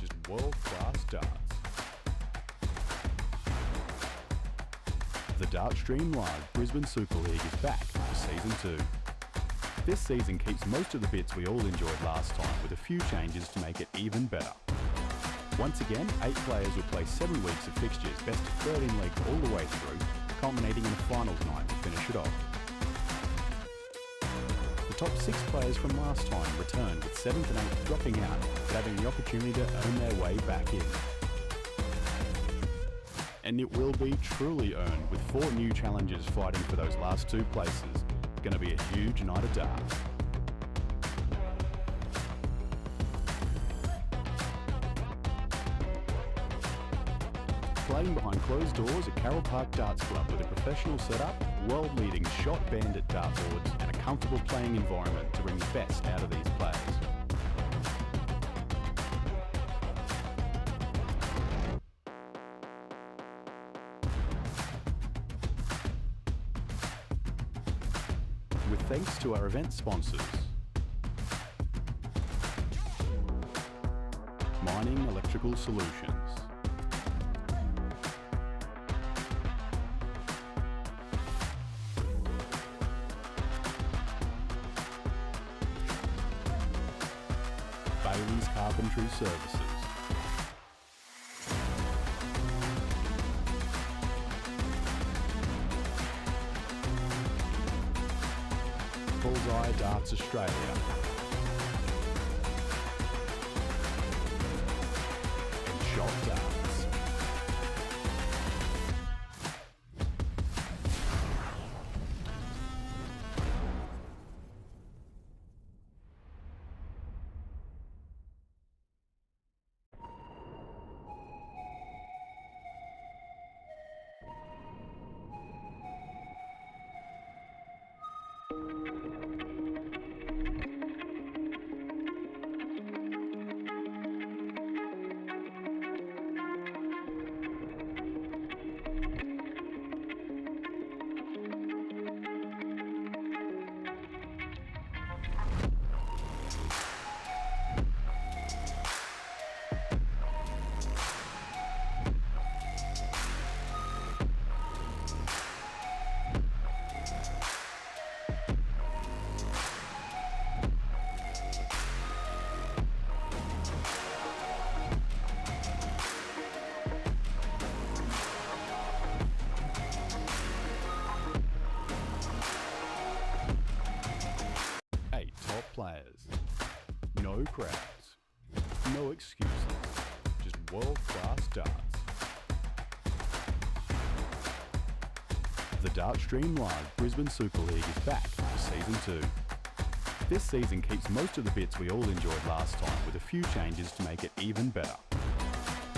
Just world-class darts. The Dartstream Live Brisbane Super League is back for Season 2. This season keeps most of the bits we all enjoyed last time, with a few changes to make it even better. Once again, 8 players will play 7 weeks of fixtures, best of 13 legs all the way through, culminating in a finals night to finish it off. The top 6 players from last time return, with 7th and 8th dropping out, but having the opportunity to earn their way back in. And it will be truly earned, with 4 new challengers fighting for those last 2 places. Going to be a huge night of darts. Playing behind closed doors at Carroll Park Darts Club with a professional setup, world-leading shot bandit dartboards, and a comfortable playing environment to bring the best out of these players. With thanks to our event sponsors: Mining Electrical Solutions, Bailey's Carpentry Services, Bullseye Darts Australia, and Shot Darts. crowds, no excuses, just world-class darts. The Dartstream Live Brisbane Super League is back for Season 2. This season keeps most of the bits we all enjoyed last time with a few changes to make it even better.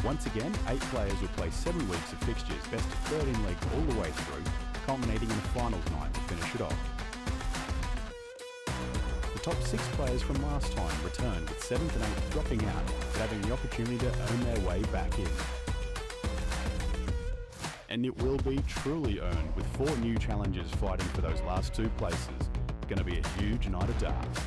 Once again, 8 players will play 7 weeks of fixtures, best of 13 leagues all the way through, culminating in a finals night to finish it off. The top 6 players from last time return, with 7th and 8th dropping out, but having the opportunity to earn their way back in. And it will be truly earned, with 4 new challengers fighting for those last 2 places. Going to be a huge night of darts.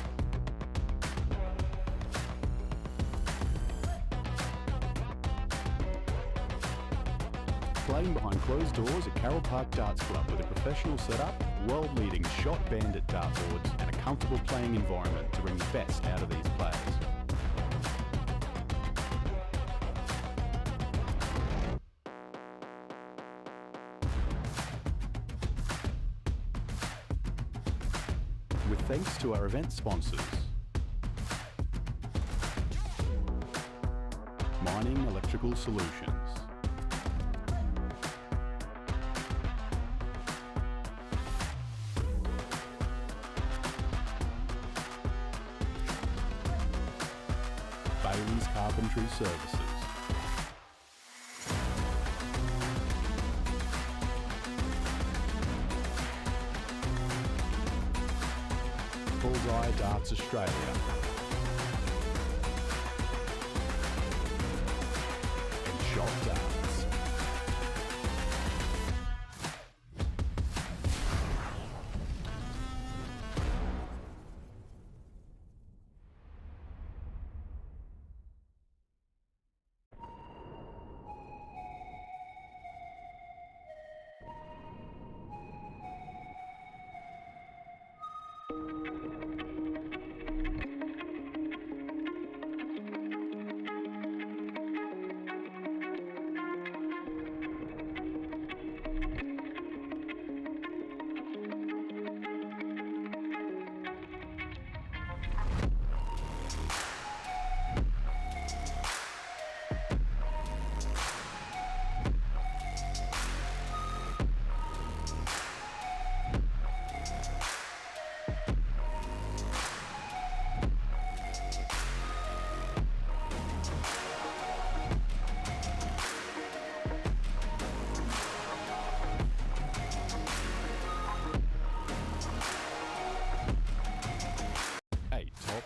Playing behind closed doors at Carroll Park Darts Club with a professional setup, world-leading shot bandit dartboards and a comfortable playing environment to bring the best out of these players. With thanks to our event sponsors, Mining Electrical Solutions, Bailey's Carpentry Services, Bullseye Darts Australia, and Shot Darts.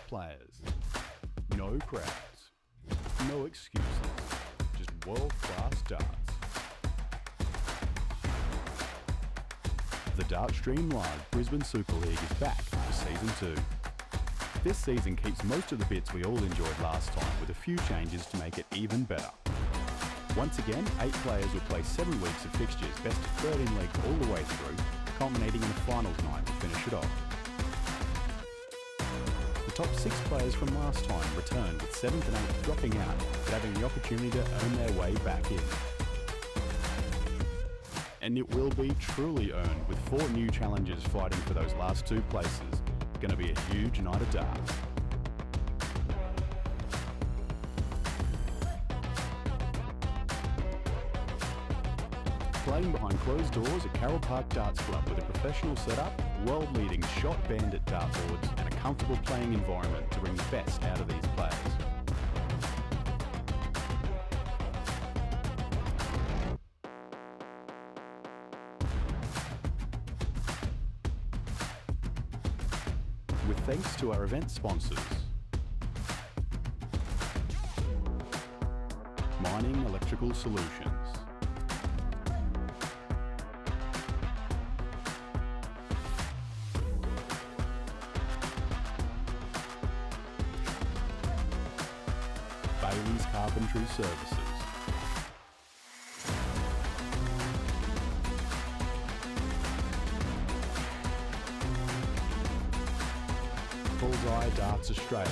Players, no crowds, no excuses, just world-class darts. The Dartstream Live Brisbane Super League is back for Season 2. This season keeps most of the bits we all enjoyed last time with a few changes to make it even better. Once again, 8 players will play 7 weeks of fixtures, best of 13 leagues all the way through, culminating in a finals night to finish it off. The top 6 players from last time return, with 7th and 8th dropping out, but having the opportunity to earn their way back in. And it will be truly earned, with 4 new challengers fighting for those last 2 places. Going to be a huge night of darts. Playing behind closed doors at Carroll Park Darts Club with a professional setup, world-leading shot bandit dartboards and a comfortable playing environment to bring the best out of these players. With thanks to our event sponsors, Mining Electrical Solutions, Bailey's Carpentry Services, Bullseye Darts Australia,